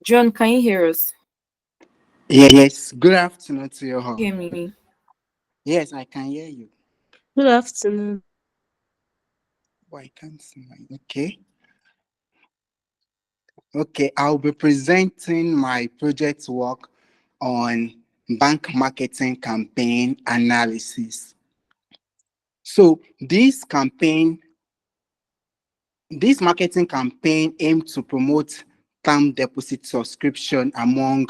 John, can you hear us? Yes, good afternoon to you all. Hear me? Yes, I can hear you. Good afternoon. Why can't see my okay, I'll be presenting my project work on bank marketing campaign analysis. So this marketing campaign aimed to promote term deposit subscription among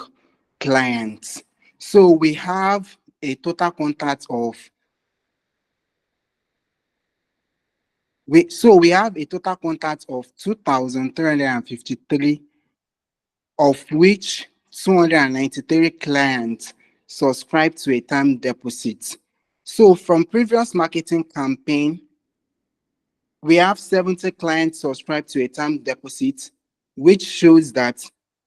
clients. So we have a total contact of we have a total contact of 2,353, of which 293 clients subscribe to a term deposit. So from previous marketing campaign, we have 70 clients subscribe to a term deposit, which shows that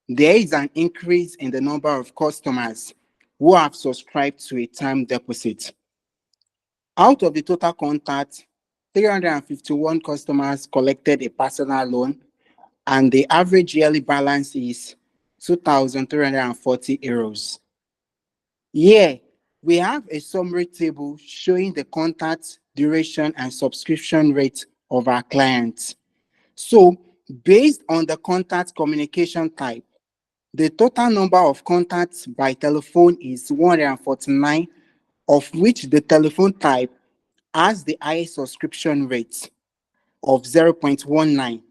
there is an increase in the number of customers who have subscribed to a term deposit. Out of the total contact, 351 customers collected a personal loan, and the average yearly balance is 2,340 euros. Here, we have a summary table showing the contact, duration, and subscription rate of our clients. So, based on the contact communication type, the total number of contacts by telephone is 149, of which the telephone type has the highest subscription rate of 0.19,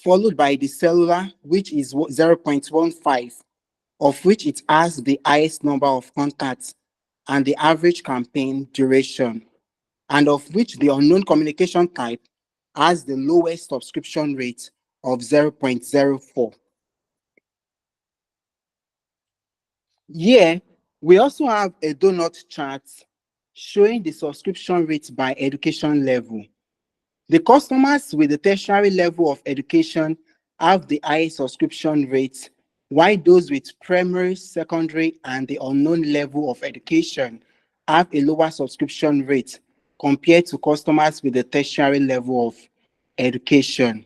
followed by the cellular, which is 0.15, of which it has the highest number of contacts and the average campaign duration, and of which the unknown communication type has the lowest subscription rate of 0.04. Here, we also have a donut chart showing the subscription rate by education level. The customers with the tertiary level of education have the highest subscription rates, while those with primary, secondary, and the unknown level of education have a lower subscription rate compared to customers with the tertiary level of education.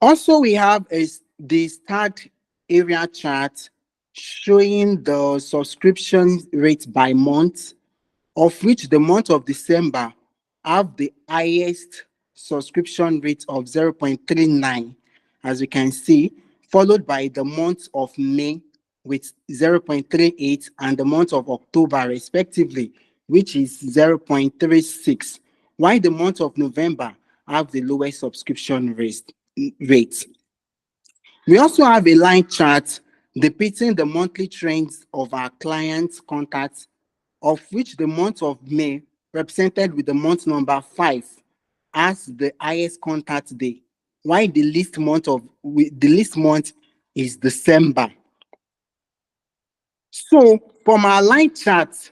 Also, we have the start area chart showing the subscription rate by month, of which the month of December have the highest subscription rate of 0.39, as you can see, followed by the month of May with 0.38 and the month of October, respectively, which is 0.36, while the month of November have the lowest subscription rate. We also have a line chart depicting the monthly trends of our clients' contacts, of which the month of May, represented with the month number 5, has the highest contact day, while the least month is December. So from our line chart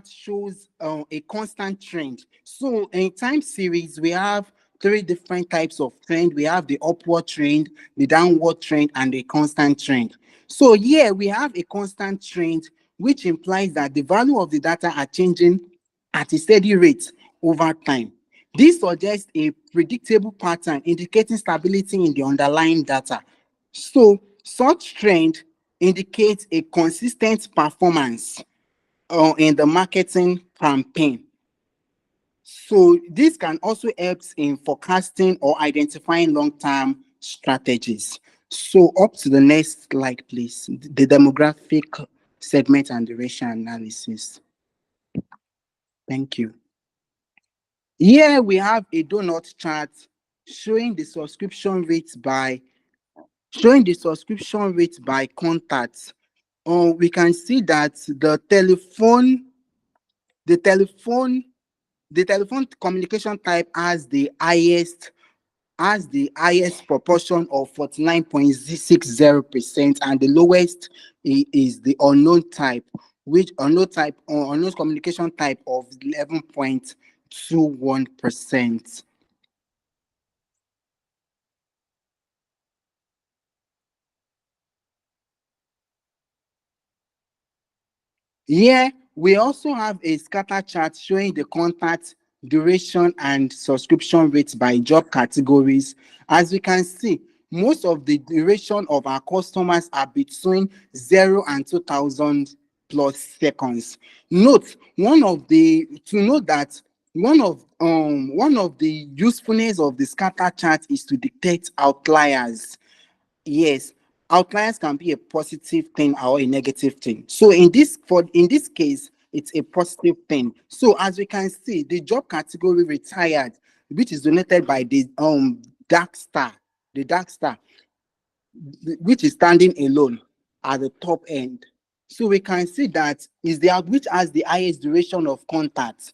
shows a constant trend. So in time series, we have three different types of trend. We have the upward trend, the downward trend, and the constant trend. So here we have a constant trend, which implies that the value of the data are changing at a steady rate over time. This suggests a predictable pattern indicating stability in the underlying data. So such trend indicates a consistent performance in the marketing campaign. So this can also help in forecasting or identifying long-term strategies. So up to the next slide, please. The demographic segment and duration analysis. Thank you. Here we have a donut chart showing the subscription rates by contacts. We can see that the telephone the telephone communication type has the highest proportion of 49.60%, and the lowest is the unknown type, which unknown communication type of 11.21%. Here, we also have a scatter chart showing the contact duration and subscription rates by job categories. As we can see, most of the duration of our customers are between 0 and 2000 plus seconds. Note one of the to note that one of the usefulness of the scatter chart is to detect outliers. Yes, outliers can be a positive thing or a negative thing. So in this case, it's a positive thing. So as we can see, the job category retired, which is donated by the dark star, the dark star, which is standing alone at the top end. So we can see that is the which has the highest duration of contact,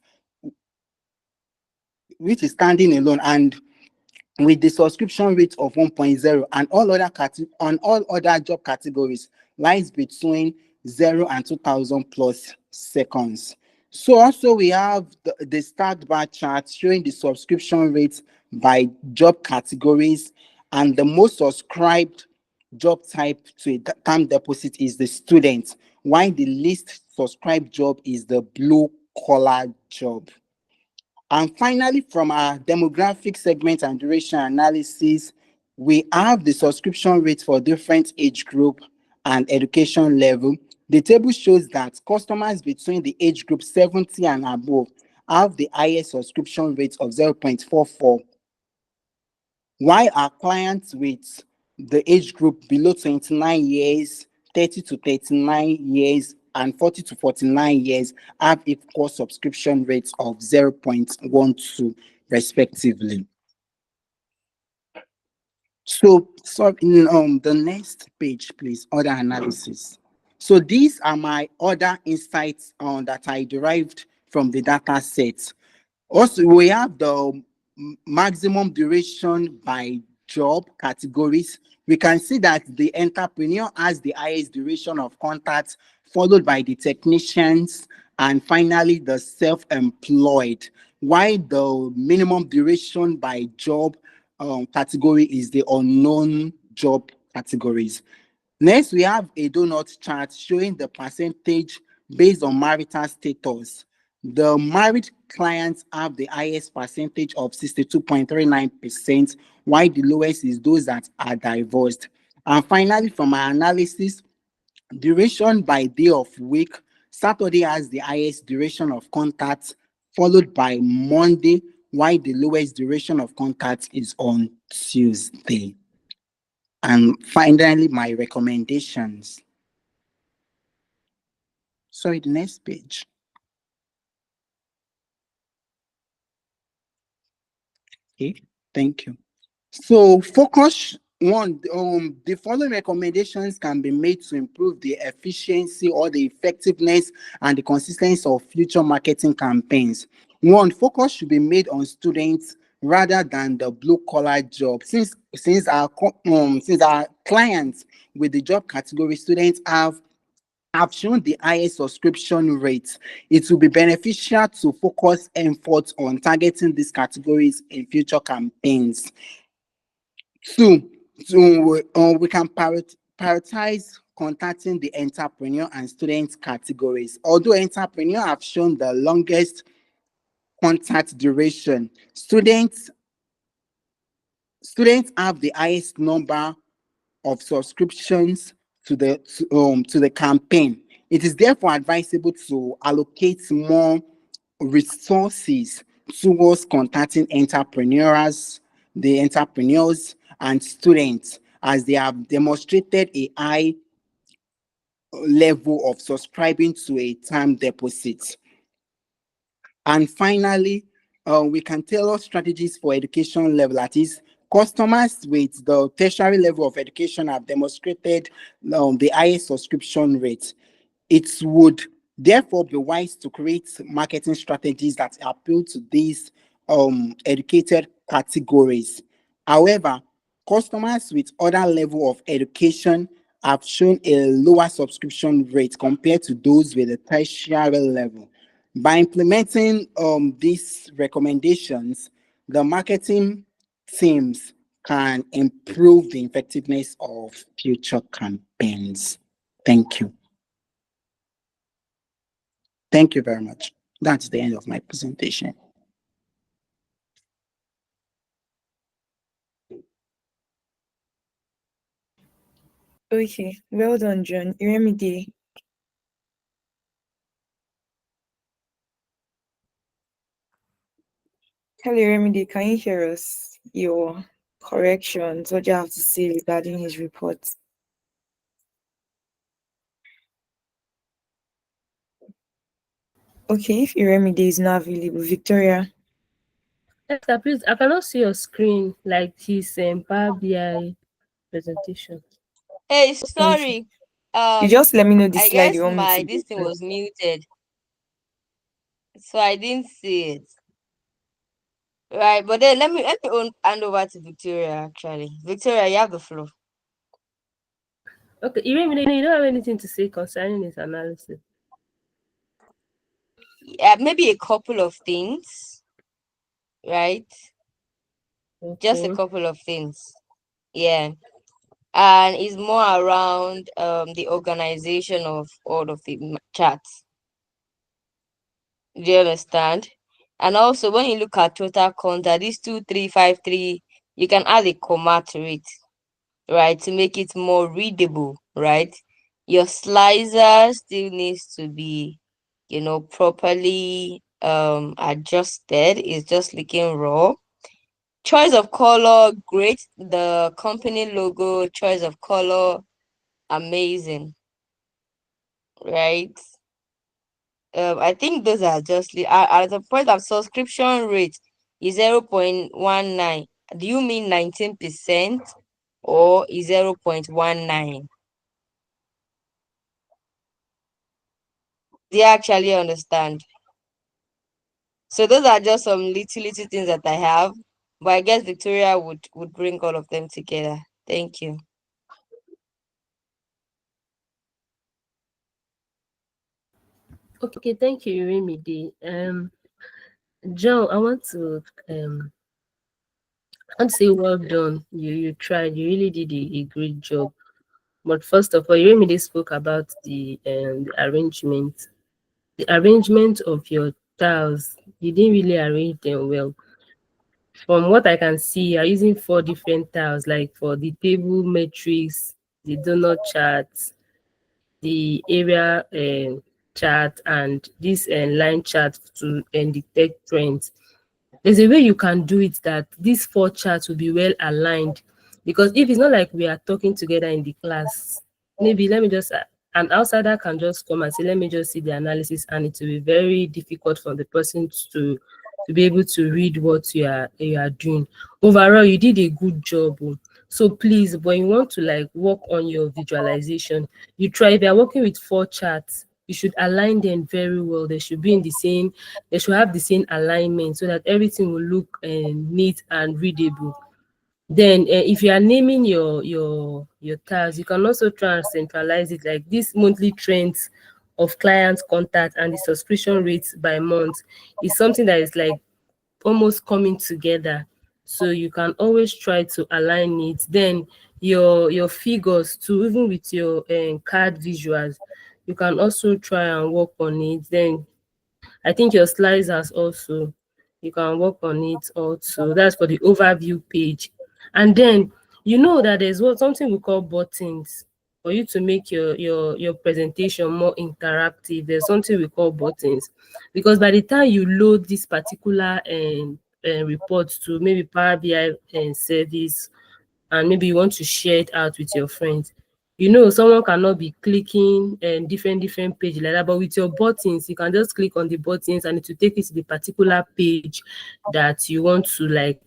which is standing alone, and with the subscription rate of 1.0, and all other job categories lies between 0 and 2000 plus seconds. So also we have the stacked bar chart showing the subscription rates by job categories, and the most subscribed job type to a term deposit is the student, while the least subscribed job is the blue collar job. And finally, from our demographic segment and duration analysis, we have the subscription rates for different age group and education level. The table shows that customers between the age group 70 and above have the highest subscription rate of 0.44, while our clients with the age group below 29 years, 30 to 39 years, and 40 to 49 years have equal subscription rates of 0.12 respectively. So in the next page, please, other analysis. So these are my other insights that I derived from the data set. Also, we have the maximum duration by job categories. We can see that the entrepreneur has the highest duration of contact, followed by the technicians, and finally the self-employed, while the minimum duration by job category is the unknown job categories. Next, we have a donut chart showing the percentage based on marital status. The married clients have the highest percentage of 62.39%, while the lowest is those that are divorced. And finally, from our analysis, duration by day of week, Saturday has the highest duration of contact, followed by Monday, while the lowest duration of contact is on Tuesday. And finally, my recommendations. Sorry, the next page. Okay, thank you. So focus one, the following recommendations can be made to improve the efficiency or the effectiveness and the consistency of future marketing campaigns. One, focus should be made on students rather than the blue collar job. Since our clients with the job category students have shown the highest subscription rates, it will be beneficial to focus efforts on targeting these categories in future campaigns. Two, we can prioritize contacting the entrepreneur and student categories. Although entrepreneur have shown the longest contact duration, students have the highest number of subscriptions to the campaign. It is therefore advisable to allocate more resources towards contacting the entrepreneurs and students, as they have demonstrated a high level of subscribing to a term deposit. And finally, we can tailor strategies for education level. That is, customers with the tertiary level of education have demonstrated the highest subscription rate. It would therefore be wise to create marketing strategies that appeal to these educated categories. However, customers with other level of education have shown a lower subscription rate compared to those with a tertiary level. By implementing these recommendations, the marketing teams can improve the effectiveness of future campaigns. Thank you. Thank you very much. That's the end of my presentation. Okay, well done, John. Iremide. Hello, Iremide, can you hear us? Your corrections, what do you have to say regarding his report? Okay, if Iremide is not available, Victoria. Esther, please, I cannot see your screen like his Power BI presentation. Hey, Okay. sorry. You just let me know the I slide you guess want me my to go this thing through. was muted, so I didn't see it. Right, but then let me hand over to Victoria. Actually, Victoria, you have the floor. Okay, Irene, you don't have anything to say concerning his analysis. Yeah, maybe a couple of things, right? Just a Okay. couple of things. Yeah, and it's more around the organization of all of the charts. Do you understand? And also, when you look at total contact, this 2353, you can add a comma to it, right, to make it more readable, right? Your slicer still needs to be, properly adjusted. It's just looking raw. Choice of color, great. The company logo, choice of color, amazing, right? I think those are just at the point of subscription rate is 0.19. Do you mean 19% or is 0.19? Do you actually understand? So those are just some little things that I have, but I guess Victoria would bring all of them together. Thank you. Okay, thank you, Irene. John, I want to say well done. You tried. You really did a great job. But first of all, Irene spoke about the arrangement. The arrangement of your tiles, you didn't really arrange them well. From what I can see, you're using 4 different tiles, like for the table matrix, the donut chart, the area chart, and this line chart to detect trends. There's a way you can do it that these 4 charts will be well aligned, because if it's not like we are talking together in the class, maybe let me just an outsider can just come and say, let me just see the analysis, and it will be very difficult for the person to be able to read what you are doing. Overall, you did a good job. Oh. So please, when you want to like work on your visualization, you try. If you're working with 4 charts, you should align them very well. They should be in the same, they should have the same alignment so that everything will look neat and readable. Then if you are naming your tasks, you can also try and centralize it, like this monthly trends of client contact and the subscription rates by month is something that is like almost coming together. So you can always try to align it. Then your figures too, even with your card visuals, you can also try and work on it. Then I think your slicers also, you can work on it also. That's for the overview page. And then you know that there's something we call buttons for you to make your presentation more interactive. There's something we call buttons, because by the time you load this particular report to maybe Power BI service, and maybe you want to share it out with your friends, you know someone cannot be clicking different pages like that, but with your buttons you can just click on the buttons and it will take you to the particular page that you want to like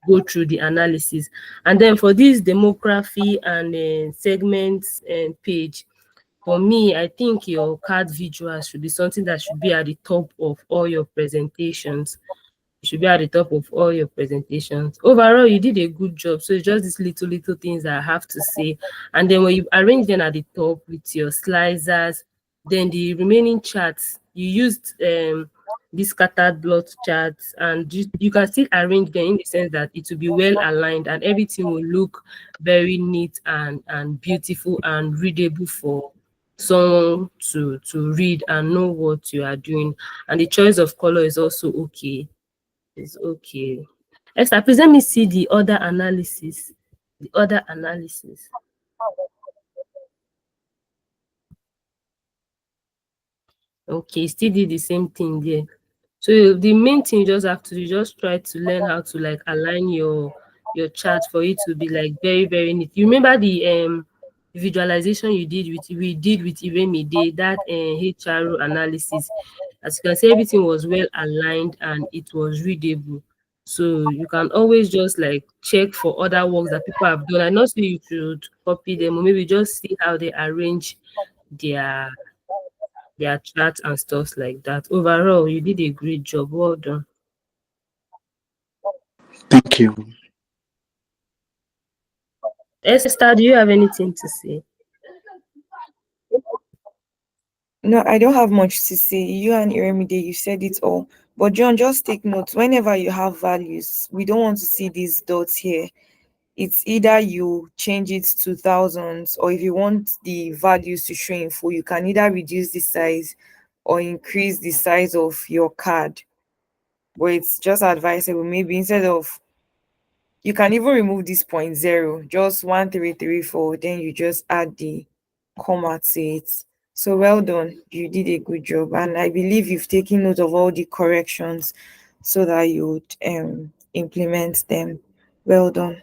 go through the analysis. And then for this demography and segments page, for me, I think your card visuals should be something that should be at the top of all your presentations. It should be at the top of all your presentations. Overall, you did a good job. So it's just these little things that I have to say. And then when you arrange them at the top with your slicers, then the remaining charts, you used these scattered plot charts, and you can still arrange them in the sense that it will be well aligned and everything will look very neat and beautiful and readable for someone to read and know what you are doing. And the choice of color is also okay. It's okay. Esther, please let me see the other analysis. The other analysis. Okay, still did the same thing there. So the main thing you just have to do, just try to learn how to like align your chart for it to be like very, very neat. You remember the visualization we did with Iremide, that HRO analysis. As you can see, everything was well aligned and it was readable. So you can always just like check for other works that people have done. And not say you should copy them, or maybe just see how they arrange their their charts and stuff like that. Overall, you did a great job. Well done. Thank you. Esther, do you have anything to say? No, I don't have much to say. You and Iremide, you said it all. But John, just take note. Whenever you have values, we don't want to see these dots here. It's either you change it to thousands, or if you want the values to show in full, you can either reduce the size or increase the size of your card. But it's just advisable, maybe instead of, you can even remove this point zero, just 1334, then you just add the comma to it. So well done, you did a good job, and I believe you've taken note of all the corrections so that you would implement them. Well done.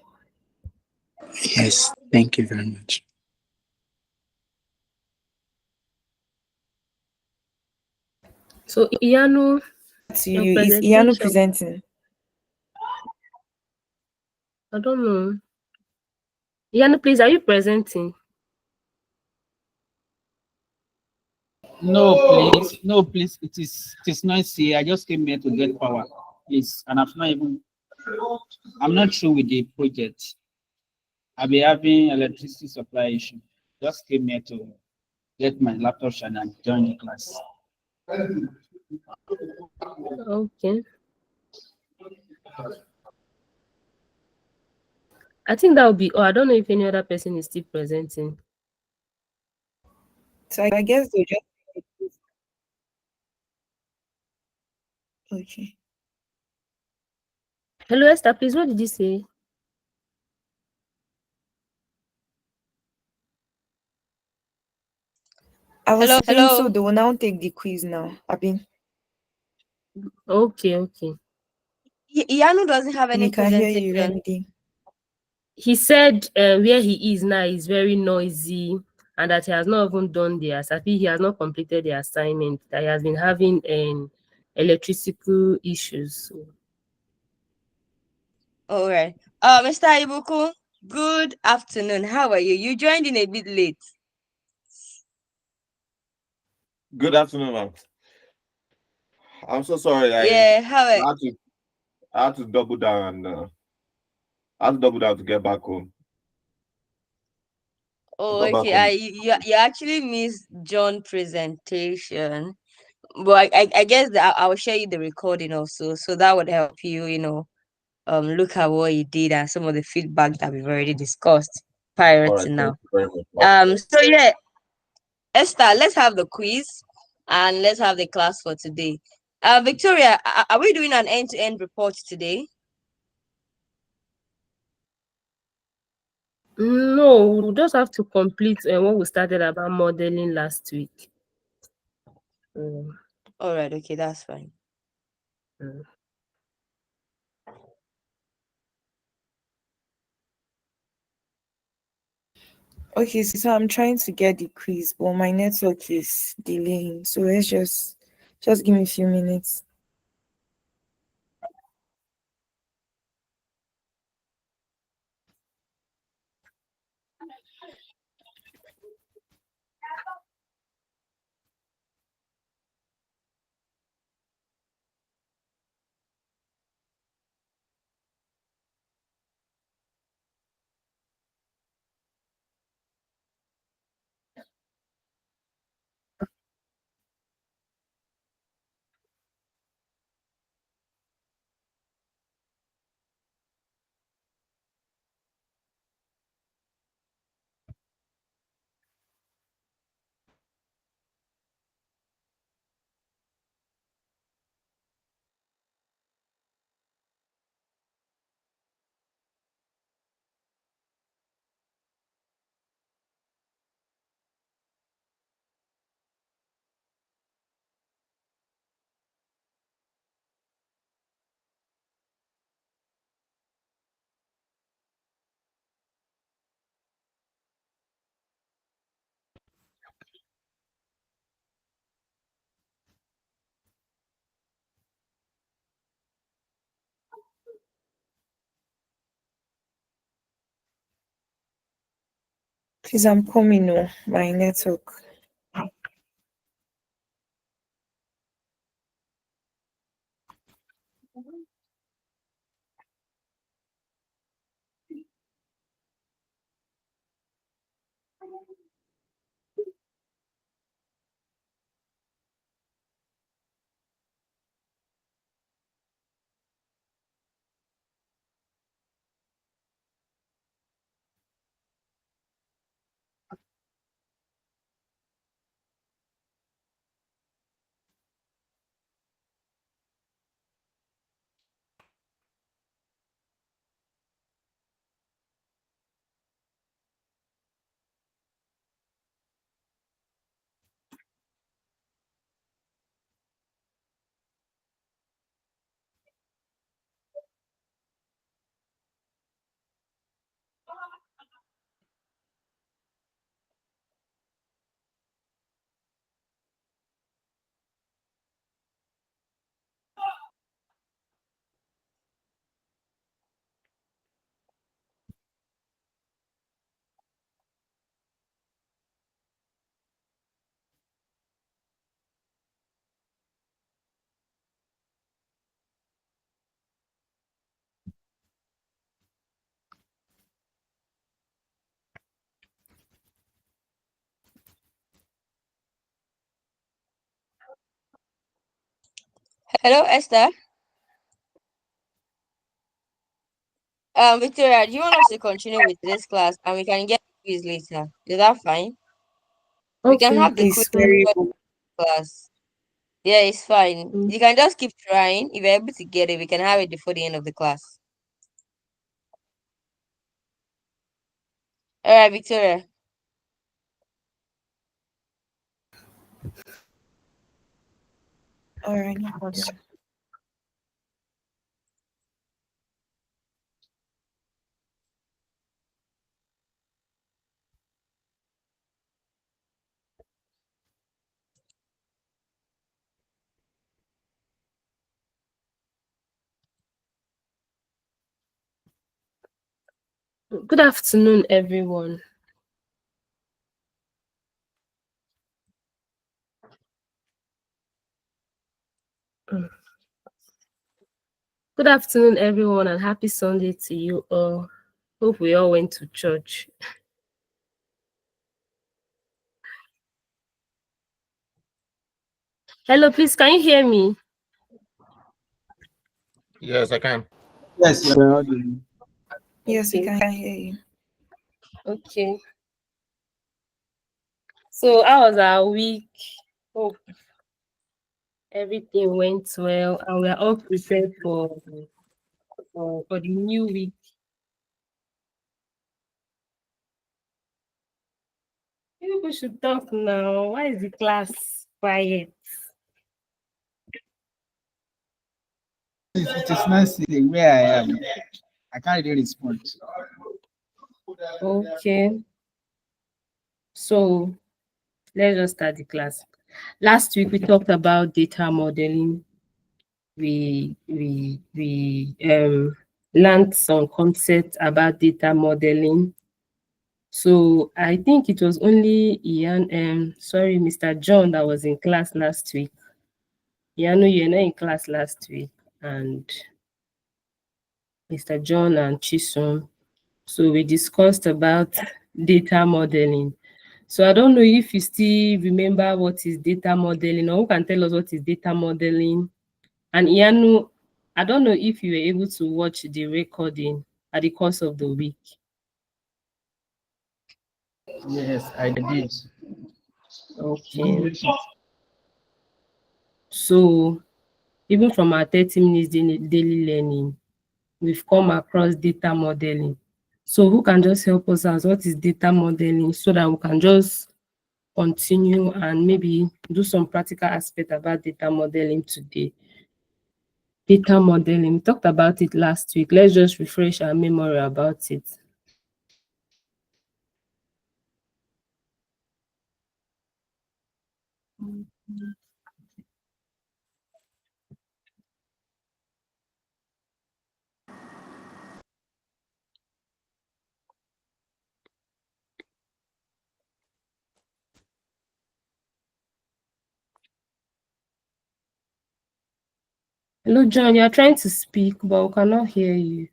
Yes, thank you very much. So, Iyanu, To your you, is Iano presentation. presenting? I don't know. Iyanu, please, are you presenting? No, please. No, please. It is noisy. I just came here to get power. Please. And I'm not sure with the project. I'll be having electricity supply issue. Just came here to get my laptop shut and join the class. Okay. I think that would be all. I don't know if any other person is still presenting. So I guess they just, okay. Hello, Esther, please, what did you say? I was Hello, saying, so hello. they will now take the quiz now. I mean, Okay, okay. Iyanu doesn't have any we can hear you, presentation. Remedy. He said where he is now is very noisy and that he has not even done the assignment. He has not completed the assignment, that he has been having electrical issues. All right. Mr. Ibuku, good afternoon. How are you? You joined in a bit late. Good afternoon, ma'am. I'm so sorry. Yeah, how are I had to double down and I had to double down to get back home. I Oh, got back okay. home. You actually missed John presentation. But I guess that I will share you the recording also, so that would help you, look at what you did and some of the feedback that we've already discussed prior All to right, thank now. you very much, ma'am. So yeah, Esther, let's have the quiz and let's have the class for today. Victoria, are we doing an end-to-end report today? No, we'll just have to complete what we started about modeling last week. All right, okay, that's fine. Mm. Okay, so I'm trying to get the quiz, but my network is delaying. So let's just give me a few minutes. Please, I'm coming. No, my network. Hello, Esther. Victoria, do you want us to continue with this class and we can get quiz later? Is that fine? We can Okay. have the quiz It's very before the class. Yeah, it's fine. Mm. You can just keep trying. If you're able to get it, we can have it before the end of the class. All right, Victoria. all right. No problem. Good afternoon, everyone. Mm. Good afternoon, everyone, and happy Sunday to you all. Hope we all went to church. Hello, please, can you hear me? Yes, I can. Yes, you're audible. Yes, we Okay. can hear you. Okay. So, how was our week? Hope everything went well, and we are all prepared for the new week. People should talk now. Why is the class quiet? It is not sitting where I am. I can't really respond. Okay. So, let's just start the class. Last week we talked about data modeling. We learned some concepts about data modeling. So I think it was only Mr. John that was in class last week. Ianu, you're not in class last week, and Mr. John and Chisholm. So we discussed about data modeling. So I don't know if you still remember what is data modeling, or who can tell us what is data modeling. And Ianu, I don't know if you were able to watch the recording at the course of the week. Yes, I did. Okay. So even from our 30 minutes daily learning, we've come across data modeling. So who can just help us out? What is data modeling, so that we can just continue and maybe do some practical aspect about data modeling today? Data modeling, we talked about it last week. Let's just refresh our memory about it. Hello, John. You are trying to speak, but we cannot hear you.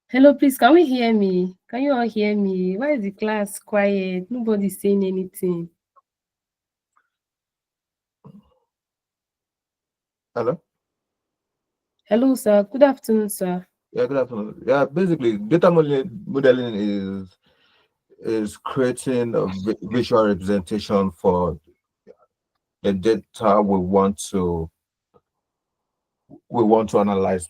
Hello, please. Can we hear me? Can you all hear me? Why is the class quiet? Nobody's saying anything. Hello? Hello, sir. Good afternoon, sir. Yeah, good afternoon. Yeah, basically, data modeling is creating a visual representation for the data we want to analyze.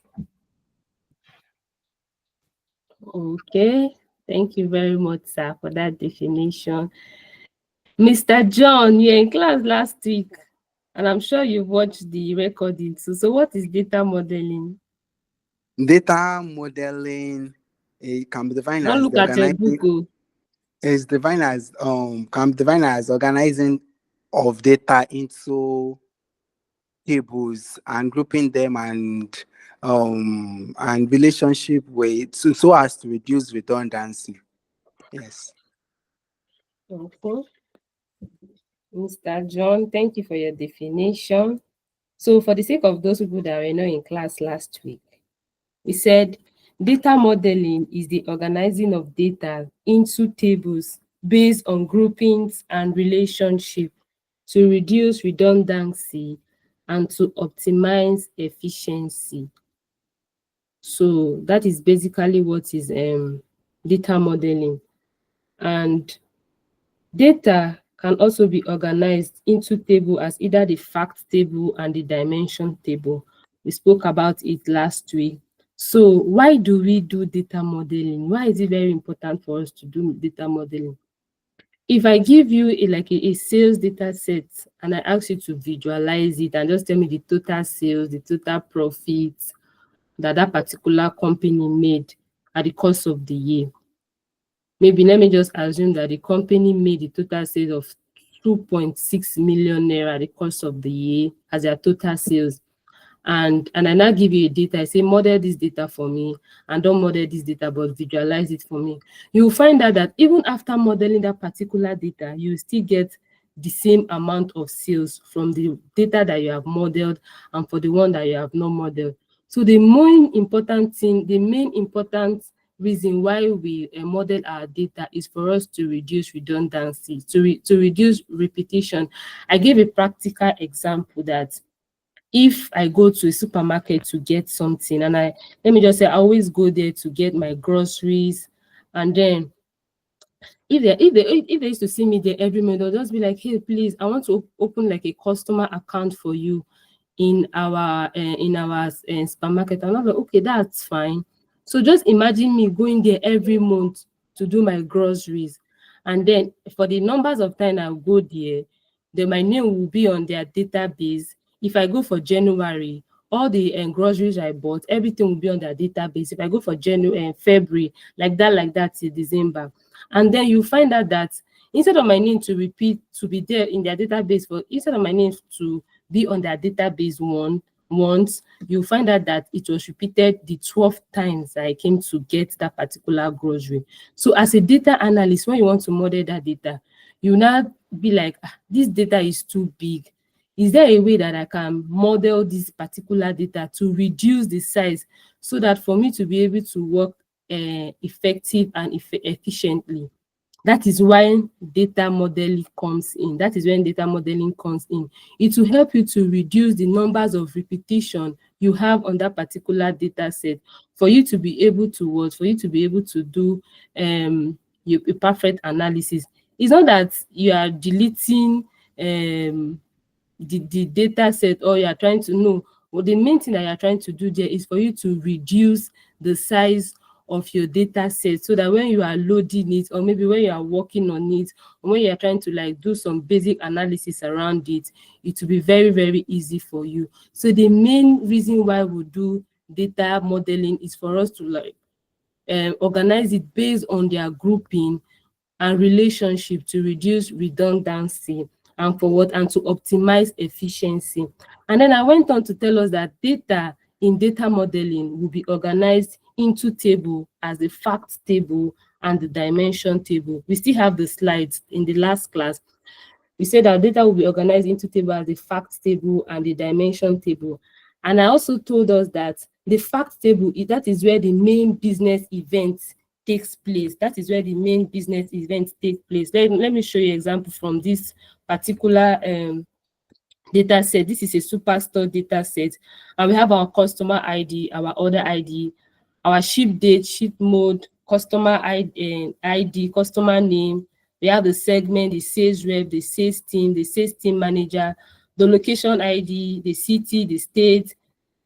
Okay. Thank you very much, sir, for that definition. Mr. John, you're in class last week, and I'm sure you've watched the recording too. So what is data modeling? Data modeling can be defined Don't as look the at your book. organizing is defined as can be defined as organizing of data into tables and grouping them and relationship with so as to reduce redundancy. Yes. Okay. Mr. John, thank you for your definition. So for the sake of those people that were not in class last week, we said data modeling is the organizing of data into tables based on groupings and relationship to reduce redundancy and to optimize efficiency. So that is basically what is data modeling. And data can also be organized into table as either the fact table and the dimension table. We spoke about it last week. So why do we do data modeling? Why is it very important for us to do data modeling? If I give you a sales data set and I ask you to visualize it and just tell me the total sales, the total profits that that particular company made at the course of the year. Maybe let me just assume that the company made the total sales of 2.6 million naira at the course of the year as their total sales. And I now give you a data, I say model this data for me and don't model this data, but visualize it for me. You will find out that even after modeling that particular data, you still get the same amount of sales from the data that you have modeled and for the one that you have not modeled. So the main important reason why we model our data is for us to reduce redundancy, to reduce repetition. I gave a practical example that if I go to a supermarket to get something and let me just say I always go there to get my groceries, and then if they used to see me there every month, they'll just be like, hey, please, I want to open like a customer account for you in our supermarket. And I'm like, okay, that's fine. So just imagine me going there every month to do my groceries, and then for the numbers of time I go there, then my name will be on their database. If I go for January, all the groceries I bought, everything will be on their database. If I go for January and February, like that till December, and then you find out that instead of my name to be there in their database, but instead of my name to be on their database once, you find out that it was repeated the 12 times I came to get that particular grocery. So as a data analyst, when you want to model that data, you now be like, this data is too big. Is there a way that I can model this particular data to reduce the size so that for me to be able to work effective and efficiently? That is why data modeling comes in. That is when data modeling comes in. It will help you to reduce the numbers of repetition you have on that particular data set for you to be able to what? For you to be able to do a perfect analysis. It's not that you are deleting the data set or you are trying to know. Well, the main thing that you are trying to do there is for you to reduce the size of your data set so that when you are loading it, or maybe when you are working on it, or when you are trying to like do some basic analysis around it, it will be very, very easy for you. So the main reason why we do data modeling is for us to like organize it based on their grouping and relationship to reduce redundancy and for what? And to optimize efficiency. And then I went on to tell us that data in data modeling will be organized into table as the fact table and the dimension table. We still have the slides in the last class. We said our data will be organized into table as the fact table and the dimension table. And I also told us that the fact table, that is where the main business event takes place. That is where the main business event takes place. Let me show you an example from this particular data set. This is a Superstore data set, and we have our customer ID, our order ID, our ship date, ship mode, customer ID, customer name. We have the segment, the sales rep, the sales team manager, the location ID, the city, the state,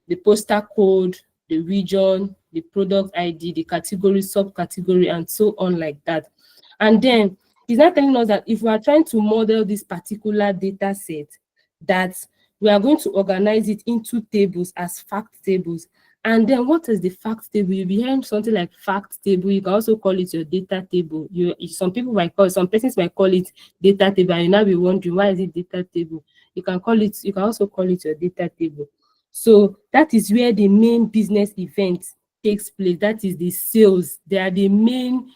the postal code, the region, the product ID, the category, subcategory, and so on like that. And then it's not telling us that if we are trying to model this particular data set, that we are going to organize it into tables as fact tables. And then what is the fact table? You'll be hearing something like fact table. You can also call it your data table. Some persons might call it data table, and you now be wondering, why is it data table? You can also call it your data table. So that is where the main business event takes place. That is the sales. They are the main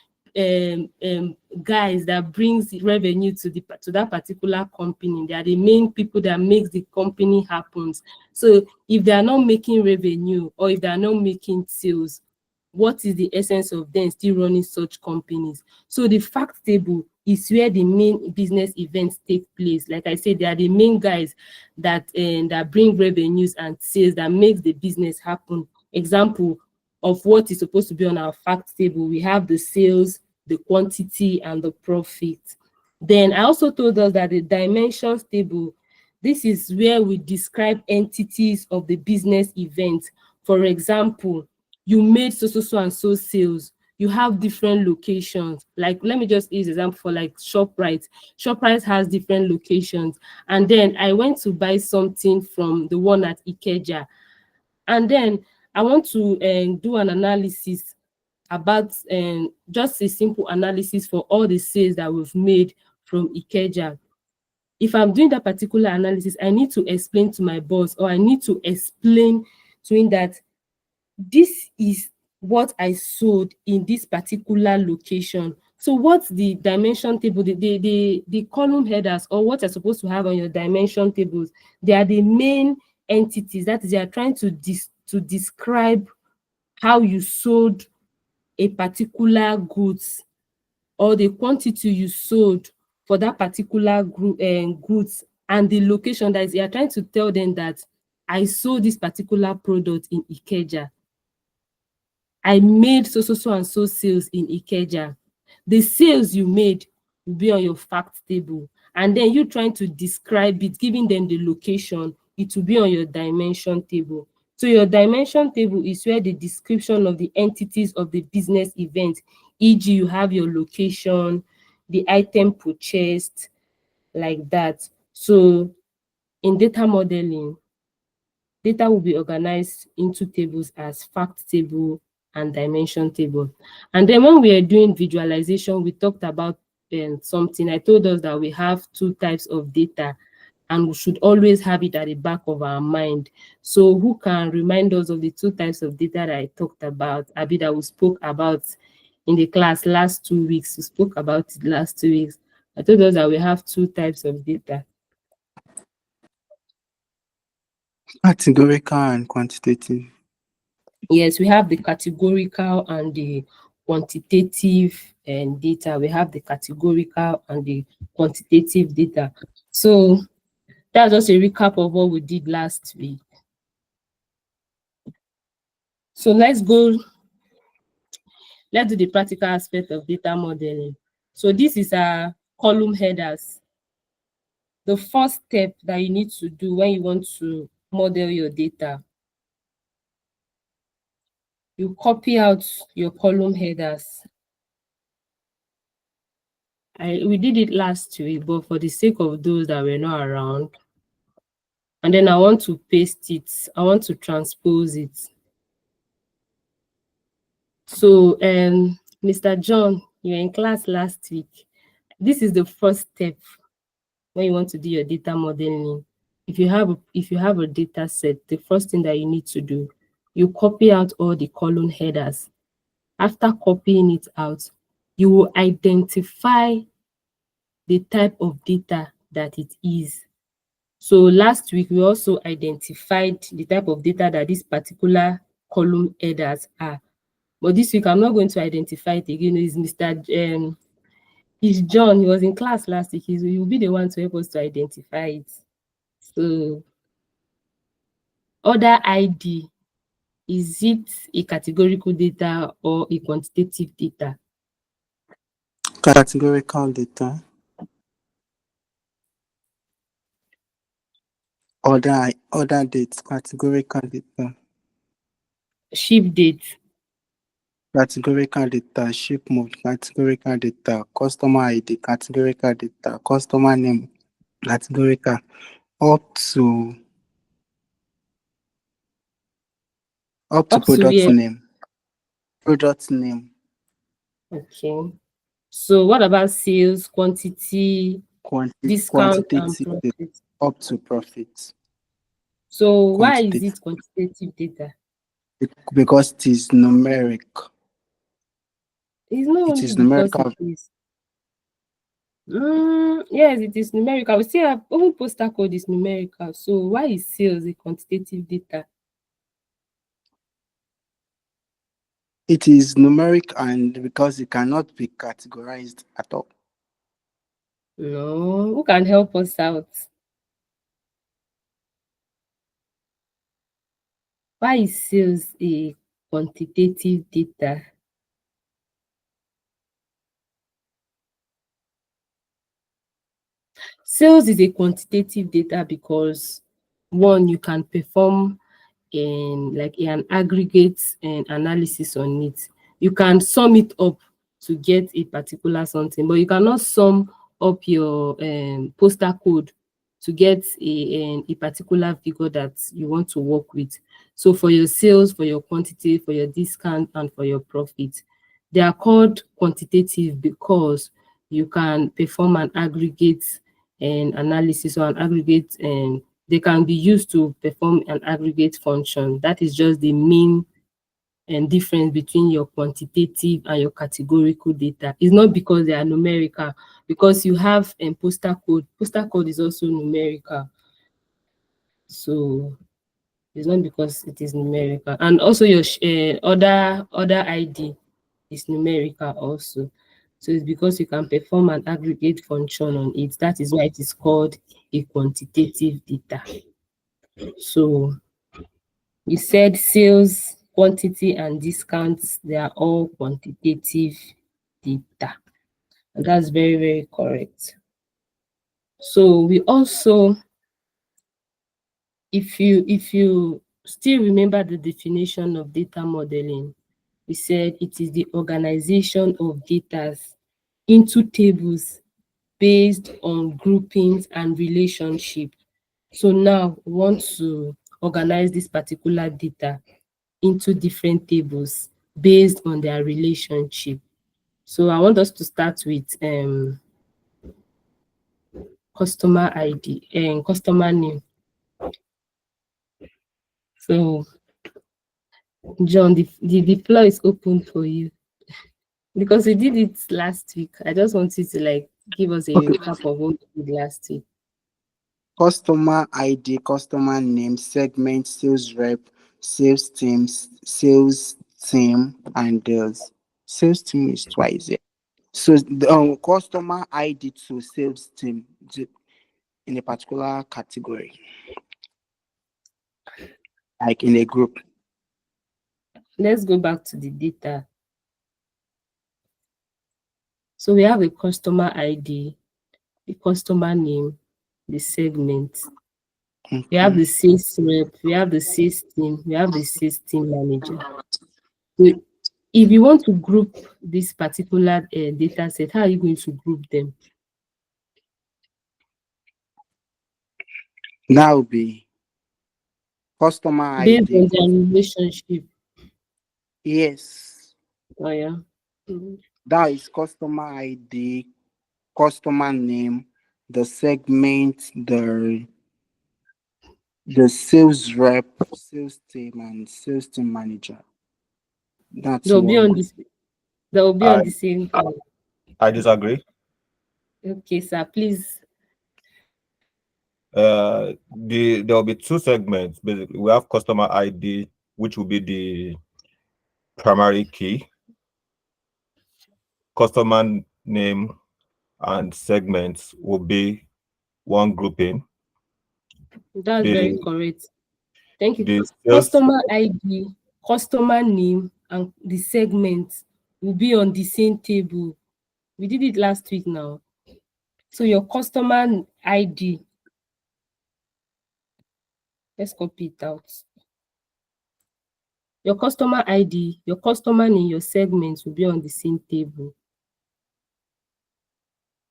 guys that brings revenue to that particular company. They are the main people that makes the company happen. So if they are not making revenue, or if they are not making sales, what is the essence of them still running such companies? So the fact table is where the main business events take place. Like I said, they are the main guys that bring revenues and sales, that makes the business happen. Example of what is supposed to be on our fact table: we have the sales, the quantity, and the profit. Then I also told us that the dimensions table, this is where we describe entities of the business event. For example, you made so and so sales. You have different locations. Like, let me just use example for like ShopRite. ShopRite has different locations. And then I went to buy something from the one at Ikeja. And then I want to do an analysis about just a simple analysis for all the sales that we've made from Ikeja. If I'm doing that particular analysis, I need to explain to my boss, or I need to explain to him that this is what I sold in this particular location. So what's the dimension table, the column headers, or what you're supposed to have on your dimension tables? They are the main entities. That is, they are trying to describe how you sold a particular goods, or the quantity you sold for that particular goods, and the location. That is, you are trying to tell them that I sold this particular product in Ikeja. I made so and so sales in Ikeja. The sales you made will be on your fact table, and then you trying to describe it, giving them the location, it will be on your dimension table. So your dimension table is where the description of the entities of the business event, e.g., you have your location, the item purchased, like that. So in data modeling, data will be organized into tables as fact table and dimension table. And then when we are doing visualization, we talked about something. I told us that we have two types of data, and we should always have it at the back of our mind. So who can remind us of the two types of data that I talked about, Abi, that we spoke about in the class last 2 weeks? We spoke about it last 2 weeks. I told us that we have two types of data. Categorical and quantitative. Yes, we have the categorical and the quantitative data. We have the categorical and the quantitative data. So that's just a recap of what we did last week. So let's do the practical aspect of data modeling. So this is our column headers. The first step that you need to do when you want to model your data, you copy out your column headers. We did it last week, but for the sake of those that were not around, and then I want to paste it, I want to transpose it. So Mr. John, you were in class last week. This is the first step when you want to do your data modeling. If you have a data set, the first thing that you need to do, you copy out all the column headers. After copying it out, you will identify the type of data that it is. So last week, we also identified the type of data that this particular column headers are. But this week, I'm not going to identify it again. It's it's John. He was in class last week. He will be the one to help us to identify it. So, order ID, is it a categorical data or a quantitative data? Categorical data. Order date, categorical data. Ship date, Categorical data, ship mode, categorical data, customer ID, categorical data, customer name, categorical, up to up to product where? name. Product name, Okay. So what about sales, quantity, discount, and quantitative data, profit? up to profit. So why is Quantitative, it quantitative data? because it is numeric. It's not It only is because numerical. it is. Yes, it is numerical. We still have even postal code is numerical. So why is sales a quantitative data? It is numeric, and because it cannot be categorized at all. No, who can help us out? Why is sales a quantitative data? Sales is a quantitative data because one, you can perform an aggregate analysis on it. You can sum it up to get a particular something, but you cannot sum up your postal code to get a particular figure that you want to work with. So for your sales, for your quantity, for your discount, and for your profit, they are called quantitative because you can perform an aggregate analysis or an aggregate, and they can be used to perform an aggregate function. That is just the main difference between your quantitative and your categorical data. It's not because they are numerical, because you have postal code. Postal code is also numerical. So it's not because it is numerical. And also your order ID is numerical also. So it's because you can perform an aggregate function on it. That is why it is called a quantitative data. So you said sales, quantity, and discounts, they are all quantitative data. And that's very, very correct. So we also, if you still remember the definition of data modeling, we said it is the organization of data into tables based on groupings and relationship. So now we want to organize this particular data into different tables based on their relationship. So I want us to start with customer ID and customer name. So John, the floor is open for you. Because we did it last week. I just want you to give us a recap of what we did last week. Customer ID, customer name, segment, sales rep, sales teams, sales team, and sales team is twice. Yeah. So the customer ID to sales team in a particular category, like in a group. Let's go back to the data. So we have a customer ID, the customer name, the segment. We have the sales rep, we have the sales team, we have the sales team manager. So if you want to group this particular data set, how are you going to group them? That would be customer Based ID. on their relationship. Yes, Oh yeah. that is customer ID, customer name, the segment, the sales rep, sales team, and sales team manager. That's They'll be one. on this. They'll be on I the same. I disagree. Okay, sir. Please. There will be two segments basically. We have customer ID, which will be the primary key, customer name and segments will be one grouping. That's very The correct. Thank you. the sales Customer ID, customer name, and the segment will be on the same table. We did it last week now. So your customer ID, let's copy it out. Your customer ID, your customer name, your segments will be on the same table.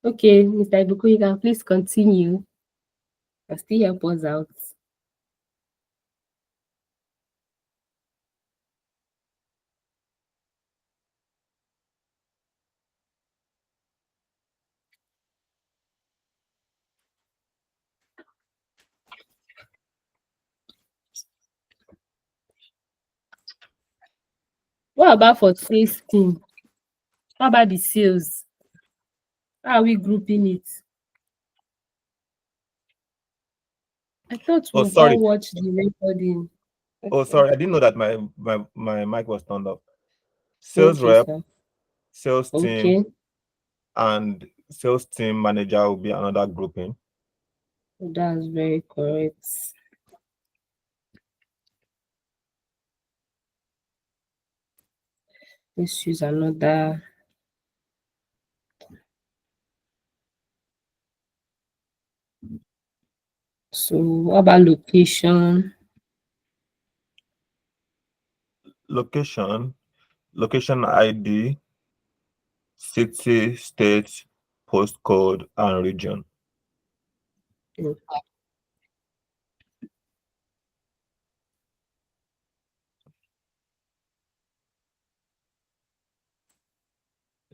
Okay, Mr. Ibuku, you can please continue and still help us out. What about for sales team? How about the sales? How are we grouping it? I thought Oh, we've all sorry. watched the recording. Oh, sorry. I didn't know that my mic was turned off. Sales Okay, rep, sir. sales team, Okay, and sales team manager will be another grouping. that's very correct. Let's use another. So what about location? Location ID, city, state, postcode, and region. Mm.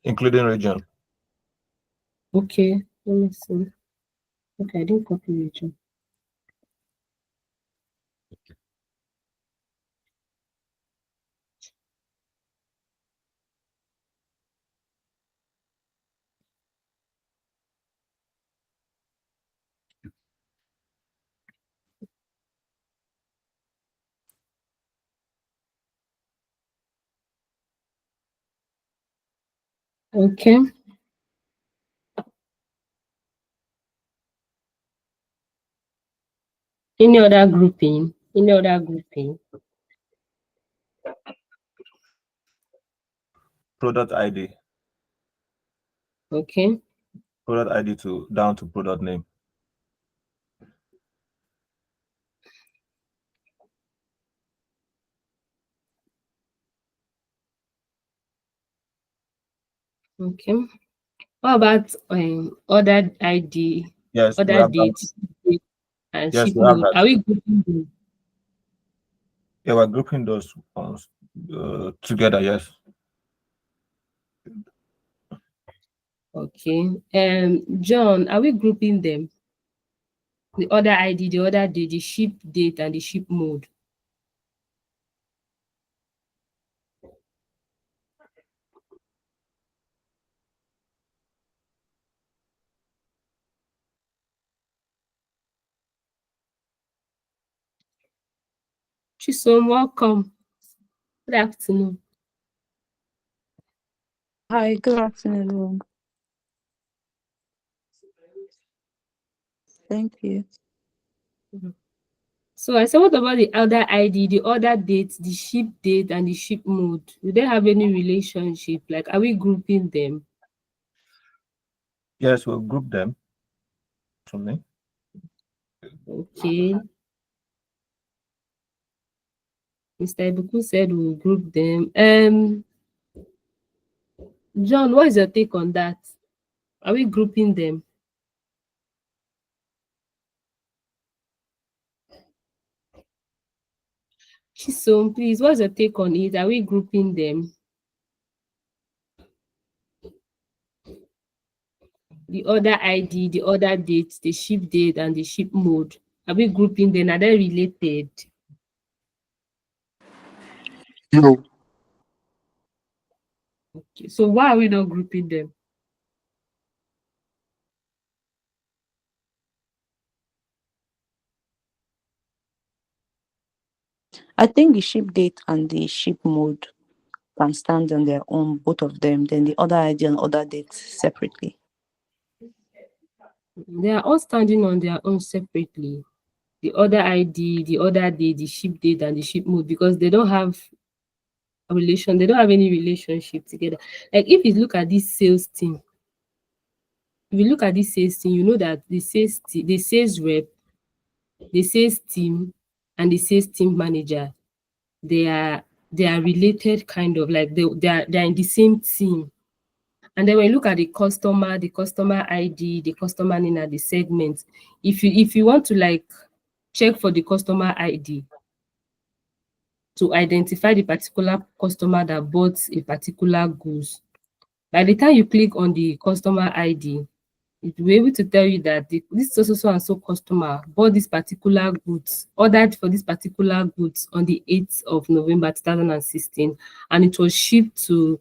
Including region. Okay, let me see. Okay, I didn't copy region. Okay. Any other grouping? Any other grouping? Product ID. Okay. Product ID to down to product name. Okay. What about other ID, Yes, we other have that. dates, and Yes, ship we have mode? that. Are we grouping them? Yeah, we're grouping those ones together. Yes. Okay. John, are we grouping them? The other ID, the other date, the ship date, and the ship mode. Chisom, welcome. Good afternoon. Hi, good afternoon, everyone. Thank you. So I said, what about the other ID, the other date, the ship date, and the ship mode? Do they have any relationship? Like, are we grouping them? Yes, we'll group them. To me. Okay. Mr. Ibuku said we'll group them. John, what is your take on that? Are we grouping them? Chisom, please, what's your take on it? Are we grouping them? The other ID, the other date, the ship date, and the ship mode. Are we grouping them? Are they related? No. Okay. So why are we not grouping them? I think the ship date and the ship mode can stand on their own, both of them. Then the other ID and other dates separately. They are all standing on their own separately. The other ID, the other day, the ship date, and the ship mode, because they don't have a relation, they don't have any relationship together. Like if you look at this sales team, if you look at this sales team, you know that the sales rep, the sales team, and the sales team manager, they are related, kind of like they're in the same team. And then when you look at the customer ID, the customer name, and the segment, if you want to like check for the customer ID to identify the particular customer that bought a particular goods, by the time you click on the customer ID, it will be able to tell you that this so and so customer bought this particular goods, ordered for this particular goods on the 8th of November 2016, and it was shipped to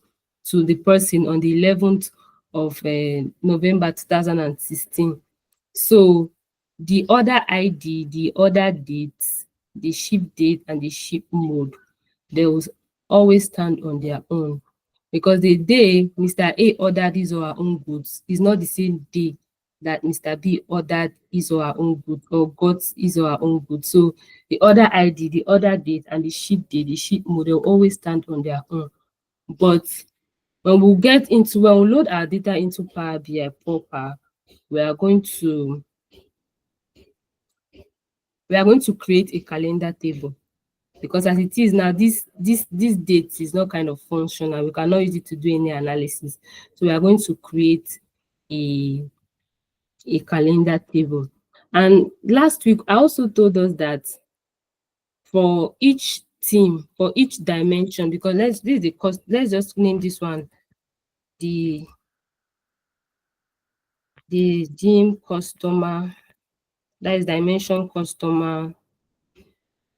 the person on the 11th of November 2016. So the order ID, the order date, the ship date, and the ship mode, they will always stand on their own, because the day Mr. A ordered his or her own goods is not the same day that Mr. B ordered his or her own goods or got his or her own goods. So the order ID, the order date, and the ship date, the ship mode, they'll always stand on their own. But when we load our data into Power BI proper, we are going to create a calendar table, because as it is now, this date is not kind of functional. We cannot use it to do any analysis. So we are going to create a calendar table. And last week I also told us that for each team, for each dimension, because let's just name this one the team customer, that is dimension customer.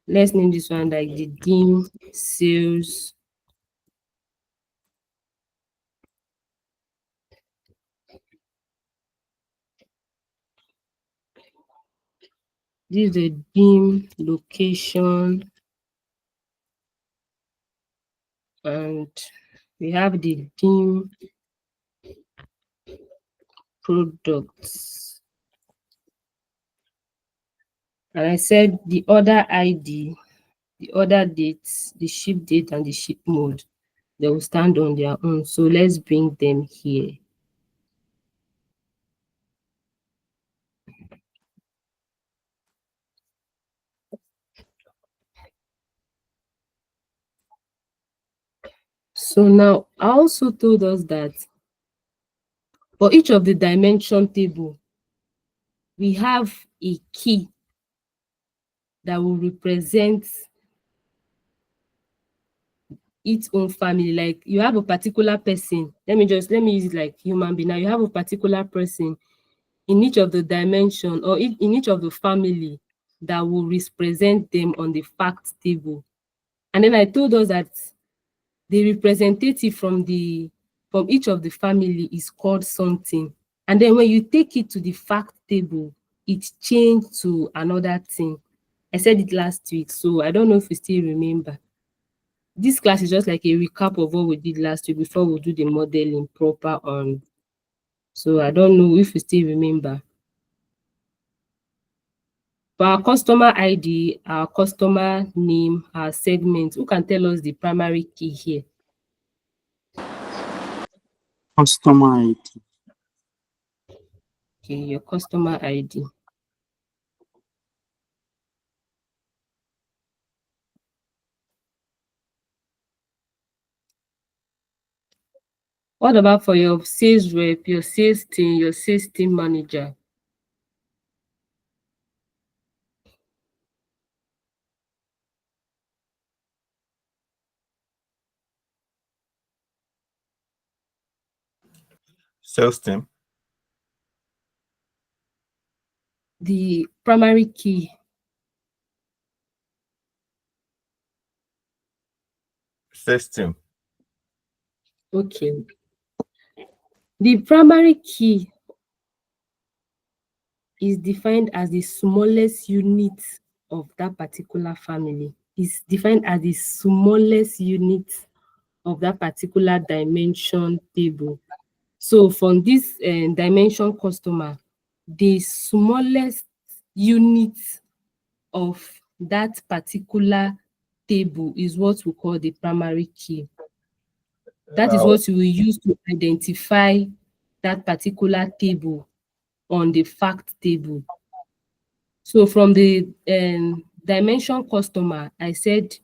Let's name this one like the team sales. This is the team location, and we have the team products. And I said the order ID, the order date, the ship date, and the ship mode, they will stand on their own. So let's bring them here. So now I also told us that for each of the dimension table, we have a key that will represent its own family. Like you have a particular person, let me use it like human being. Now you have a particular person in each of the dimension, or in each of the family, that will represent them on the fact table. And then I told us that the representative from each of the family is called something. And then when you take it to the fact table, it changed to another thing. I said it last week, so I don't know if you still remember. This class is just like a recap of what we did last week before we do the modeling proper on. So I don't know if you still remember. For our customer ID, our customer name, our segment, who can tell us the primary key here? Customer ID. Okay, your customer ID. What about for your sales rep, your sales team manager? Sales team. The primary key? System. Okay. The primary key is defined as the smallest unit of that particular family. Is defined as the smallest unit of that particular dimension table. So from this dimension customer, the smallest unit of that particular table is what we call the primary key. That is what you will use to identify that particular table on the fact table. So from the dimension customer, I said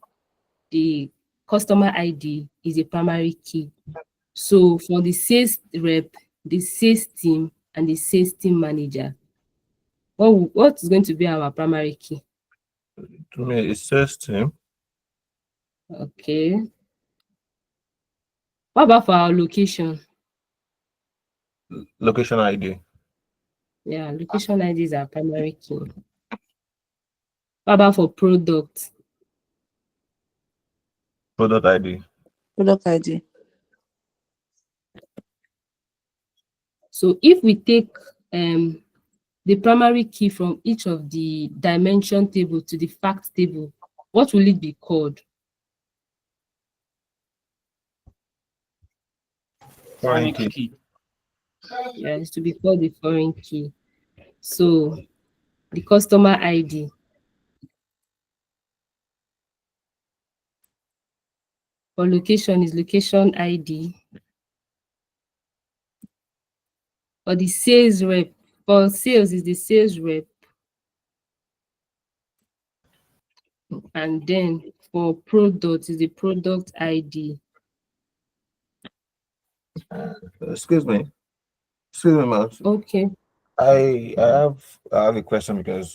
the customer ID is a primary key. So for the sales rep, the sales team, and the sales team manager, what is going to be our primary key? To me, it's system. Okay. What about for our location? Location ID. Yeah, location ID is our primary key. What about for product? Product ID. Product ID. So if we take the primary key from each of the dimension table to the fact table, what will it be called? Foreign Foreign key. key. Yeah, it's to be called the foreign key. So the customer ID. For location is location ID. For the sales rep, for sales is the sales rep. And then for product is the product ID. Excuse me. Excuse me, ma'am. Okay. I have a question because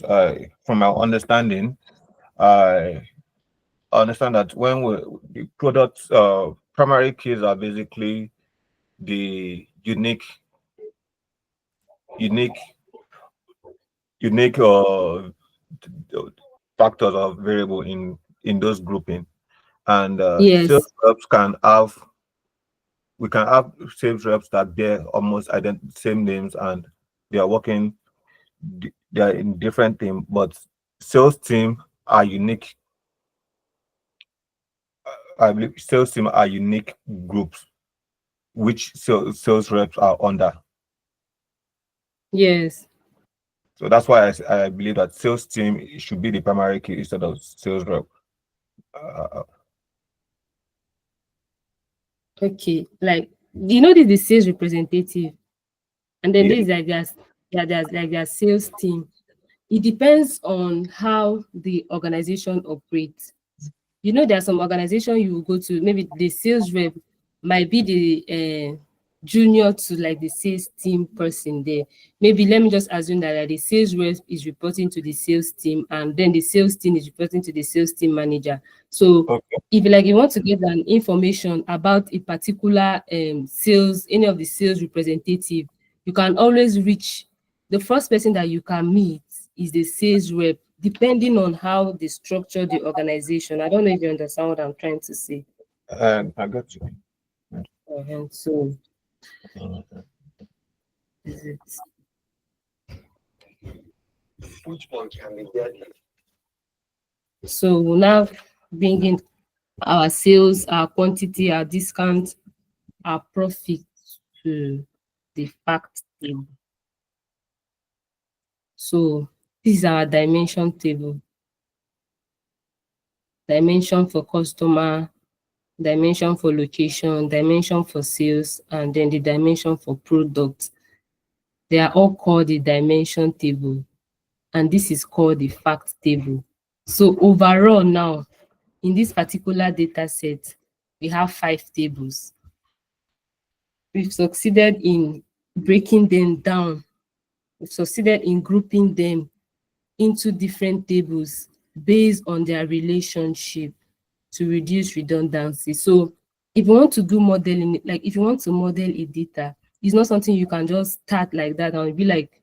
from my understanding, I understand that when the product primary keys are basically the unique factors or variable in those grouping, and Yes. sales reps we can have sales reps that bear almost same names, and they are working they are in different team, but sales team are unique. I believe sales team are unique groups which sales reps are under. Yes. So that's why I believe that sales team should be the primary key instead of sales rep. Okay. Like, you know, this is the sales representative, and then Yeah. this is like there's like their sales team. It depends on how the organization operates. You know, there are some organization you will go to, maybe the sales rep might be the junior to like the sales team person there. Maybe let me just assume that the sales rep is reporting to the sales team, and then the sales team is reporting to the sales team manager. So Okay. if like you want to get an information about a particular sales, any of the sales representative, you can always reach the first person that you can meet is the sales rep, depending on how they structure the organization. I don't know if you understand what I'm trying to say. I got you. So is it? Which one can be deadly? So we'll now bring in our sales, our quantity, our discount, our profit to the fact table. So this is our dimension table. Dimension for customer, dimension for location, dimension for sales, and then the dimension for product. They are all called the dimension table, and this is called the fact table. So overall now, in this particular data set, we have 5 tables. We've succeeded in breaking them down. We've succeeded in grouping them into different tables based on their relationship to reduce redundancy. So if you want to do modeling, like if you want to model a data, it's not something you can just start like that and be like,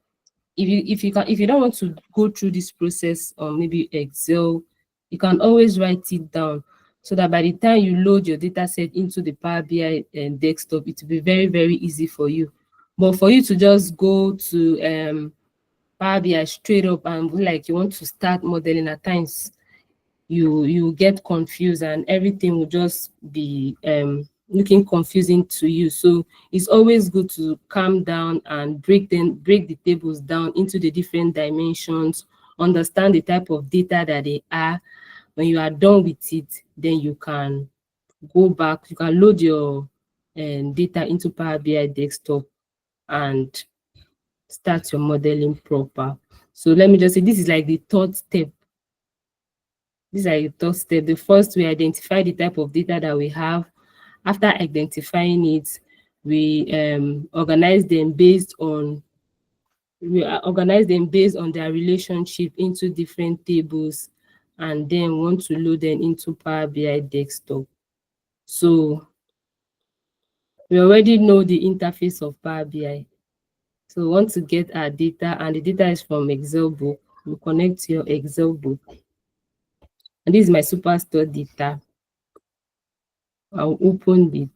if you don't want to go through this process on maybe Excel, you can always write it down so that by the time you load your data set into the Power BI and desktop, it will be very, very easy for you. But for you to just go to Power BI straight up and like you want to start modeling, at times you get confused and everything will just be looking confusing to you. So it's always good to calm down and break the tables down into the different dimensions, understand the type of data that they are. When you are done with it, then you can go back, you can load your data into Power BI desktop and start your modeling proper. So let me just say, this is like the third step. These are the third step. The first, we identify the type of data that we have. After identifying it, we organize them based on their relationship into different tables, and then want to load them into Power BI desktop. So we already know the interface of Power BI. So we want to get our data, and the data is from Excel book. We connect to your Excel book. And this is my Superstore data. I'll open it.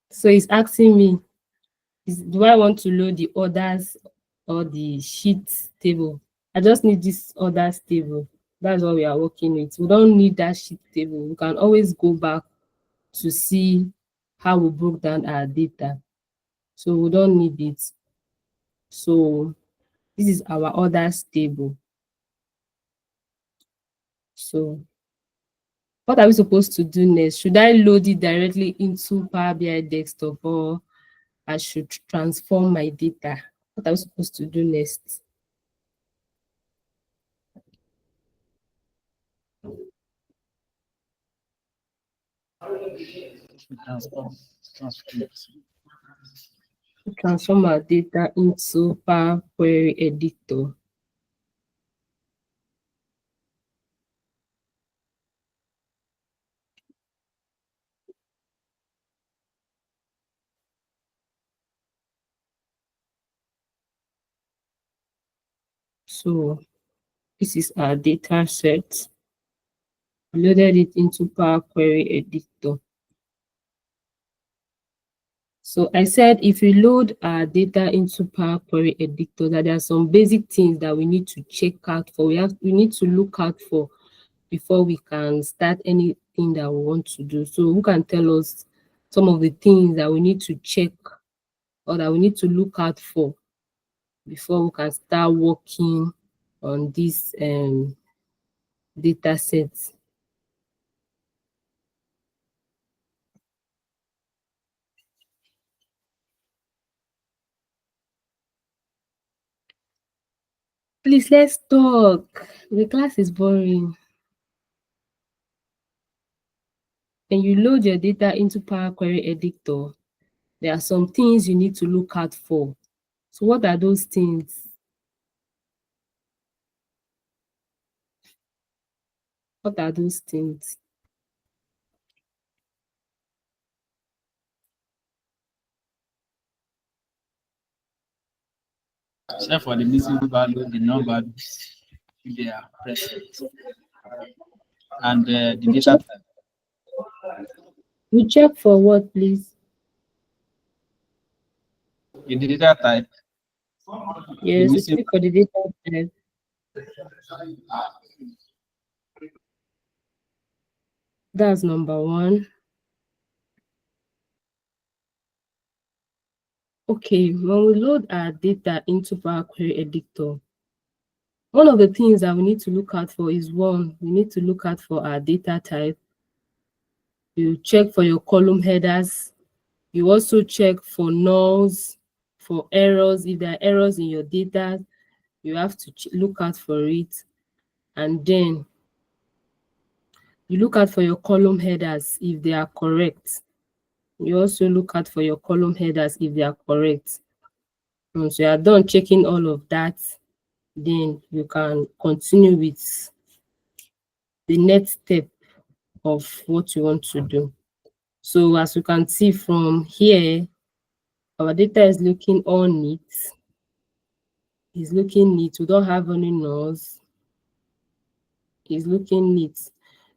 So it's asking me, do I want to load the orders or the sheet table? I just need this orders table. That's what we are working with. We don't need that sheet table. We can always go back to see how we broke down our data. So we don't need it. So this is our orders table. So what are we supposed to do next? Should I load it directly into Power BI desktop, or I should transform my data? What are we supposed to do next? Transform our data into Power Query Editor. So this is our data set. Loaded it into Power Query Editor. So I said, if we load our data into Power Query Editor, that there are some basic things that we need to check out for. We need to look out for before we can start anything that we want to do. So who can tell us some of the things that we need to check or that we need to look out for before we can start working on this data sets? Please, let's talk. The class is boring. When you load your data into Power Query Editor, there are some things you need to look out for. So what are those things? What are those things? Except for the missing value, the non-values, if they are present. And the data type. You check for what, please? The data type. Yes, you check for the data type. That's number one. Okay, when we load our data into Power Query Editor, one of the things that we need to look out for is, one, we need to look out for our data type. You check for your column headers. You also check for nulls, for errors. If there are errors in your data, you have to look out for it. And then you look out for your column headers if they are correct. You also look out for your column headers if they are correct. Once you are done checking all of that, then you can continue with the next step of what you want to do. So as you can see from here, our data is looking all neat. It's looking neat. We don't have any noise. It's looking neat.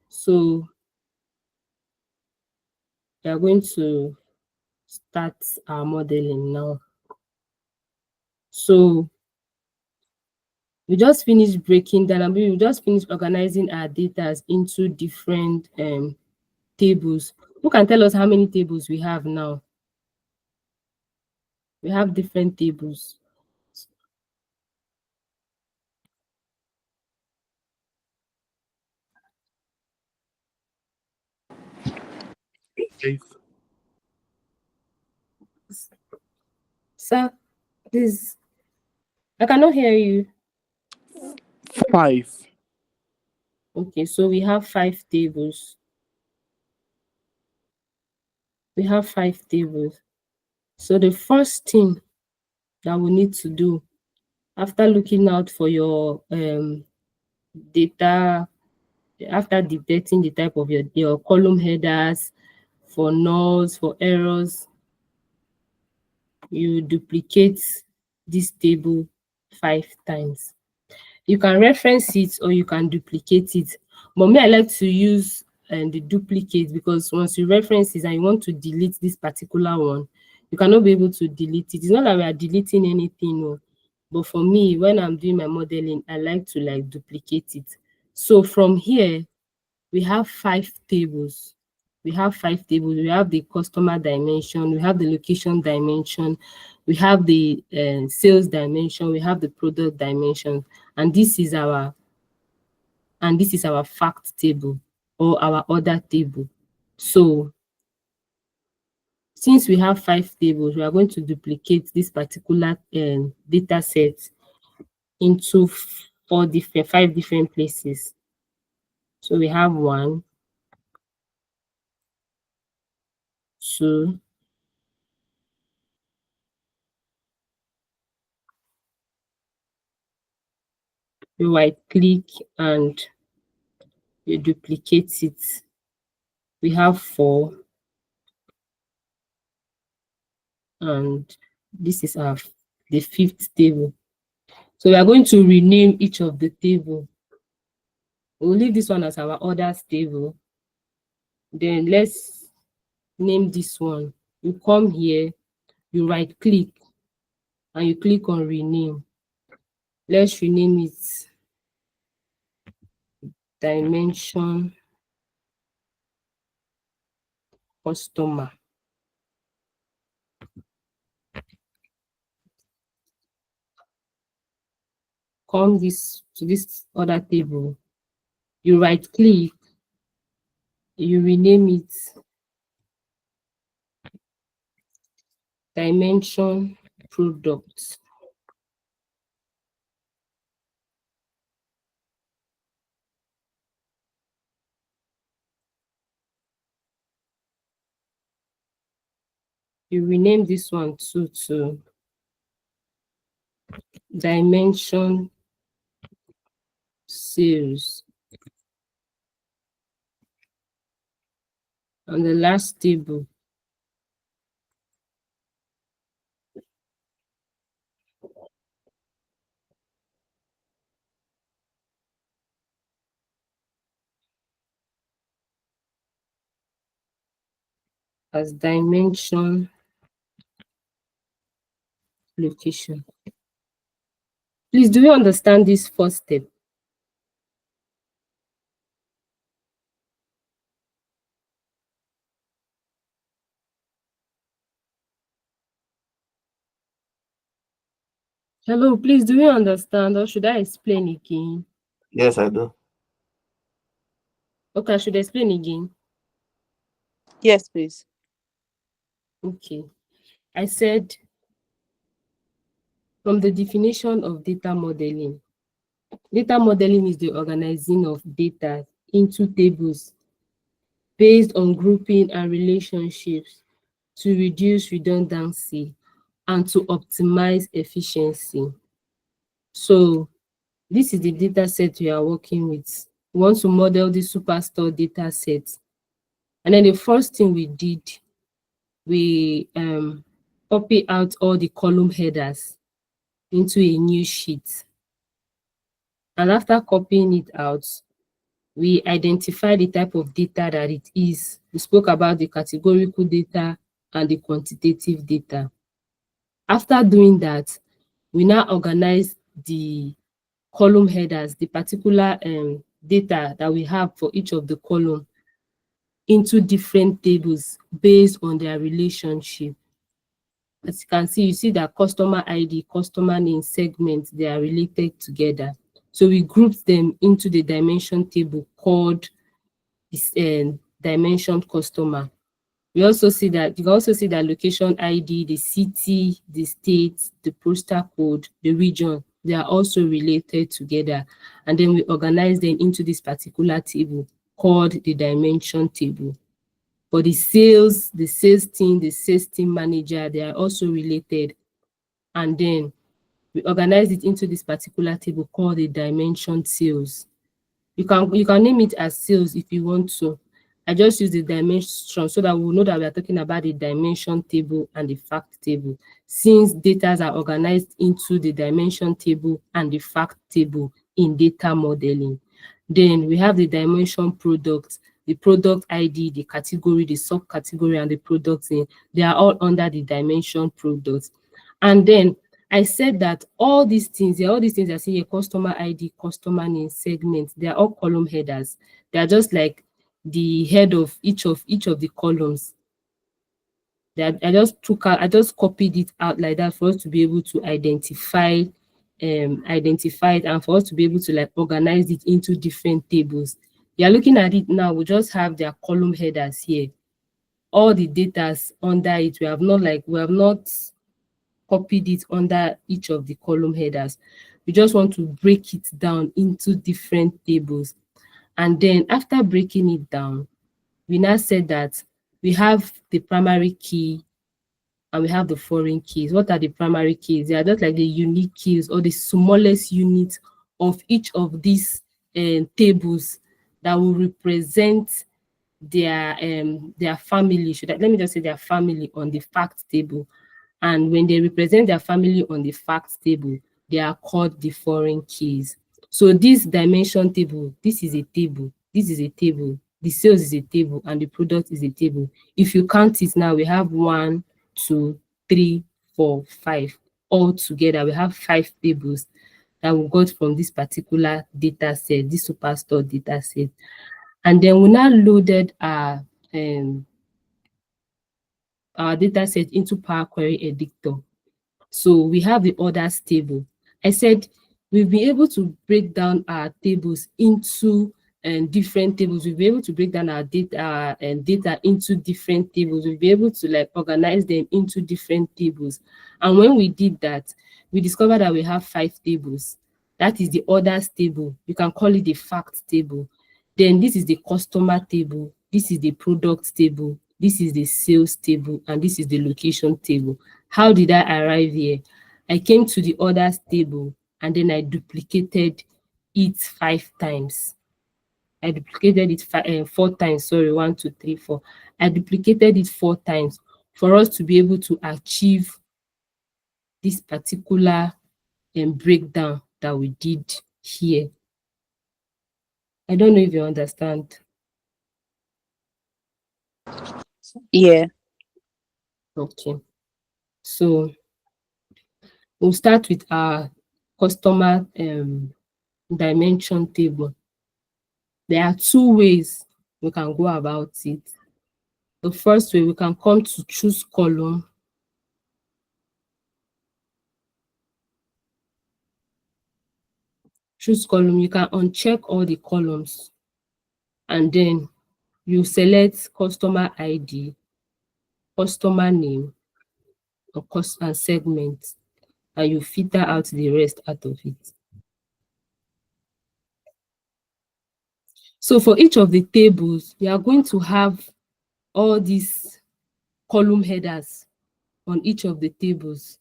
So we are going to start our modeling now. So we just finished breaking down, and we just finished organizing our data into different tables. Who can tell us how many tables we have now? We have different tables. Sir, please, I cannot hear you. 5. Okay, so we have 5 tables. We have 5 tables. So the first thing that we need to do after looking out for your data, after detecting the type of your column headers, for nulls, for errors, you duplicate this table 5 times. You can reference it or you can duplicate it. But me, I like to use the duplicate, because once you reference it and you want to delete this particular one, you cannot be able to delete it. It's not like we are deleting anything, no. But for me, when I'm doing my modeling, I like to like duplicate it. So from here, we have 5 tables. We have 5 tables. We have the customer dimension, we have the location dimension, we have the sales dimension, we have the product dimension, and this is our fact table or our order table. So since we have 5 tables, we are going to duplicate this particular data set into 5 different places. So we have 1, 2, 3. You right click and you duplicate it. We have 4, and this is the 5th table. So we are going to rename each of the table. We'll leave this one as our orders table. Then let's name this one. You come here, you right click, and you click on rename. Let's rename it dimension customer. Come to this other table, you right click, you rename it dimension product. You rename this one too to dimension sales. And the last table, as dimension location. Please, do you understand this first step? Hello, please, do you understand, or should I explain again? Yes, I do. Okay, I should explain again. Yes, please. Okay. I said from the definition of data modeling is the organizing of data into tables based on grouping and relationships to reduce redundancy and to optimize efficiency. So this is the data set we are working with. We want to model the Superstore data set. And then the first thing we did, we copy out all the column headers into a new sheet. And after copying it out, we identify the type of data that it is. We spoke about the categorical data and the quantitative data. After doing that, we now organize the column headers, the particular data that we have for each of the column, into different tables based on their relationship. As you can see, you see that customer ID, customer name, segment, they are related together. So we grouped them into the dimension table called this dimension customer. We also see that you can also see that location ID, the city, the state, the postal code, the region, they are also related together. And then we organize them into this particular table called the dimension table. For the sales team, the sales team manager, they are also related. And then we organize it into this particular table called the dimension sales. You can name it as sales if you want to. I just use the dimension so that we'll know that we are talking about the dimension table and the fact table, since data are organized into the dimension table and the fact table in data modeling. Then we have the dimension product, the product ID, the category, the subcategory, and the product name. They are all under the dimension product. And then I said that all these things are seeing a customer ID, customer name, segment, they are all column headers. They are just like the head of each of the columns. I just copied it out like that for us to be able to identify it, and for us to be able to like organize it into different tables. You are looking at it now, we just have their column headers here. All the data under it, we have not copied it under each of the column headers. We just want to break it down into different tables. And then after breaking it down, we now said that we have the primary key and we have the foreign keys. What are the primary keys? They are just like the unique keys or the smallest unit of each of these tables that will represent their family. Let me just say their family on the fact table. And when they represent their family on the fact table, they are called the foreign keys. So this dimension table, this is a table, this is a table, the sales is a table, and the product is a table. If you count it now, we have 1, 2, 3, 4, 5. All together, we have 5 tables that we got from this particular data set, this Superstore data set. And then we now loaded our data set into Power Query Editor. So we have the orders table. I said we'll be able to break down our tables into different tables. We'll be able to break down our data into different tables. We'll be able to like organize them into different tables. And when we did that, we discovered that we have 5 tables. That is the orders table. You can call it the fact table. Then this is the customer table. This is the product table. This is the sales table, and this is the location table. How did I arrive here? I came to the orders table and then I duplicated it 5 times. I duplicated it 4 times, sorry, 1, 2, 3, 4. I duplicated it 4 times for us to be able to achieve this particular breakdown that we did here. I don't know if you understand. Yeah. Okay. So we'll start with our customer dimension table. There are 2 ways we can go about it. The first way, we can come to choose column. Choose column, you can uncheck all the columns and then you select customer ID, customer name, and segment, and you filter out the rest out of it. So for each of the tables, we are going to have all these column headers on each of the tables.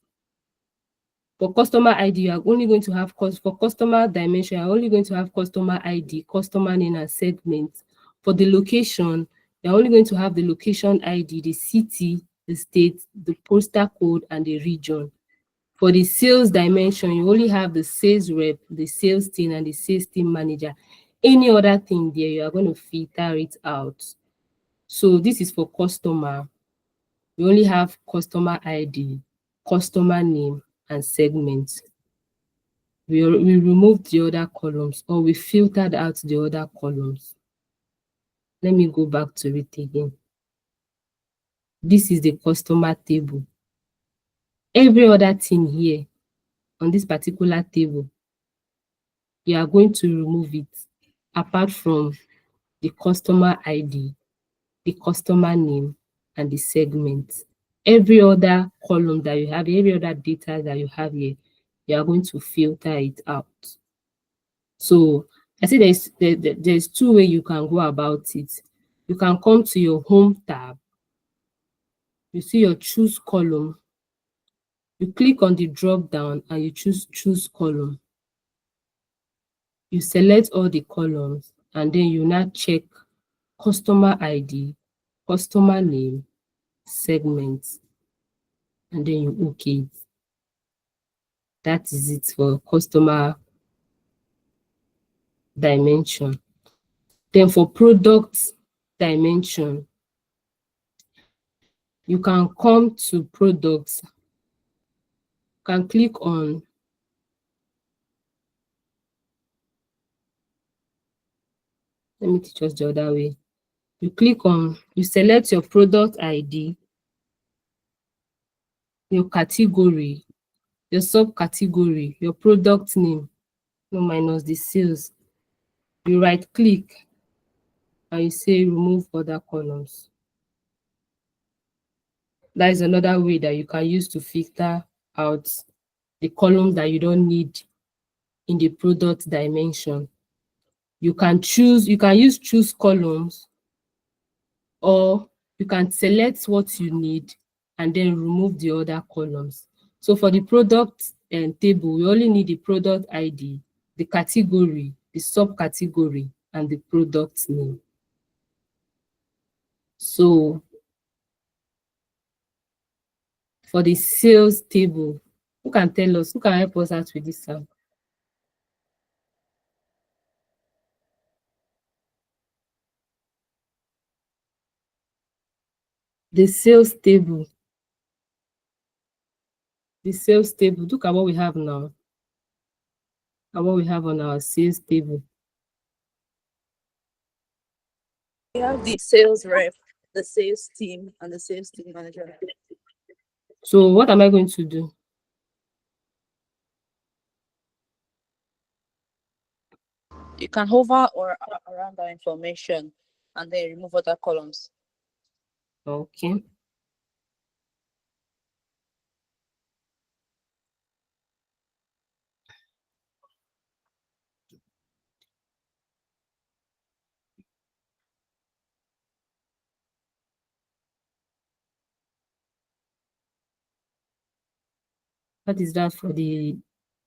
For customer ID, you are only going to have for customer dimension, you are only going to have customer ID, customer name, and segment. For the location, you're only going to have the location ID, the city, the state, the postal code, and the region. For the sales dimension, you only have the sales rep, the sales team, and the sales team manager. Any other thing there, you are going to filter it out. So this is for customer. We only have customer ID, customer name, and segment. We removed the other columns, or we filtered out the other columns. Let me go back to it again. This is the customer table. Every other thing here on this particular table, you are going to remove it, apart from the customer ID, the customer name, and the segment. Every other column that you have, every other data that you have here, you are going to filter it out. So I see there's two ways you can go about it. You can come to your home tab. You see your choose column. You click on the drop down and you choose column. You select all the columns and then you now check customer ID, customer name, segment, and then you OK it. That is it for customer dimension. Then for product dimension, you can come to products, you can click on let me teach us the other way. You select your product ID, your category, your subcategory, your product name, no minus the sales. You right click and you say remove other columns. That is another way that you can use to filter out the columns that you don't need in the product dimension. You can use choose columns, or you can select what you need and then remove the other columns. So for the product table, we only need the product ID, the category, the subcategory, and the product name. So for the sales table, who can help us out with this, Sam? The sales table. Look at what we have now. And what we have on our sales table. We have the sales rep, the sales team, and the sales team manager. So what am I going to do? You can hover or around that information and then remove other columns. Okay. What is that for the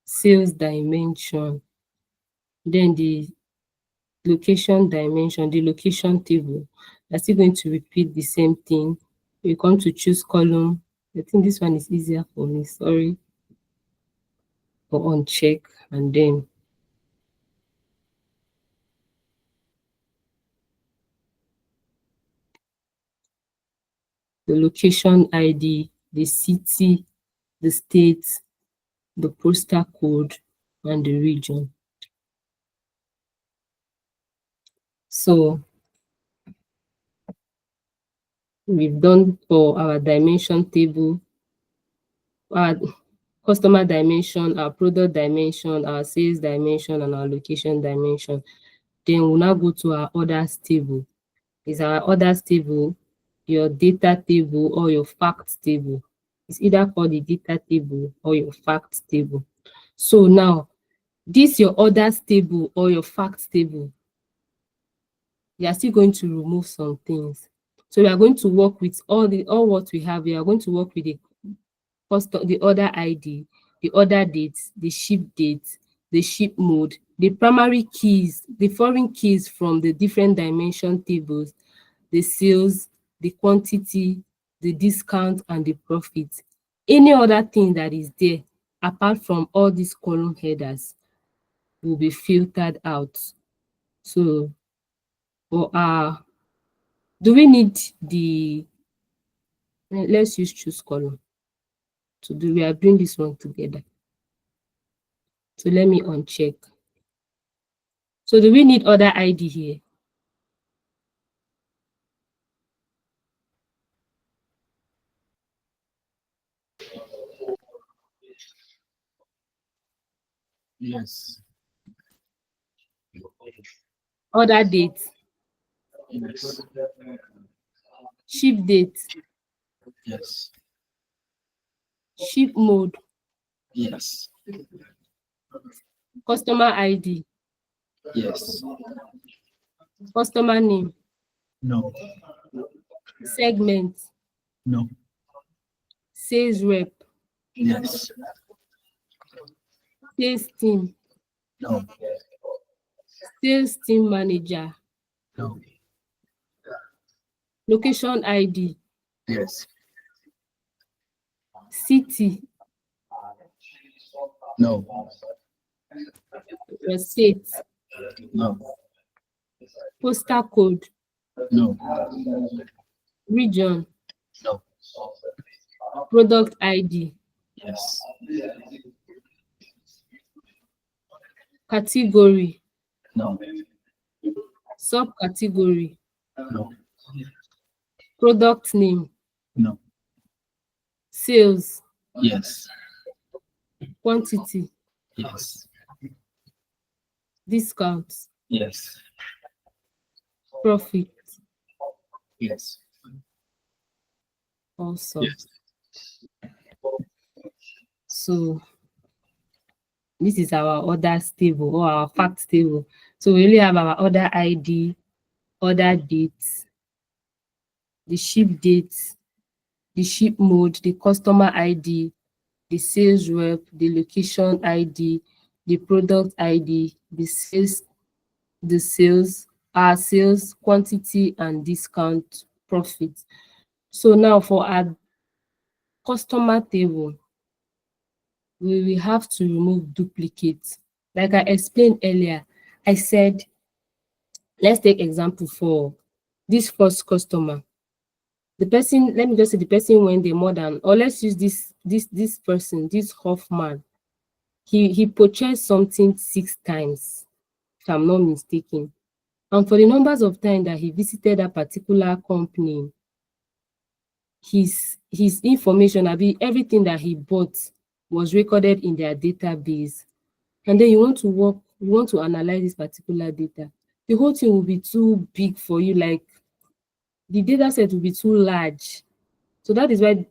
sales dimension? Then the location dimension, the location table. I'm still going to repeat the same thing. You come to choose column. I think this one is easier for me, sorry. Go on check and then the location ID, the city, the state, the postal code, and the region. So we've done for our dimension table, our customer dimension, our product dimension, our sales dimension, and our location dimension. Then we'll now go to our others table. Is our others table your data table or your facts table? It's either called the data table or your facts table. So now, this your others table or your facts table, you are still going to remove some things. So we are going to work with all what we have. We are going to work with the order ID, the order date, the ship date, the ship mode, the primary keys, the foreign keys from the different dimension tables, the sales, the quantity, the discount, and the profit. Any other thing that is there apart from all these column headers will be filtered out. So for do we need the let's use choose column to do, we are doing this one together. So let me uncheck. So do we need order ID here? Yes. Order date, Yes. ship date, Yes. ship mode, Yes. customer ID, Yes. customer name, No. segment, No. sales rep, Yes. sales team, No. sales team manager, No. location ID, Yes. city, No. your state, No. postal code, No. region, No. product ID, Yes. category, No. subcategory, No. product name, No. sales, Yes. quantity, Yes. discount, Yes. profit, Yes. also. Yes. So this is our orders table or our facts table. So we really have our order ID, order date, the ship date, the ship mode, the customer ID, the sales rep, the location ID, the product ID, the sales, our sales, quantity, and discount, profit. So now for our customer table, we will have to remove duplicates. Like I explained earlier, I said, let's take example for this first customer. The person, let me just say the person went there more than, or let's use this person, this Hoffman. He purchased something 6 times, if I'm not mistaken. And for the numbers of times that he visited that particular company, his information, everything that he bought was recorded in their database. And then you want to analyze this particular data. The whole thing will be too big for you, like the data set will be too large. So that is why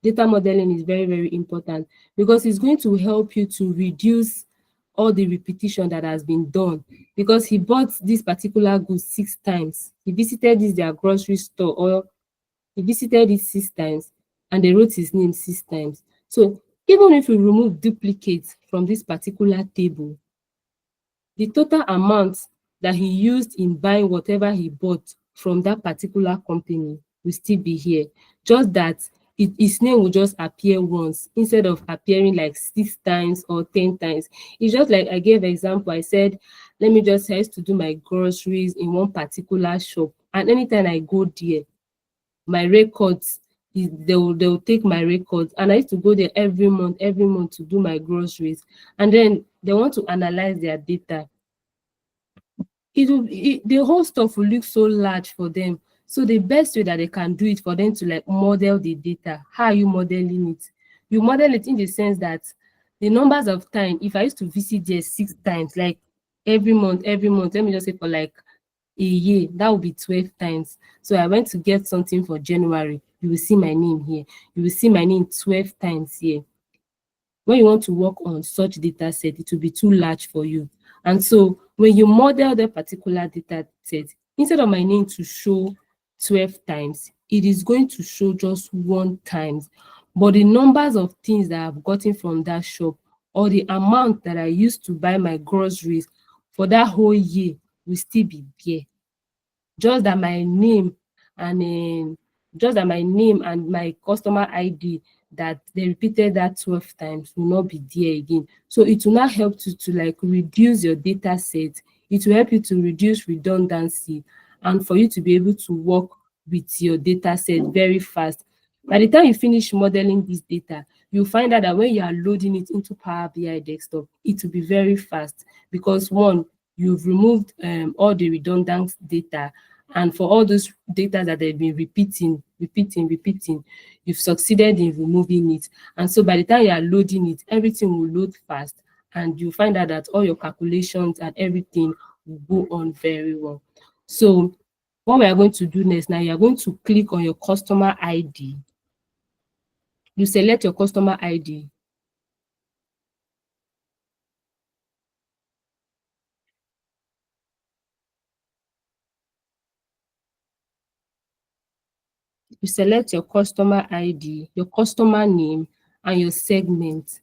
data modeling is very, very important, because it's going to help you to reduce all the repetition that has been done. Because he bought this particular goods 6 times, he visited their grocery store, or he visited it 6 times, and they wrote his name 6 times. So even if we remove duplicates from this particular table, the total amount that he used in buying whatever he bought from that particular company will still be here. Just that his name will just appear once instead of appearing like 6 times or 10 times. It's just like I gave an example. I said, let me just, I used to do my groceries in one particular shop, and anytime I go there, my records, they will take my records, and I used to go there every month to do my groceries, and then they want to analyze their data. The whole stuff will look so large for them. So the best way that they can do it for them to like model the data, how are you modeling it? You model it in the sense that the numbers of time, if I used to visit there 6 times, like every month, let me just say for like a year, that would be 12 times. So I went to get something for January, you will see my name here. You will see my name 12 times here. When you want to work on such data set, it will be too large for you. And so when you model the particular data set, instead of my name to show 12 times, it is going to show just 1 time. but the numbers of things that I've gotten from that shop or the amount that I used to buy my groceries for that whole year will still be there. Just that my name and my customer ID that they repeated that 12 times will not be there again. So it will not help to like reduce your data set. It will help you to reduce redundancy and for you to be able to work with your data set very fast. By the time you finish modeling this data, you'll find out that when you are loading it into Power BI desktop, it will be very fast because one, you've removed all the redundant data, and for all those data that they've been repeating, you've succeeded in removing it. And so by the time you are loading it, everything will load fast and you find out that all your calculations and everything will go on very well. So what we are going to do next, now you are going to click on your customer ID. You select your customer ID. You select your customer ID, your customer name, and your segment.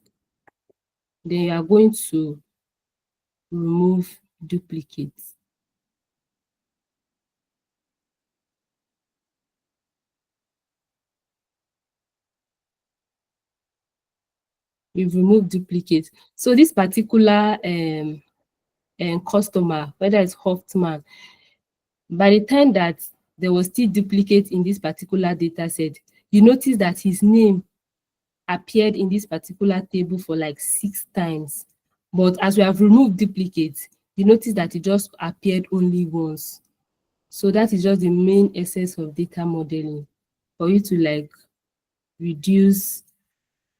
Then you are going to remove duplicates. You've removed duplicates. So this particular customer, whether it's Hoftman, by the time that there was still duplicate in this particular data set, you notice that his name appeared in this particular table for like 6 times. But as we have removed duplicates, you notice that it just appeared only once. So that is just the main essence of data modeling, for you to like reduce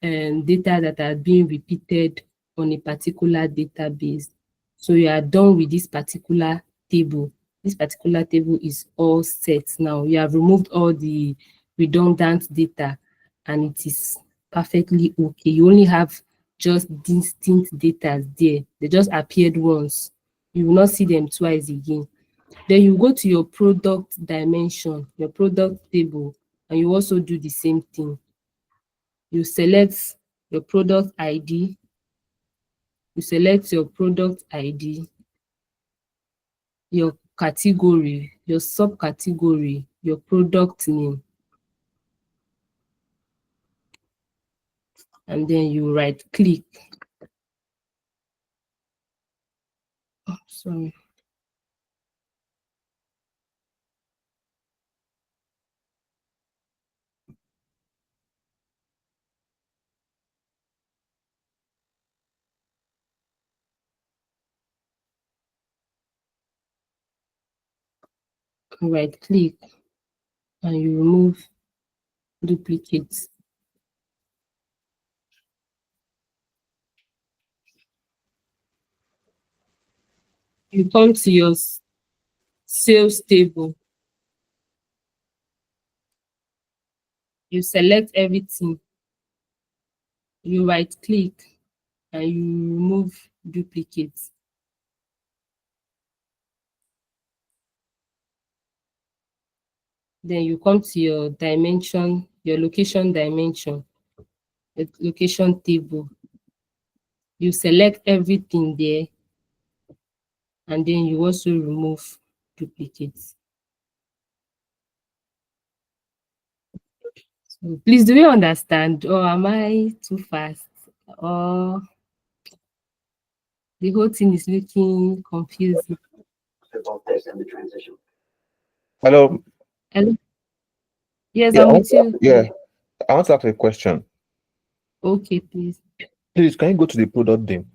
data that are being repeated on a particular database. So you are done with this particular table. This particular table is all set now. You have removed all the redundant data and it is perfectly okay. You only have just distinct data there. They just appeared once. You will not see them twice again. Then you go to your product dimension, your product table, and you also do the same thing. You select your product ID, you select your product ID, your category, your subcategory, your product name, and then you right click. Oh, sorry. Right click and you remove duplicates. You come to your sales table. You select everything. You right click and you remove duplicates. Then you come to your dimension, your location dimension, the location table. You select everything there and then you also remove duplicates. So please, do you understand or am I too fast? Or the whole thing is looking confusing? Hello. Hello? Yes, Yeah, I'm with you. I want to ask a question. Okay, please. Please, can you go to the product name?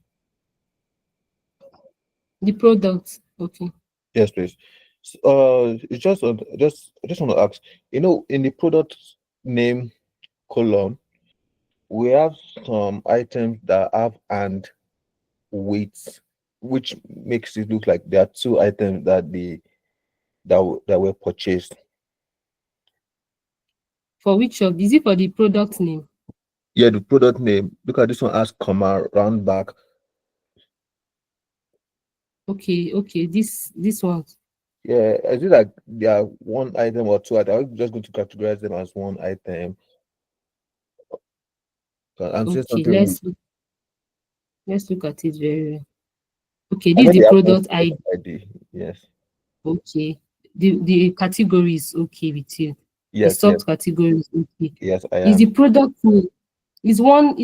The product. Okay. Yes, please. It's just I just want to ask. You know, in the product name column, we have some items that have and weights, which makes it look like there are 2 items that were purchased. For which of, is it for the product name? Yeah, the product name. Look at this one has comma round back. Okay, this one. Yeah, is it like they are 1 item or 2 items? I'm just going to categorize them as 1 item. I'm saying Okay, something. let's look at it very well. Okay, I this know is the they have product ID. ID. Yes. Okay. The category is okay with you. The Yes. Yes. subcategory is okay. Yes. I Is am. the product name is one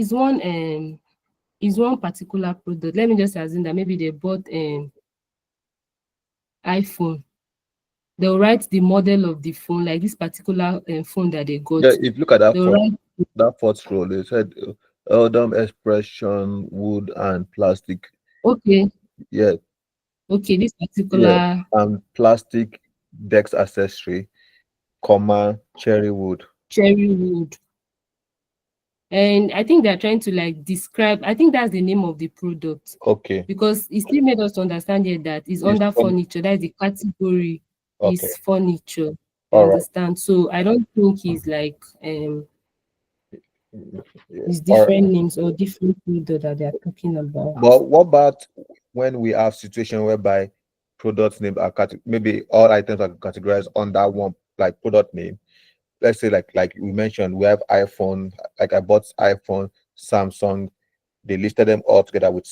particular product? Let me just assume that maybe they bought iPhone. They'll write the model of the phone, like this particular phone that they got. Yeah. If you look at They'll write that fourth row, they said Eldom expression, wood and plastic. okay, Yeah. this Yeah. particular And plastic Dex accessory, comma cherry wood. cherry wood. And I think they're trying to like describe, I think that's the name of the product, Okay. because it still made us understand here that it's under furniture. That is the category Okay. is furniture. You All right. understand? So I don't think it's like Yeah. it's All right. different names or different product that they are talking about. But what about when we have situation whereby product name are maybe all items are categorized under one like product name? Let's say like we mentioned, we have iPhone. Like I bought iPhone, Samsung. They listed them all together with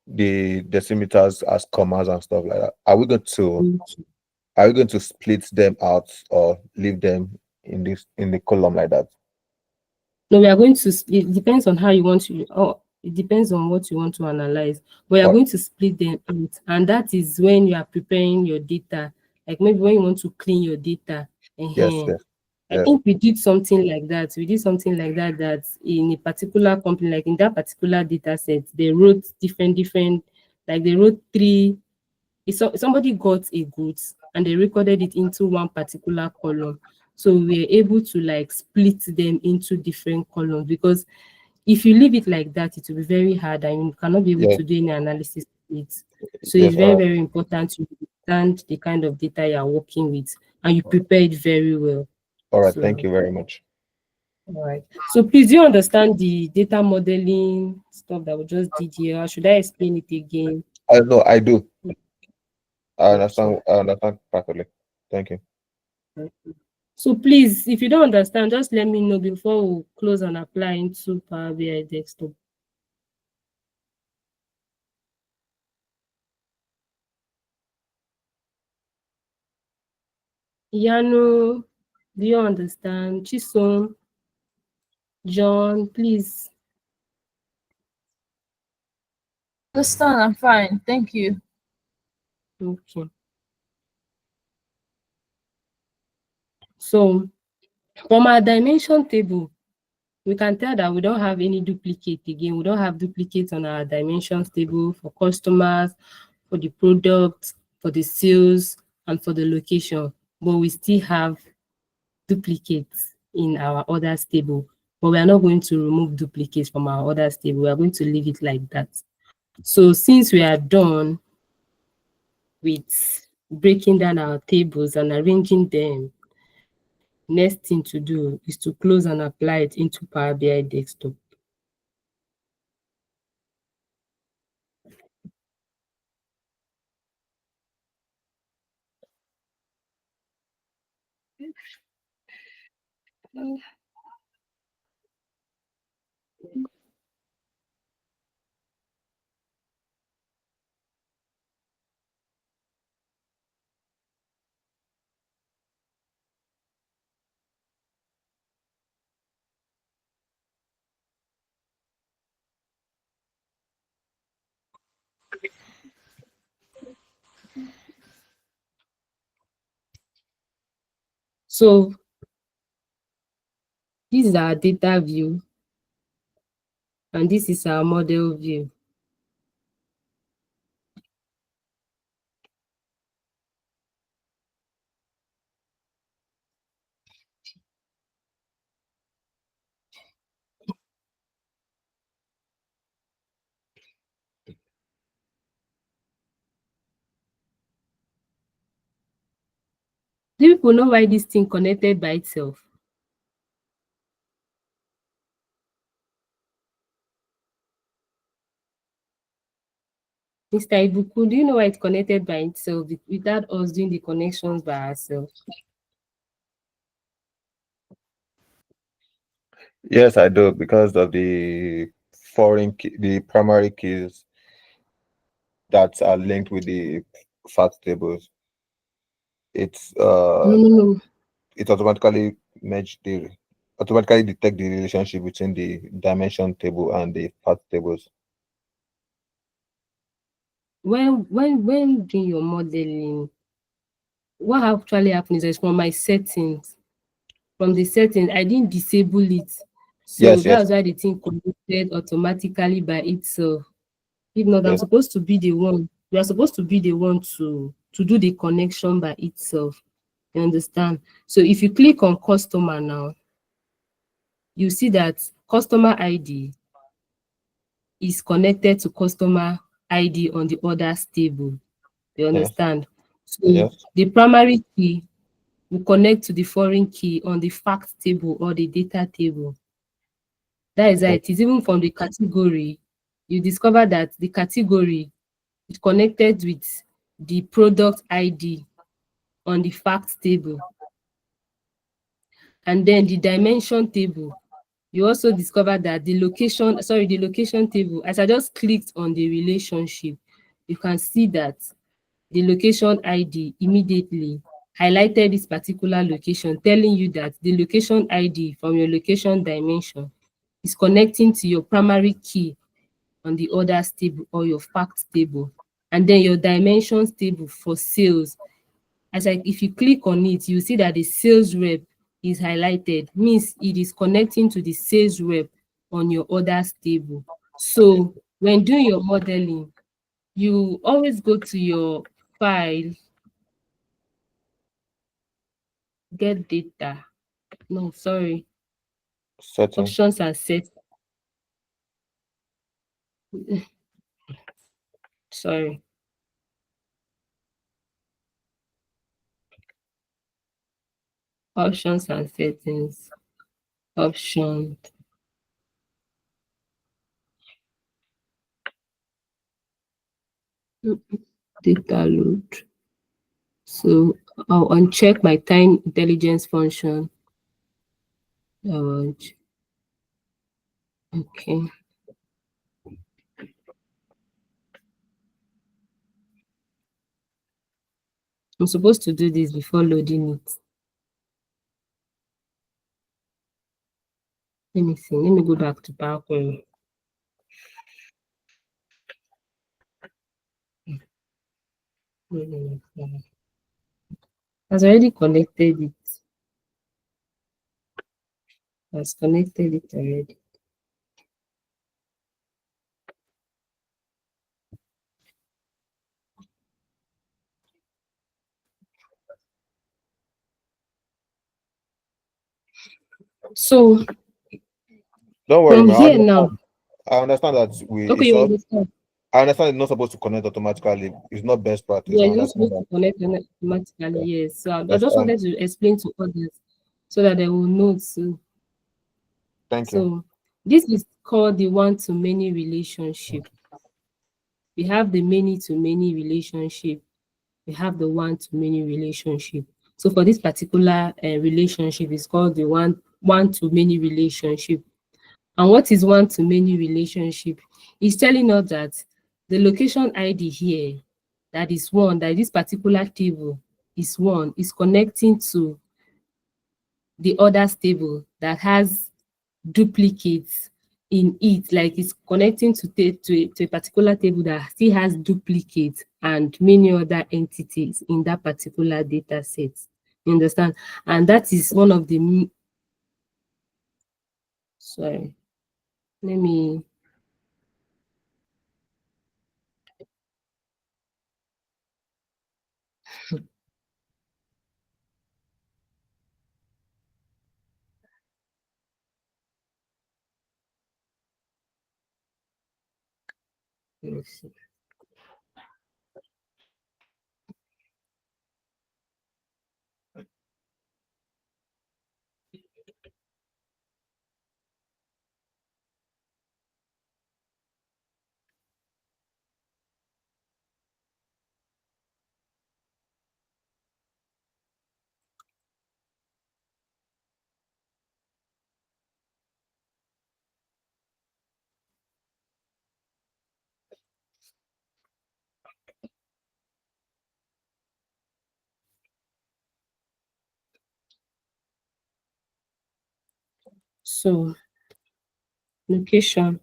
the decimeters as commas and stuff like that. Are we going to split them out or leave them in the column like that? No, we are going to. It depends on how you want to. Oh, it depends on what you want to analyze. We are Oh. going to split them out, and that is when you are preparing your data. Like maybe when you want to clean your data. Yes, yes. I think we did something like that. We did something like that. That in a particular company, like in that particular data set, they wrote different. Like they wrote three. Somebody got a goods and they recorded it into one particular column. So we were able to like split them into different columns, because if you leave it like that, it will be very hard and you cannot be able Yeah. to do any analysis with it. So Yes, it's very, very important to understand the kind of data you are working with and you prepare it very well. All right. So, Thank you very much. all right. So please, do you understand the data modeling stuff that we just did here? Or should I explain it again? No, I do. I understand perfectly. Thank you. So please, if you don't understand, just let me know before we close and apply into Power BI Desktop. Yano, do you understand? Chisom, John, please. Understand, I'm fine. Thank you. Okay. So from our dimension table, we can tell that we don't have any duplicate again. We don't have duplicates on our dimensions table for customers, for the product, for the sales, and for the location. But we still have duplicates in our orders table. But we are not going to remove duplicates from our orders table. We are going to leave it like that. So since we are done with breaking down our tables and arranging them, next thing to do is to close and apply it into Power BI Desktop. So this is our data view, and this is our model view. Do people know why this thing connected by itself? Mr. Ibuku, do you know why it connected by itself without us doing the connections by ourselves? Yes, I do because of the the primary keys that are linked with the fact tables. It's No, no, no. it automatically detect the relationship between the dimension table and the fact tables. When doing your modeling, what actually happens is from my settings, from the settings, I didn't disable it. So Yes, that yes, was why the thing connected automatically by itself. If not, I'm yes, supposed to be the one. You are supposed to be the one to do the connection by itself. You understand? So if you click on customer now, you see that customer ID is connected to customer ID on the orders table. You yes, understand? So yes. the primary key will connect to the foreign key on the fact table or the data table. That is how Okay. it is. Even from the category, you discover that the category is connected with the product ID on the fact table. And then the dimension table, you also discover that the location table, as I just clicked on the relationship, you can see that the location ID immediately highlighted this particular location, telling you that the location ID from your location dimension is connecting to your primary key on the orders table or your fact table. And then your dimensions table for sales, if you click on it, you see that the sales rep is highlighted, means it is connecting to the sales rep on your orders table. So when doing your modeling, you always go to your file, get data. No, sorry, Setting. options and set. Sorry, options and settings. Option, data load. So I'll uncheck my time intelligence function. Uh, okay. I'm supposed to do this before loading it. Let me see. Let me go back to Power Query. Has already connected it. Has connected it already. So Don't worry, from man. here now, I understand that okay, you understand. I understand it's not supposed to connect automatically. It's not best practice. Yeah, I you're not understand supposed that. to connect automatically, Yeah. yes. So I Yes, just wanted to explain to others so that they will know too. thank you. So this is called the one-to-many relationship. We have the many-to-many relationship. We have the one-to-many relationship. So for this particular relationship, it's called the one-to-many relationship. And what is one-to-many relationship? It's telling us that the location ID here, that this particular table is one, is connecting to the other table that has duplicates in it, like it's connecting to a particular table that still has duplicates and many other entities in that particular data set. You understand? And that is one of the sorry, let me let me see. So location.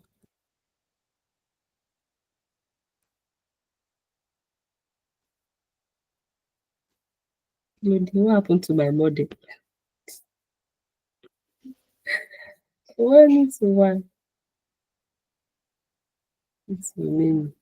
What happened to my model? One into one. It's remaining.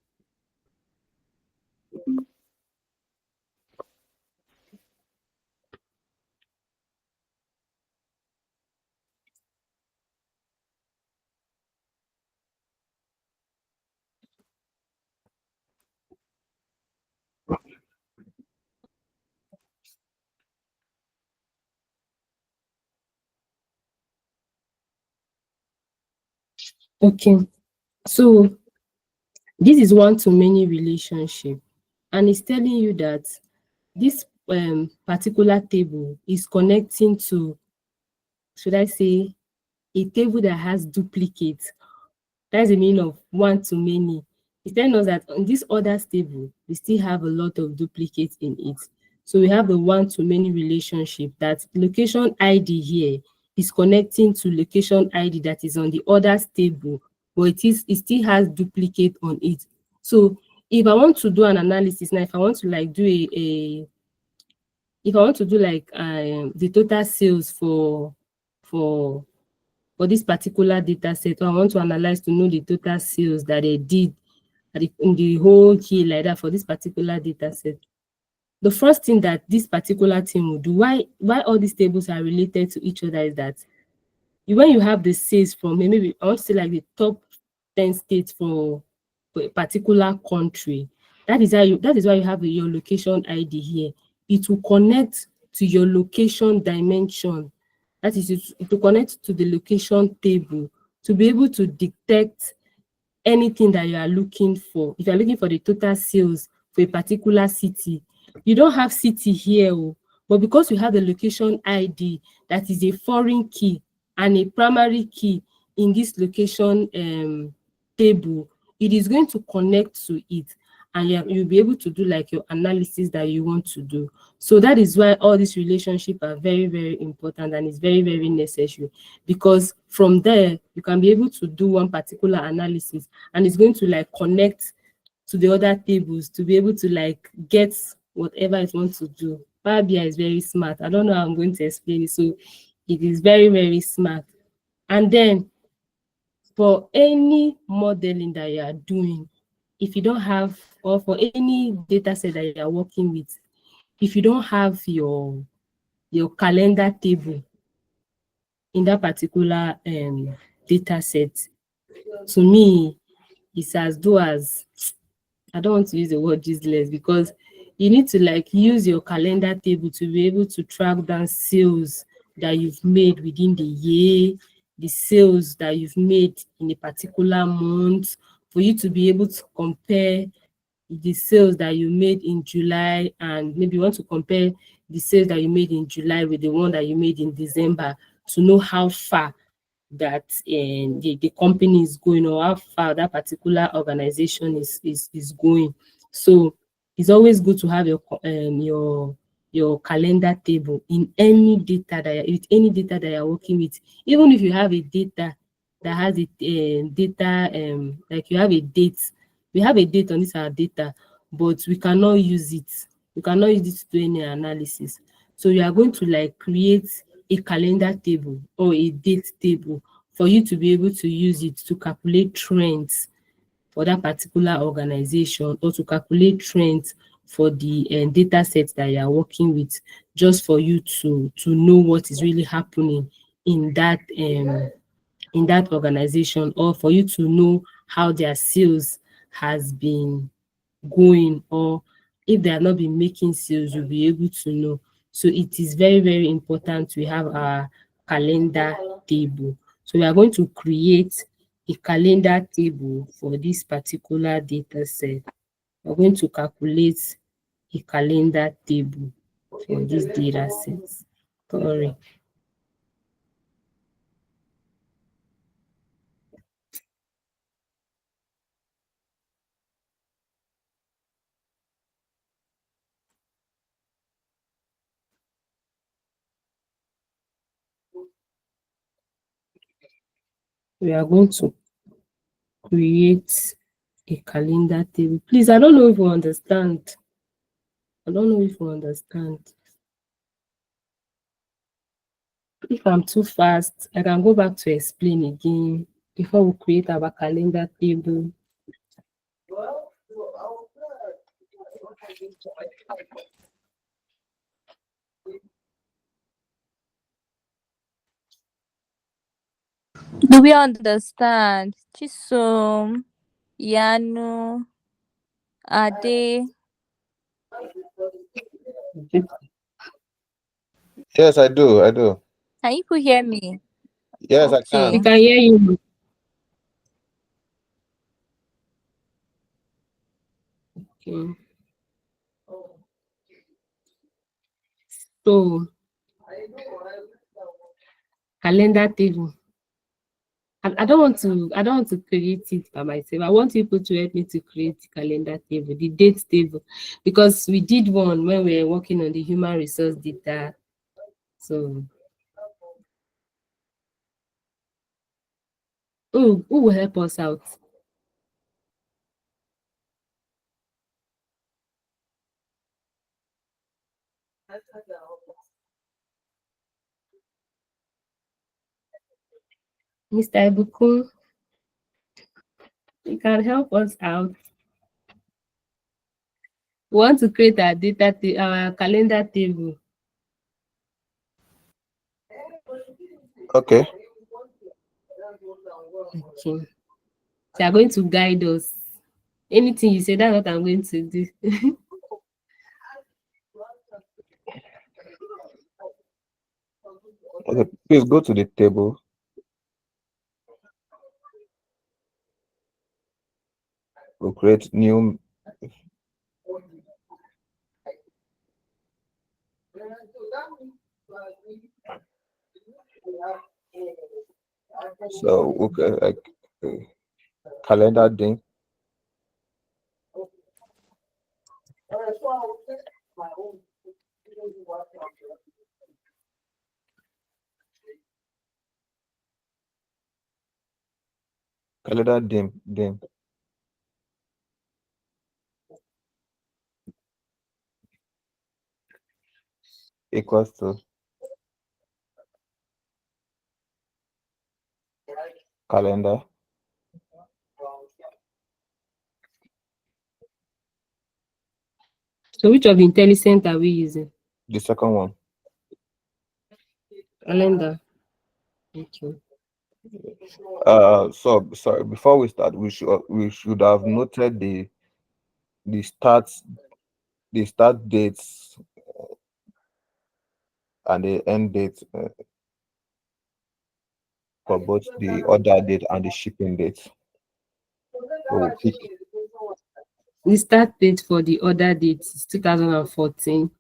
Okay. So this is one-to-many relationship, and it's telling you that this particular table is connecting to, should I say, a table that has duplicates. That's the meaning of one-to-many. It's telling us that on this other table, we still have a lot of duplicates in it. So we have a one-to-many relationship that location ID here is connecting to location ID that is on the other table, but it still has duplicate on it. So if I want to do an analysis now, if I want to like do if I want to do like the total sales for for this particular data set, or I want to analyze to know the total sales that they did in the whole year like that for this particular data set. The first thing that this particular team will do, why all these tables are related to each other, is that when you have the sales from maybe I want to say like the top 10 states for a particular country, that is why you have your location ID here. It will connect to your location dimension. That is, it will connect to the location table to be able to detect anything that you are looking for. If you're looking for the total sales for a particular city, you don't have city here, but because you have the location ID that is a foreign key and a primary key in this location table, it is going to connect to it, and you'll be able to do like your analysis that you want to do. So that is why all these relationships are very, very important, and it's very, very necessary, because from there you can be able to do one particular analysis, and it's going to like connect to the other tables to be able to like get whatever it wants to do. Power BI is very smart. I don't know how I'm going to explain it. So it is very, very smart. And then for any modeling that you are doing, if you don't have, or for any data set that you are working with, if you don't have your calendar table in that particular data set, to me, it's as though as, I don't want to use the word useless, because you need to like use your calendar table to be able to track down sales that you've made within the year, the sales that you've made in a particular month, for you to be able to compare the sales that you made in July, and maybe you want to compare the sales that you made in July with the one that you made in December, to know how far that the company is going, or how far that particular organization is going. So it's always good to have your calendar table in any data that with any data that you're working with. Even if you have a data that has a data like you have a date, we have a date on this our data, but we cannot use it. We cannot use it to do any analysis. So you are going to like create a calendar table or a date table for you to be able to use it to calculate trends for that particular organization, or to calculate trends for the data set that you are working with, just for you to know what is really happening in that organization, or for you to know how their sales has been going, or if they have not been making sales, you'll be able to know. So it is very, very important we have our calendar table. So we are going to create a calendar table for this particular data set. We're going to calculate a calendar table for this data set. Sorry. We are going to create a calendar table. Please, I don't know if you understand. I don't know if you understand. If I'm too fast, I can go back to explain again before we create our calendar table. Do we understand? Chisom, Yanu, Ade. Yes, I do. I do. Can you people hear me? Yes, I Okay. We can. can hear you. Okay. So, calendar table. I don't want to create it by myself. I want people to help me to create the calendar table, the date table, because we did one when we were working on the human resource data. So, who will help us out? Mr. Ibukun, you can help us out. We want to create our our calendar table. Okay. Okay. So you are going to guide us. Anything you say, that's what I'm going to do. Okay. Please go to the table. We'll create new. So okay, like calendar thing. Calendar dim equals to calendar. So which of the IntelliSense are we using? The second one. Calendar. Okay. So sorry. Before we start, we should have noted the start dates and the end date for both the order date and the shipping date. So we'll pick The start date for the order date is 2014.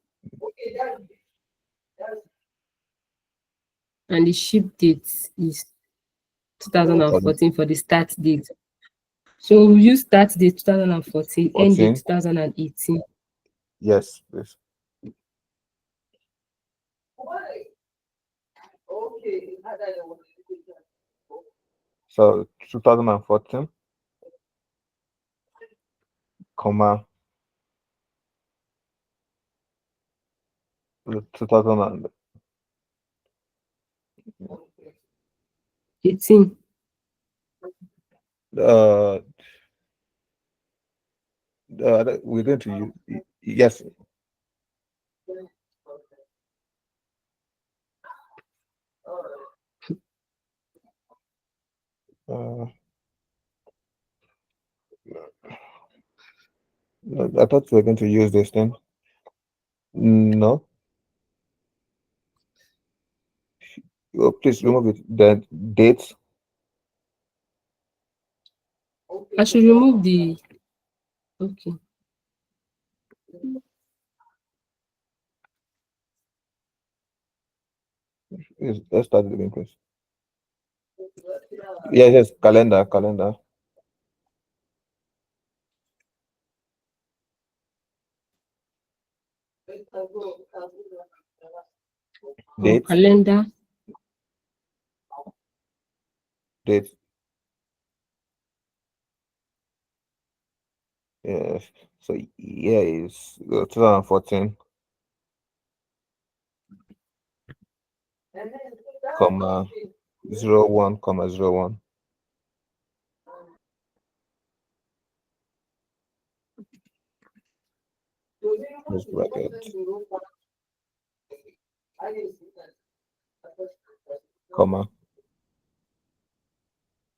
And the ship date is 2014 for the start date. So we'll use start date 2014, end date 14. 2018. Yes, please. So 2014, comma 2000 and 18. We're going to use yes. I thought we were going to use this thing. No. Oh, please remove it. The dates. I should remove the. Okay. Let's start again, please. Yes, calendar. Date. Calendar. Date. Yeah. So yeah, is 2014, comma 01, comma 01. Close bracket, comma.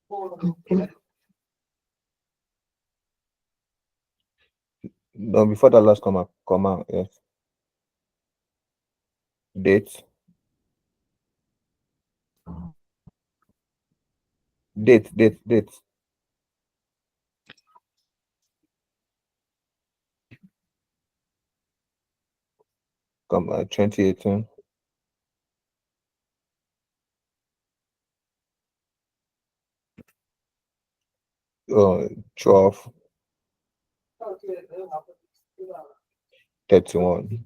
Okay. No, before that last comma, comma, yes. Date, date, comma 2018, 12, 31.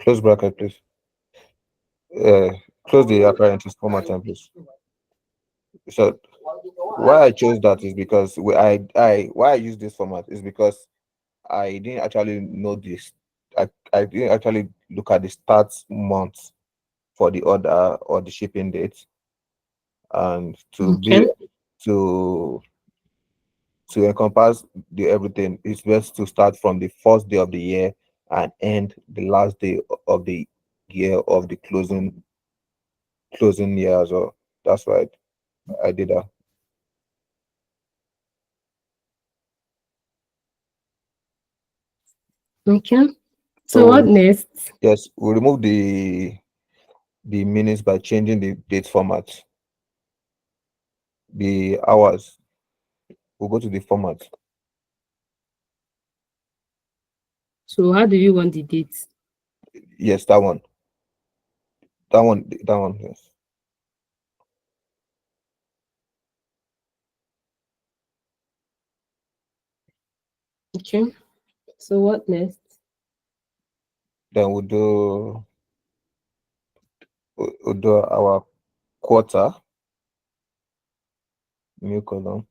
Close bracket, please. Uh, Close the parenthesis one more time, please. So why I chose that is because I why I use this format is because I didn't actually know this. I didn't actually look at the start month for the order or the shipping date, and Okay. to to encompass the everything, it's best to start from the first day of the year and end the last day of the year of the closing year as well. That's why I did that. Okay. So what So next? yes, we remove the minutes by changing the date format. The hours, we'll go to the format. So how do you want the dates? Yes, that one. That one, yes. Okay. So what next? Then we'll do our quarter, new column.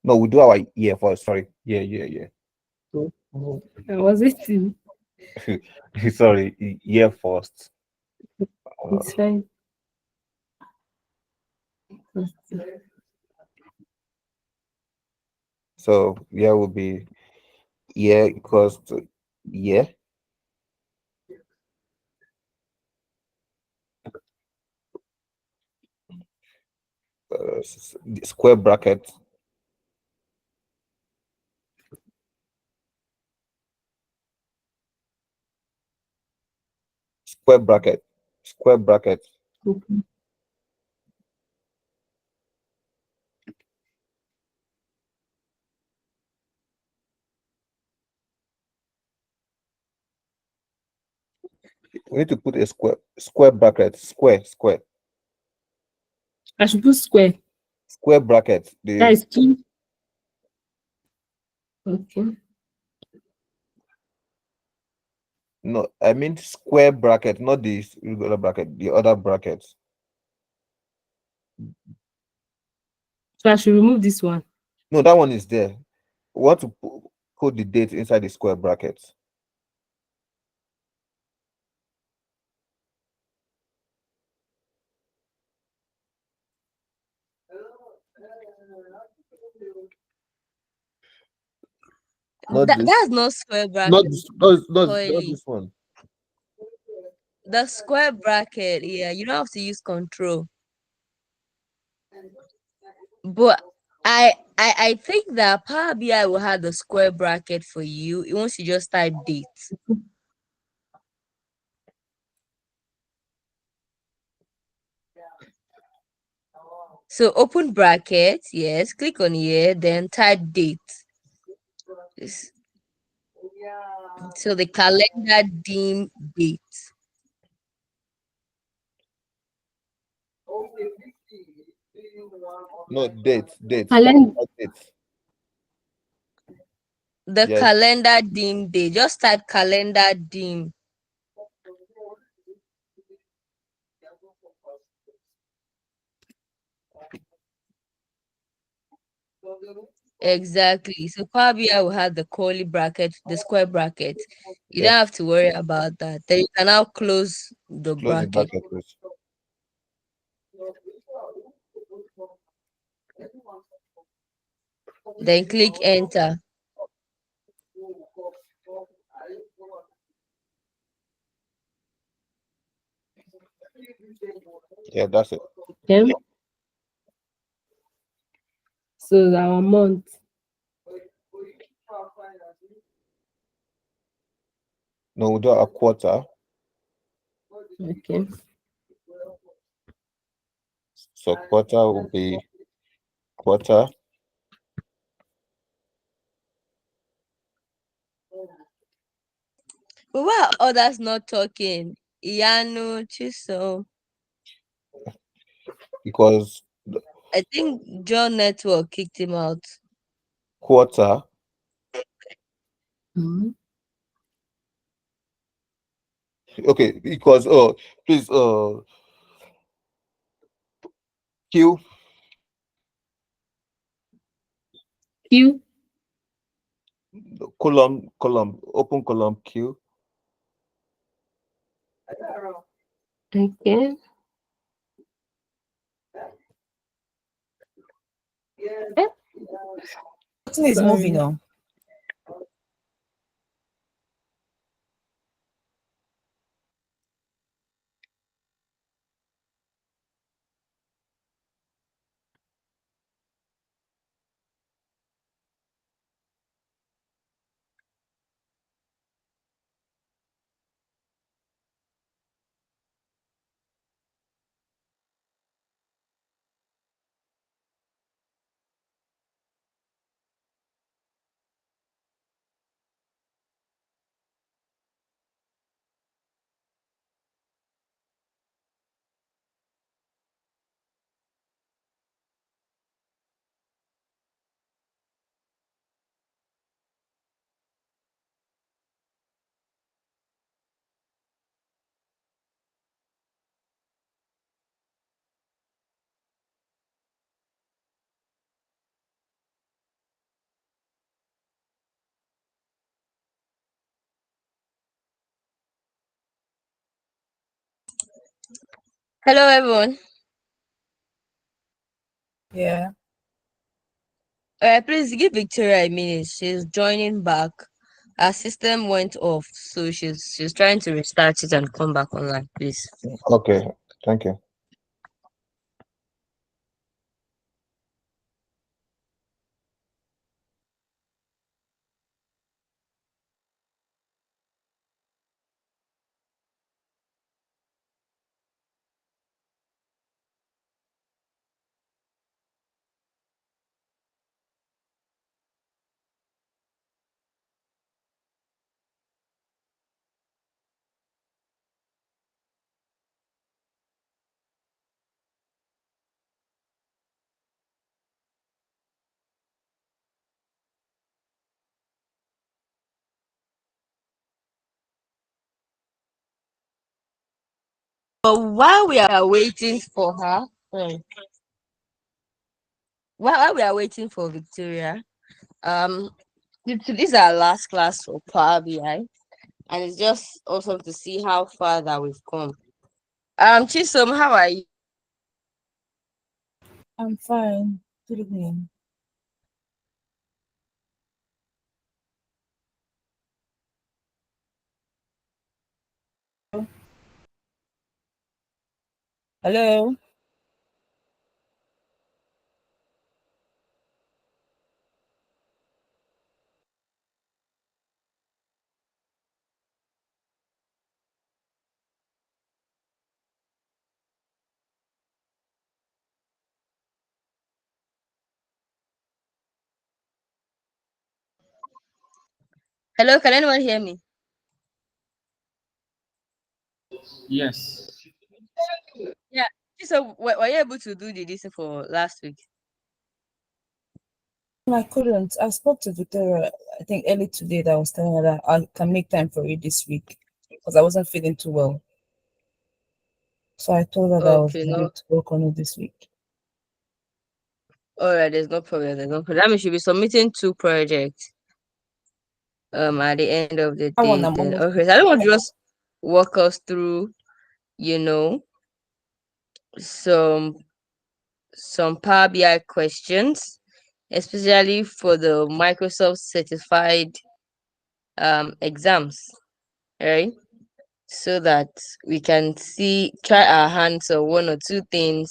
No, we'll do our year first. Sorry. Yeah. Was it? Sorry, year first. It's fine. So year will be year equals to year. Square bracket. Square bracket. Square bracket. Okay. We need to put a square bracket. Square I should put square. bracket. That is 2. Okay. No, I mean square bracket, not the regular bracket, the other brackets. So I should remove this one. No, that one is there. We want to put the date inside the square bracket. Not this, That's not square not bracket, this, not Coily. this one. The square bracket, yeah, you don't have to use control. But I think that Power BI will have the square bracket for you once you just type date. So open bracket, yes, click on here, then type date. This- So the calendar dim date. No, date. Calendar. Not date. The Yes. calendar dim day. Just type calendar dim. Exactly. So Power BI will have the curly bracket, the square bracket. You don't Yes. have to worry about that. Then you can now close the Close the bracket. bracket, please. Then click enter. Yeah, that's it. Okay. So our month. No, we'll do a quarter. Okay. So quarter will be quarter. But why are others not talking? Iyanu, Chisom. Because I think John Network kicked him out. quarter. Mhm. Okay, because please Q. Q. Column, open column Q. Okay. Nothing is moving Sorry. on. Hello, everyone. Yeah. Please give Victoria a minute. She's joining back. Her system went off, so she's trying to restart it and come back online, please. Okay, thank you. But while we are waiting for her, while we are waiting for Victoria, um, this is our last class for Power BI, and it's just awesome to see how far that we've come. Chisom, how are you? I'm fine. Good evening. Hello. Hello, can anyone hear me? Yes. Yeah. So were you able to do the this for last week? I couldn't. I spoke to Victoria, I think early today, that I was telling her that I can make time for it this week because I wasn't feeling too well. So I told her that I was Okay, going no. to work on it this week. All right, there's no problem. There's no problem. That means you'll be submitting 2 projects at the end of the That one day. I'm Then almost. okay, so I don't want to just walk us through, you know, some Power BI questions, especially for the Microsoft certified exams, right? So that we can try our hands on 1 or 2 things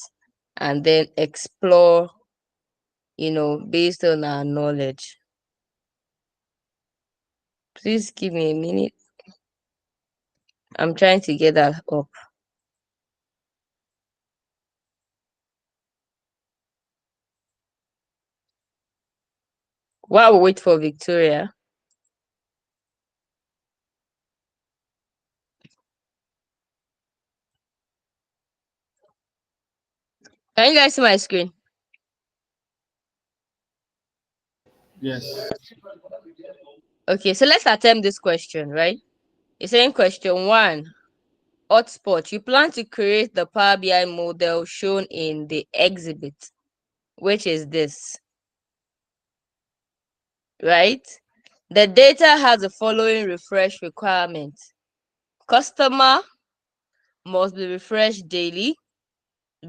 and then explore, based on our knowledge. Please give me a minute. I'm trying to get that up. While we wait for Victoria, can you guys see my screen? Yes. Okay, so let's attempt this question, right? It's saying question 1, hotspot. You plan to create the Power BI model shown in the exhibit, which is this, right? The data has the following refresh requirements. Customer must be refreshed daily.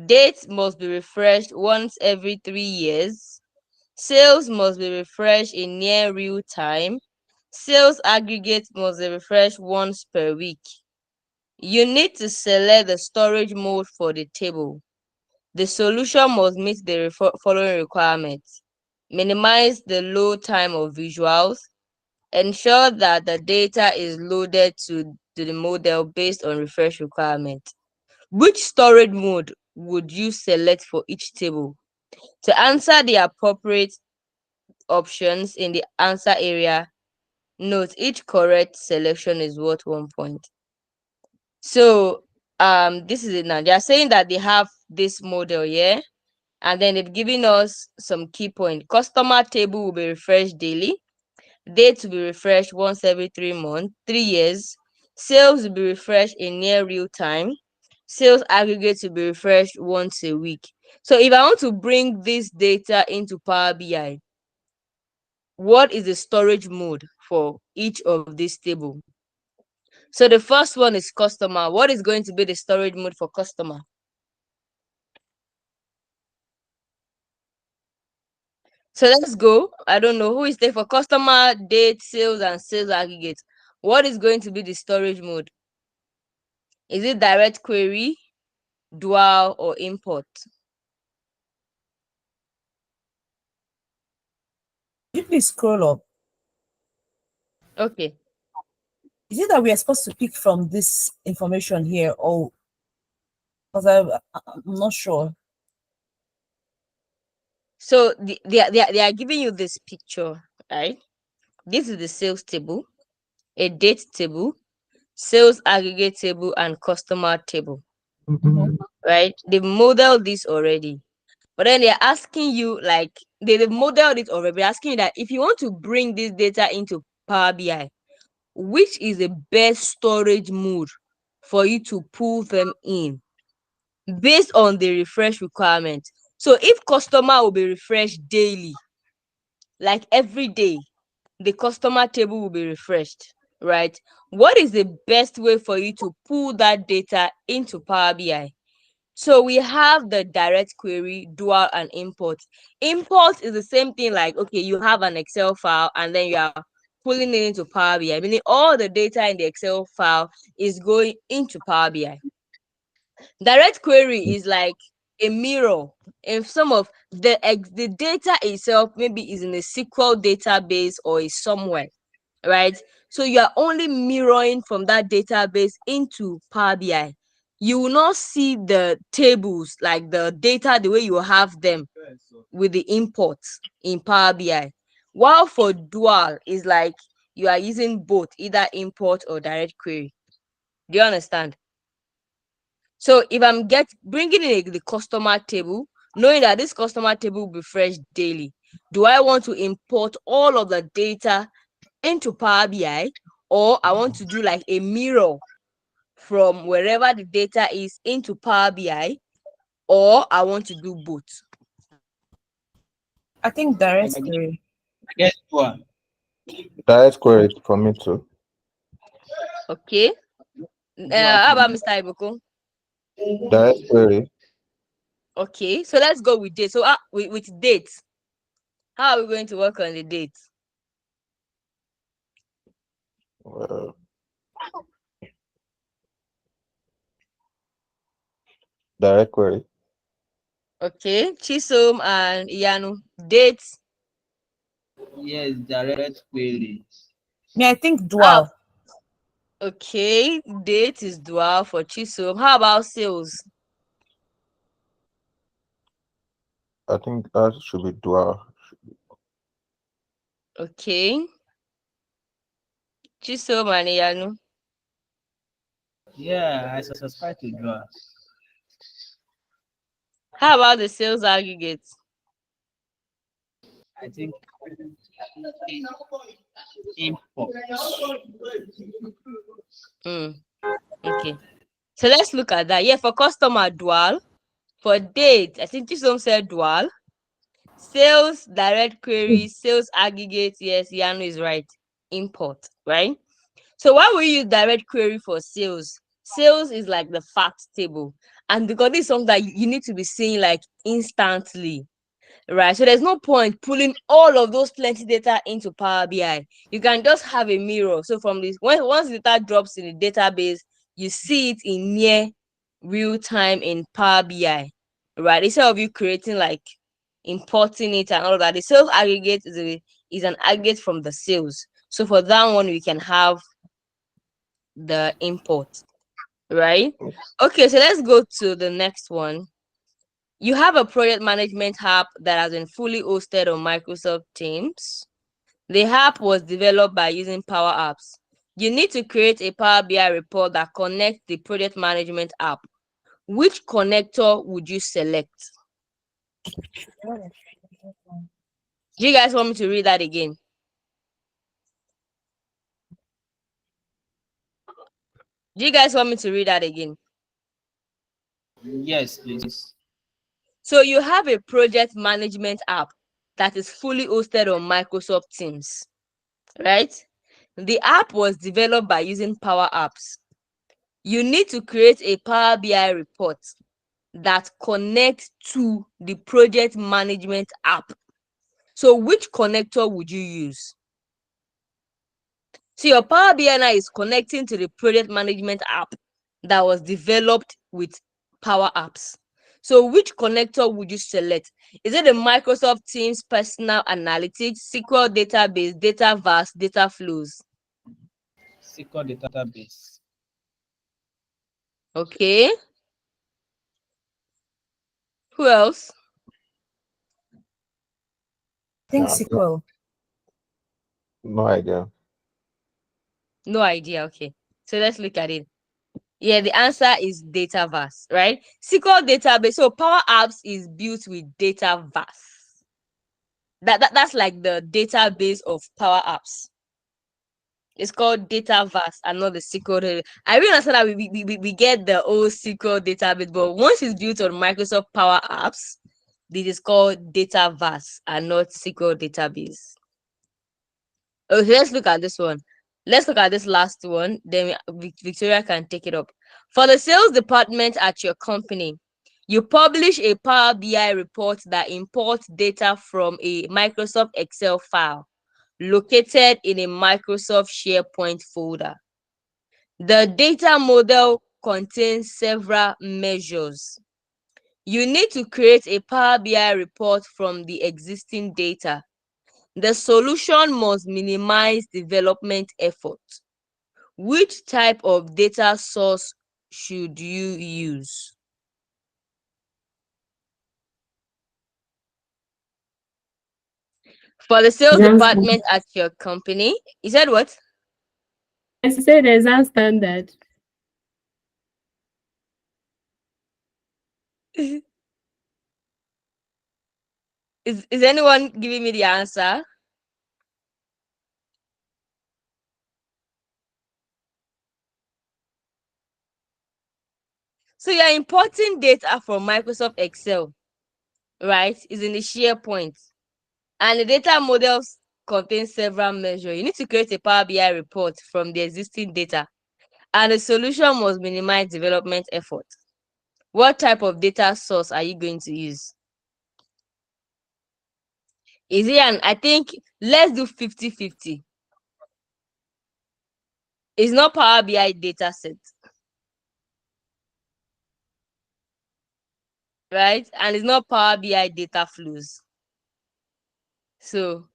Date must be refreshed once every 3 years. Sales must be refreshed in near real time. Sales aggregate must be refreshed once per week. You need to select the storage mode for the table. The solution must meet the following requirements. Minimize the load time of visuals. Ensure that the data is loaded to the model based on refresh requirements. Which storage mode would you select for each table? To answer the appropriate options in the answer area, note each correct selection is worth 1 point. So this is it now. They are saying that they have this model here, and then they've given us some key points. Customer table will be refreshed daily. Date will be refreshed once every 3 months, 3 years. Sales will be refreshed in near real time. Sales aggregate will be refreshed once a week. So if I want to bring this data into Power BI, what is the storage mode for each of these tables? So the first one is customer. What is going to be the storage mode for customer? So let's go. I don't know who is there for customer, date, sales, and sales aggregate. What is going to be the storage mode? Is it direct query, dual, or import? Could you please scroll up? Okay. Is it that we are supposed to pick from this information here, or because I'm not sure? So they are giving you this picture, right? This is the sales table, a date table, sales aggregate table, and customer table, right? They've modeled this already. But then they're asking you, like, they've modeled it already. They're asking you that if you want to bring this data into Power BI, which is the best storage mode for you to pull them in based on the refresh requirement? So if customer will be refreshed daily, like every day, the customer table will be refreshed, right? What is the best way for you to pull that data into Power BI? So we have the direct query, dual, and import. Import is the same thing, like, okay, you have an Excel file and then you are pulling it into Power BI, meaning all the data in the Excel file is going into Power BI. Direct query is like a mirror. If some of the data itself maybe is in a SQL database or is somewhere, right? So you are only mirroring from that database into Power BI. You will not see the tables, like the data, the way you have them with the imports in Power BI. While for dual is like you are using both, either import or direct query. Do you understand? So if I'm bringing in the customer table, knowing that this customer table will be fresh daily, Do I want to import all of the data into Power BI, or I want to do like a mirror from wherever the data is into Power BI, or I want to do both? I think direct query. I guess one. Direct query for me too. Okay. How about Mr. Iboko? Direct query. Okay, so let's go with date. So with dates, how are we going to work on the dates? Direct query. Okay, Chisom and Iyanu, dates. Yes, direct query. Yeah, I think dual. Okay, date is dual for Chisom. How about sales? I think that should be dual. Okay. Chisom and Iyanu. Yeah, I suspect to draw. How about the sales aggregate? I think import. Okay. So let's look at that. Yeah, for customer dual. For date, I think Chisom said dual. Sales direct query, sales aggregate. Yes, Iyanu is right. Import, right? So why will you use direct query for sales? Sales is like the fact table. And because this is something that you need to be seeing like instantly, right? So there's no point pulling all of those plenty data into Power BI. You can just have a mirror. So from this, once the data drops in the database, you see it in near real time in Power BI, right? Instead of you creating like importing it and all that. The sales aggregate is an aggregate from the sales. So for that one, we can have the import, right? Okay, so let's go to the next one. You have a project management app that has been fully hosted on Microsoft Teams. The app was developed by using Power Apps. You need to create a Power BI report that connects the project management app. Which connector would you select? Do you guys want me to read that again? Do you guys want me to read that again? Yes, please. So you have a project management app that is fully hosted on Microsoft Teams, right? The app was developed by using Power Apps. You need to create a Power BI report that connects to the project management app. So which connector would you use? So your Power BI now is connecting to the project management app that was developed with Power Apps. So which connector would you select? Is it the Microsoft Teams Personal Analytics, SQL Database, Data Vast, Data Flows? SQL database. Okay. Who else? I think SQL. No idea. No idea. Okay. So let's look at it. Yeah, the answer is Datavast, right? SQL database. So Power Apps is built with Datavast. That's like the database of Power Apps. It's called Datavast and not the SQL. I really understand that we get the old SQL database, but once it's built on Microsoft Power Apps, this is called Datavast and not SQL database. Okay, let's look at this one. Let's look at this last one. Then Victoria can take it up. For the sales department at your company, you publish a Power BI report that imports data from a Microsoft Excel file located in a Microsoft SharePoint folder. The data model contains several measures. You need to create a Power BI report from the existing data. The solution must minimize development effort. Which type of data source should you use? For the sales department at your company, you said what? I said exam standard. Is Is anyone giving me the answer? So you're importing data from Microsoft Excel, right? Is in the SharePoint. And the data models contain several measures. You need to create a Power BI report from the existing data. And the solution must minimize development effort. What type of data source are you going to use? Is it I think let's do 50-50. It's not Power BI data set. Right? And it's not Power BI data flows. So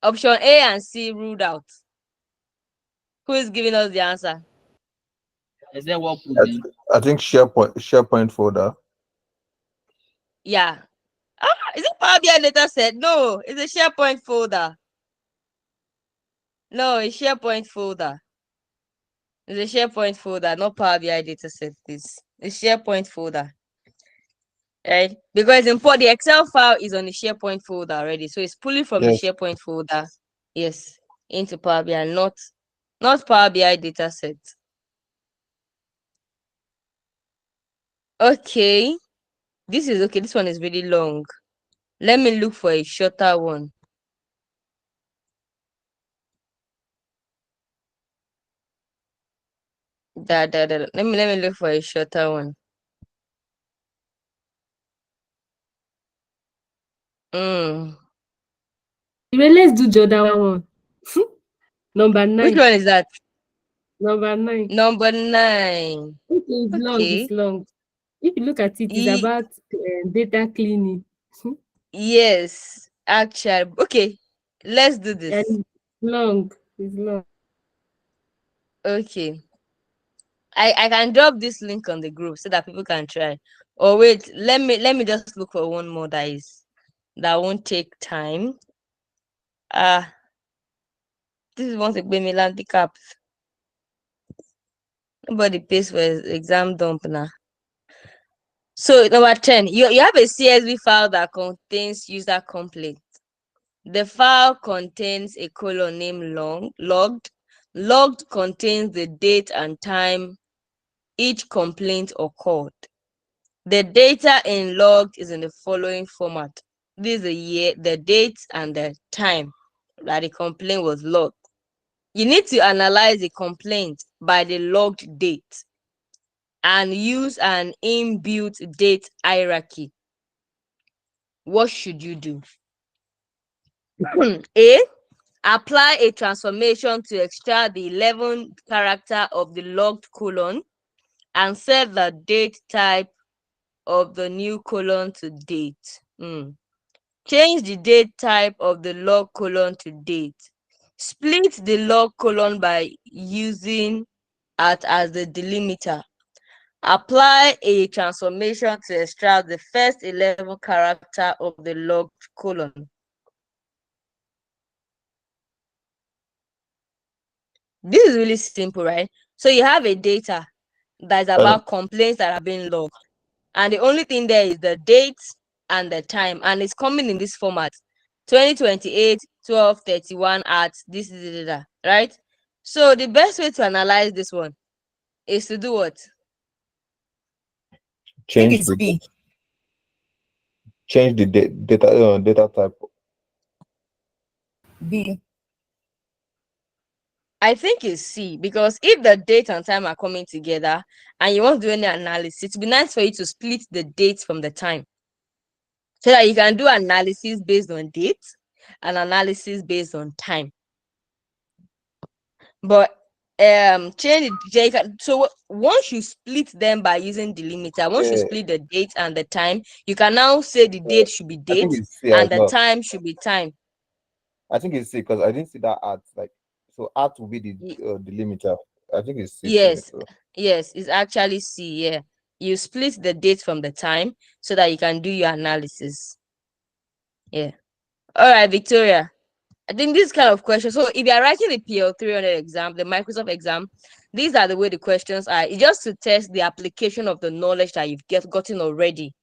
option A and C ruled out. Who is giving us the answer? Is there what pudding? I think SharePoint folder. Yeah. Is it Power BI data set? No, it's a SharePoint folder. No, it's SharePoint folder. It's a SharePoint folder, not Power BI data set. It's SharePoint folder. Right? Because the Excel file is on the SharePoint folder already. So it's pulling from the Yes. SharePoint folder. Yes. Into Power BI, not Power BI data set. Okay. This is okay. This one is really long. Let me look for a shorter one. Let me look for a shorter one. Well, let's do the other one. Number 9. Which one is that? Number 9. Number 9. Okay, it's long. Okay. It's long. If you look at it, it's about data cleaning. Yes, actually. Okay, let's do this. And it's long. It's long. Okay. I can drop this link on the group so that people can try. Or wait, let me just look for one more that won't take time. This is one to be me handicap. Nobody pays for exam dump now. So number 10, you have a CSV file that contains user complaints. The file contains a column named logged. Logged contains the date and time each complaint occurred. The data in logged is in the following format. This is the year, the date, and the time that the complaint was logged. You need to analyze the complaint by the logged date and use an inbuilt date hierarchy. What should you do? A, apply a transformation to extract the 11th character of the logged colon and set the date type of the new colon to date. Change the date type of the log colon to date. Split the log colon by using at as the delimiter. Apply a transformation to extract the first 11 character of the log colon. This is really simple, right? So you have a data that's about complaints that have been logged. And the only thing there is the date and the time. And it's coming in this format. 2028, 12:31 at this is the data, right? So the best way to analyze this one is to do what? Change the data type. B. I think it's C, because if the date and time are coming together and you want to do any analysis, it'd be nice for you to split the date from the time so that you can do analysis based on date and analysis based on time. But change it. So once you split them by using delimiter, once you split the date and the time, you can now say the date should be date and the time should be time. I think it's C because I didn't see that at like. So art will be the delimiter. I think it's C. Yes, it's actually C. Yeah, you split the date from the time so that you can do your analysis. Yeah. All right, Victoria. I think this kind of question. So if you are writing the PL 300 exam, the Microsoft exam, these are the way the questions are. It's just to test the application of the knowledge that you've gotten already,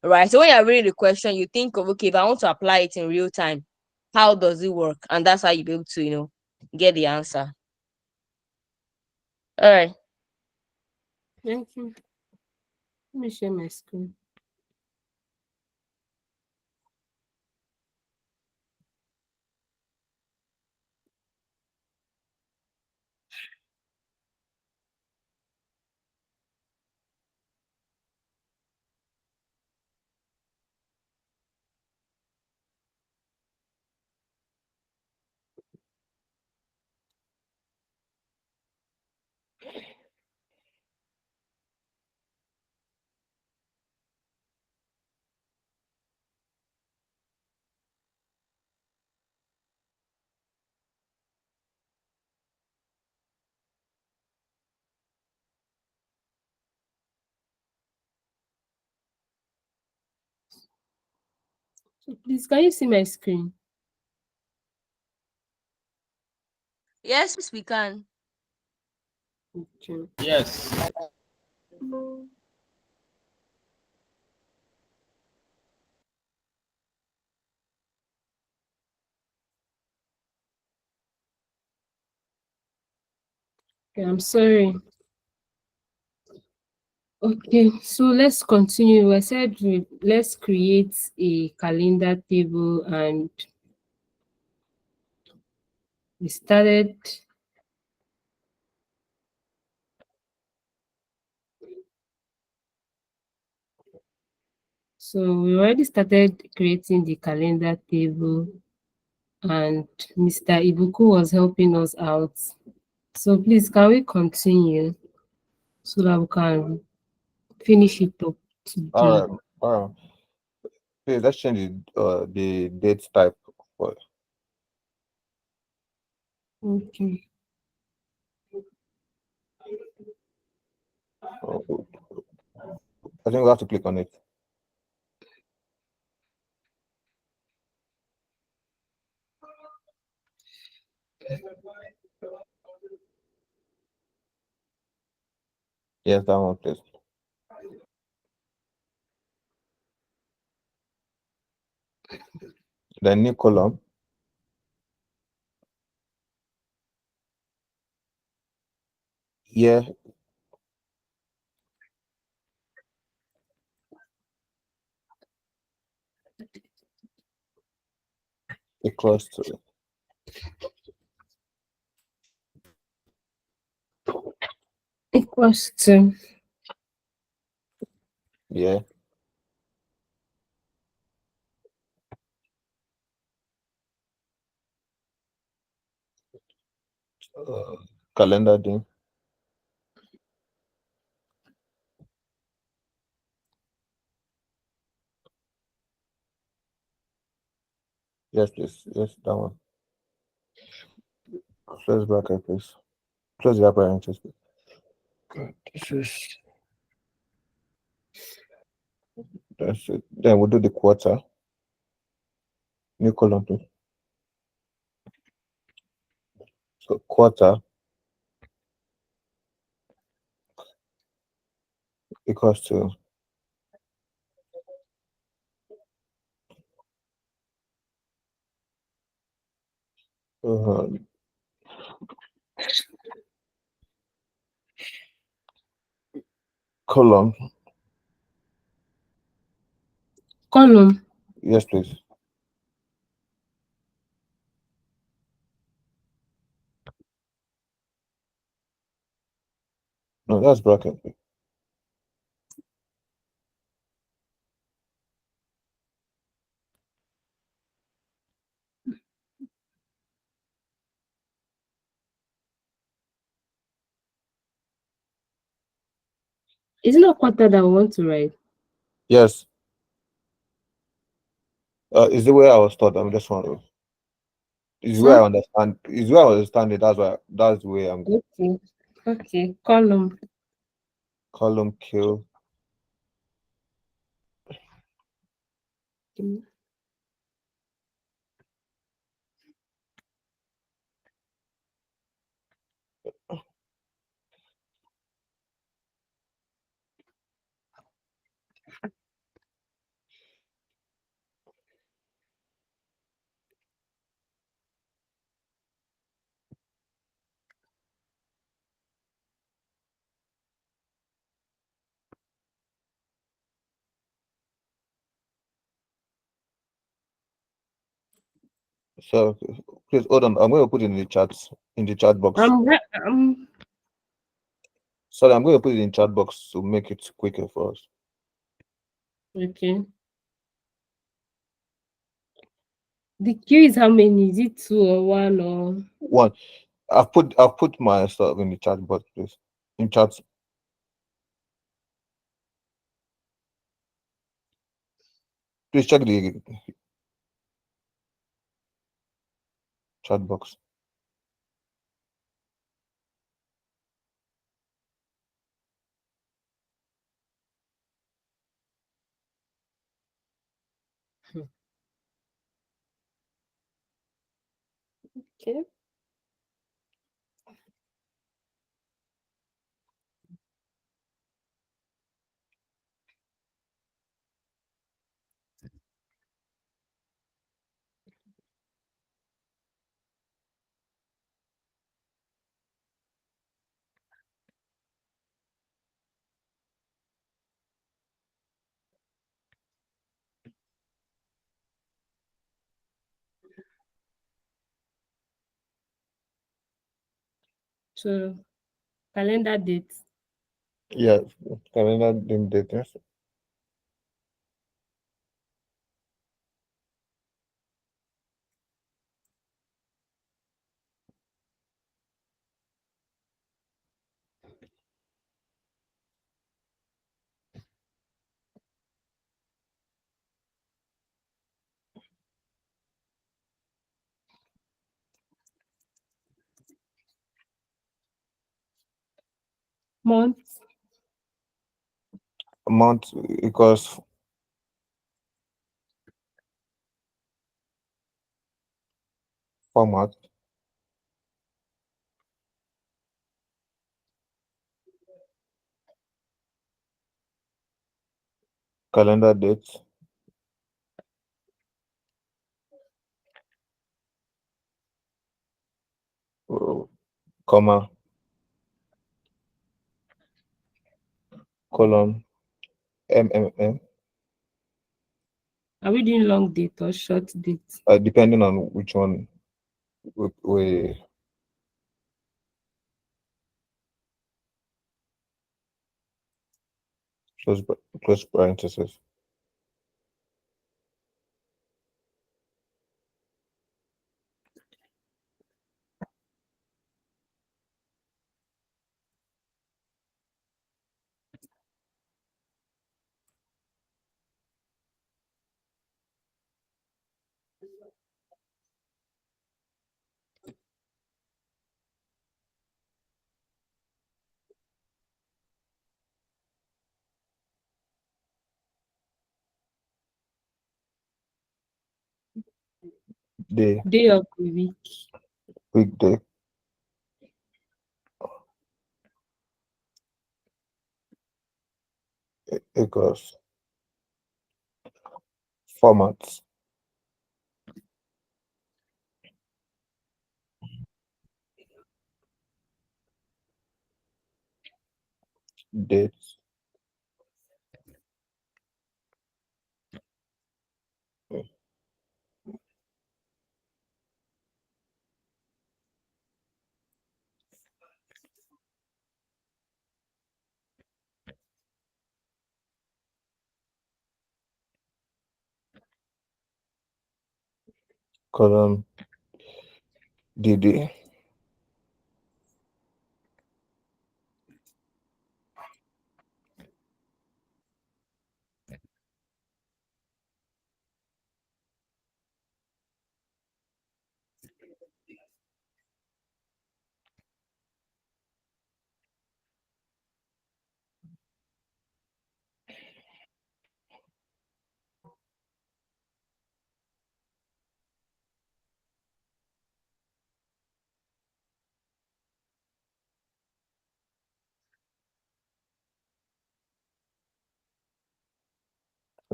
right? So when you're reading the question, you think of, okay, if I want to apply it in real time, how does it work? And that's how you'll be able to, get the answer. All right. Thank you. Let me share my screen. So please, can you see my screen? Yes, we can. Okay. Yes. Okay, I'm sorry. Okay, so let's continue. I said let's create a calendar table, and we started. So we already started creating the calendar table, and Mr. Ibuku was helping us out. So please, can we continue so that we can finish it up All today? right. Please, let's change the date type for. Okay. Oh, I think we have to click on it. Yes, that one, please. Then new column. Yeah, equals to. Equals to. Yeah. Calendar day. Yes, please. Yes, that one. Close bracket, please. Close the parenthesis. Good. This is. That's it. Then we'll do the quarter. New column, please. So quarter equals to. Uh, column. Column. Yes, please. No, that's bracket. Is it not quarter that we want to write? Yes. Is the way I was taught. I'm just wondering. Is where I So, understand. Is where I understand it. That's the way I'm going. okay. Okay. Column. Column kill. So please hold on. I'm going to put it in the chat box. Sorry, I'm going to put it in chat box to make it quicker for us. Okay. The queue is how many? Is it 2 or 1 or? One. I've put my stuff in the chat box, please. In chat. Please check the chat box. Okay. So calendar date. Yeah, calendar date. Yes. Month. Month equals format. Calendar date. Comma. Column. MMM. Are we doing long date or short date? Depending on which one we close parenthesis. Day. Day of the week. Weekday. Equals format. Date. Column. DD.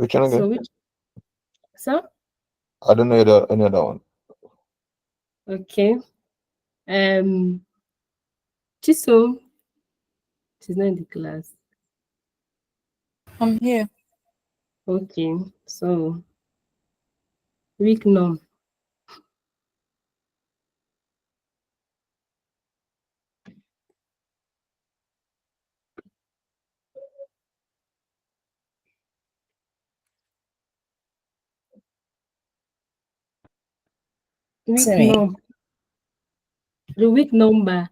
Which one So again? which so I don't know any other one. okay. Chisom. She's not in the class. I'm here. Okay. So week norm. Week See me. number. The week number.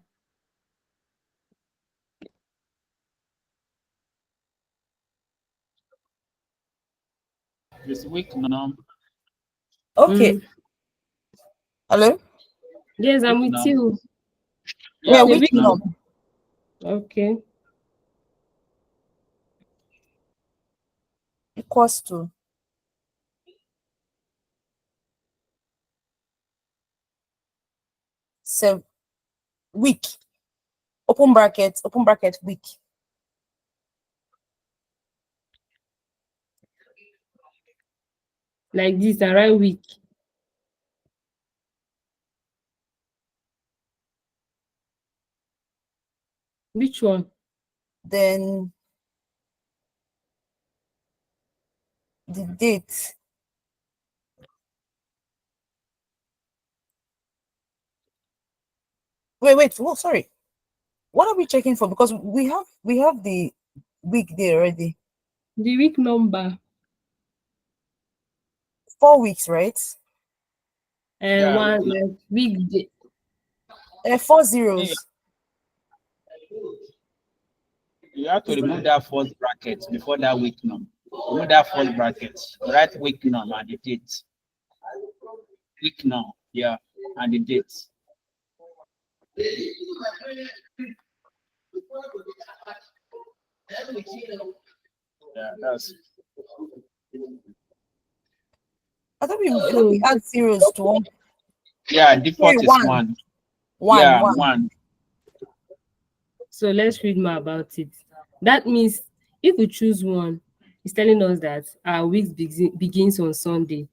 This week number. Okay. Mm. Hello? Yes, I'm Week with number. you. Yeah, The week week number. Okay. Equals to week. Open bracket, week. Like this, around week. Which one? Then the date. Wait. Oh, sorry. What are we checking for? Because we have the week there already. The week number. 4 weeks, right? Yeah, One week like week day. 4 number. zeros. You have to remove that first bracket before that week number. Remove that first bracket. Write week number and the date. Week number, yeah, and the date. Yeah, that's I thought we add zeros to one. yeah. Default is one. one. Yeah, One. one. So let's read more about it. That means if we choose one, it's telling us that our week begins on Sunday.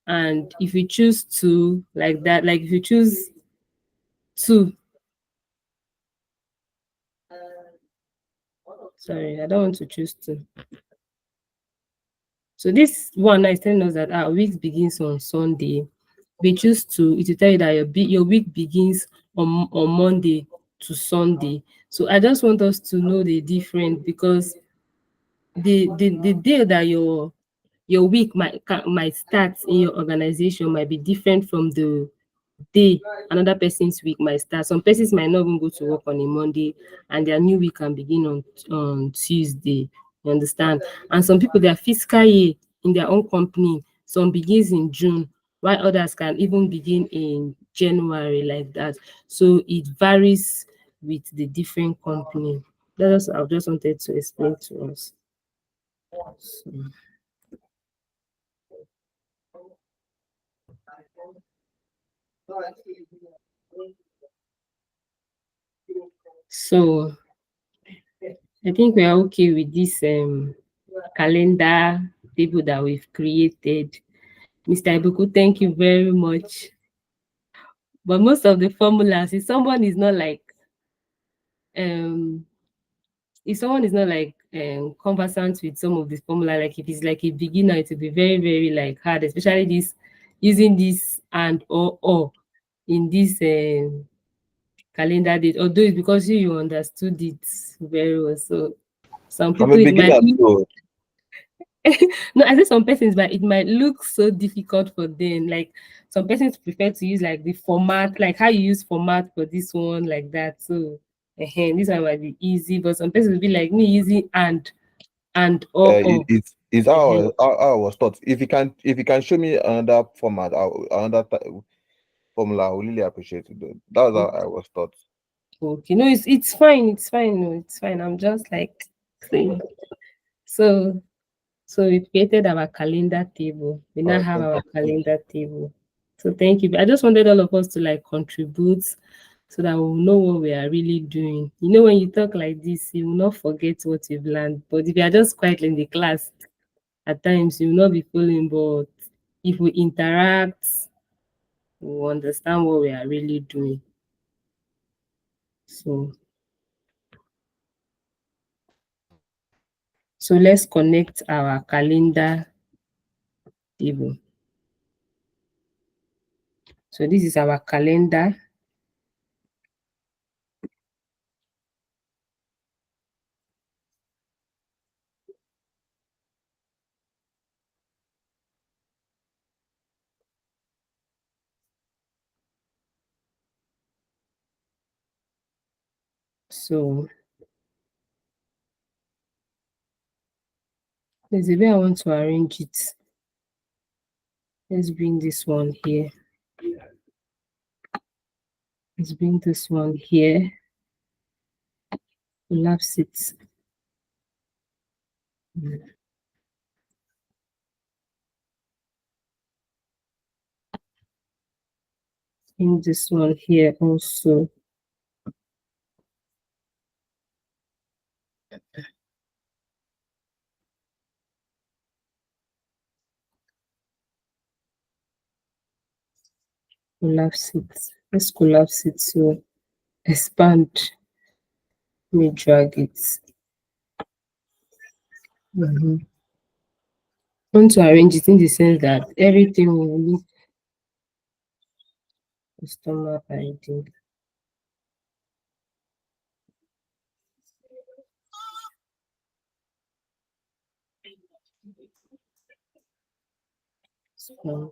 And if we choose two, like that, like if you choose two, sorry, I don't want to choose two. So this one is telling us that our week begins on Sunday. We choose two, it will tell you that your week begins on Monday to Sunday. So I just want us to know the difference, because the day that your week might start in your organization might be different from the day another person's week might start. Some persons might not even go to work on a Monday, and their new week can begin on Tuesday. You understand? And some people, their fiscal year in their own company, some begins in June, while others can even begin in January, like that. So it varies with the different company. That's I just wanted to explain to us. So I think we are okay with this calendar table that we've created. Mr. Ibuku, thank you very much. But most of the formulas, if someone is not like conversant with some of the formula, like if it's like a beginner, it will be very, very like hard, especially this using this and or in this calendar date. Although it's because you understood it very well. So some I'm people a it might beginner too. no, I say some persons, but it might look so difficult for them. Like some persons prefer to use like the format, like how you use format for this one, like that. So this one might be easy, but some persons will be like me using and or. It's how I was taught. If you can show me another format, formula, I will really appreciate it. Though. That was how I was taught. Okay, no, it's fine. It's fine. No, it's fine. I'm just like saying. So we created our calendar table. We now Alright, have thank our you. calendar table. So thank you. I just wanted all of us to like contribute so that we'll know what we are really doing. You know, when you talk like this, you will not forget what you've learned. But if you are just quiet in the class, at times you will not be following. But if we interact, we'll understand what we are really doing. So let's connect our calendar table. So this is our calendar. So there's a way I want to arrange it. Let's bring this one here. Let's bring this one here. Collapse it. Bring this one here also. Collapse it. Let's collapse it to expand. Let me drag it. I want to arrange it in the sense that everything will need customer ID. Expand.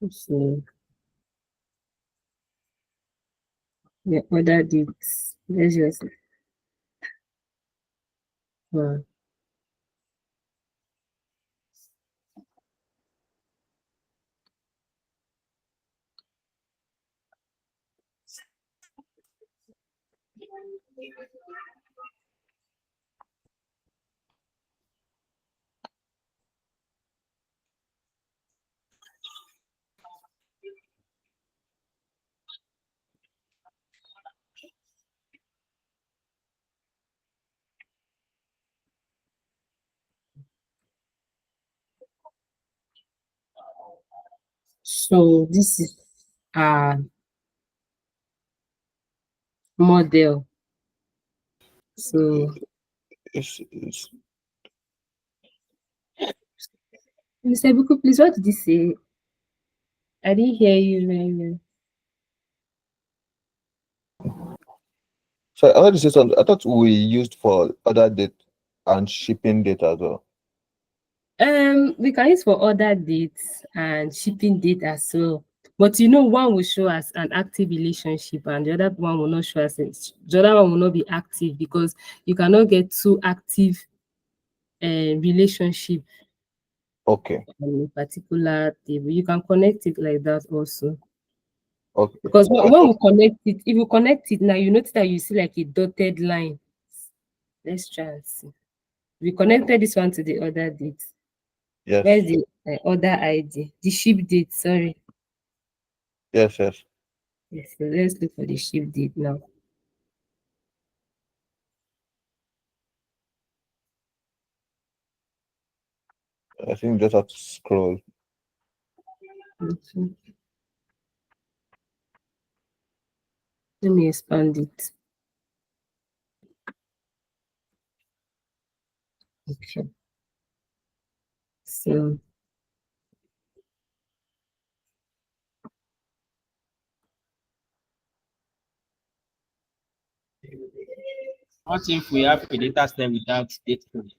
So the other dates. Let's just so this is our model. So Mr. Buku, please, what did you say? I didn't hear you very well. So I heard you say something. I thought we used for other date and shipping date as well. We can use for order dates and shipping date as well. But one will show us an active relationship and the other one will not show us the other one will not be active because you cannot get two active relationship Okay. on a particular table. You can connect it like that also. Okay. Because when we connect it, if you connect it now, you notice that you see like a dotted line. Let's try and see. We connected this one to the other date. Yes. Where's the other ID? The ship date, sorry. Yes, yes. Yes, so let's look for the ship date now. I think just have to scroll. Okay. Let me expand it. Okay. So What if we have a data set without date code?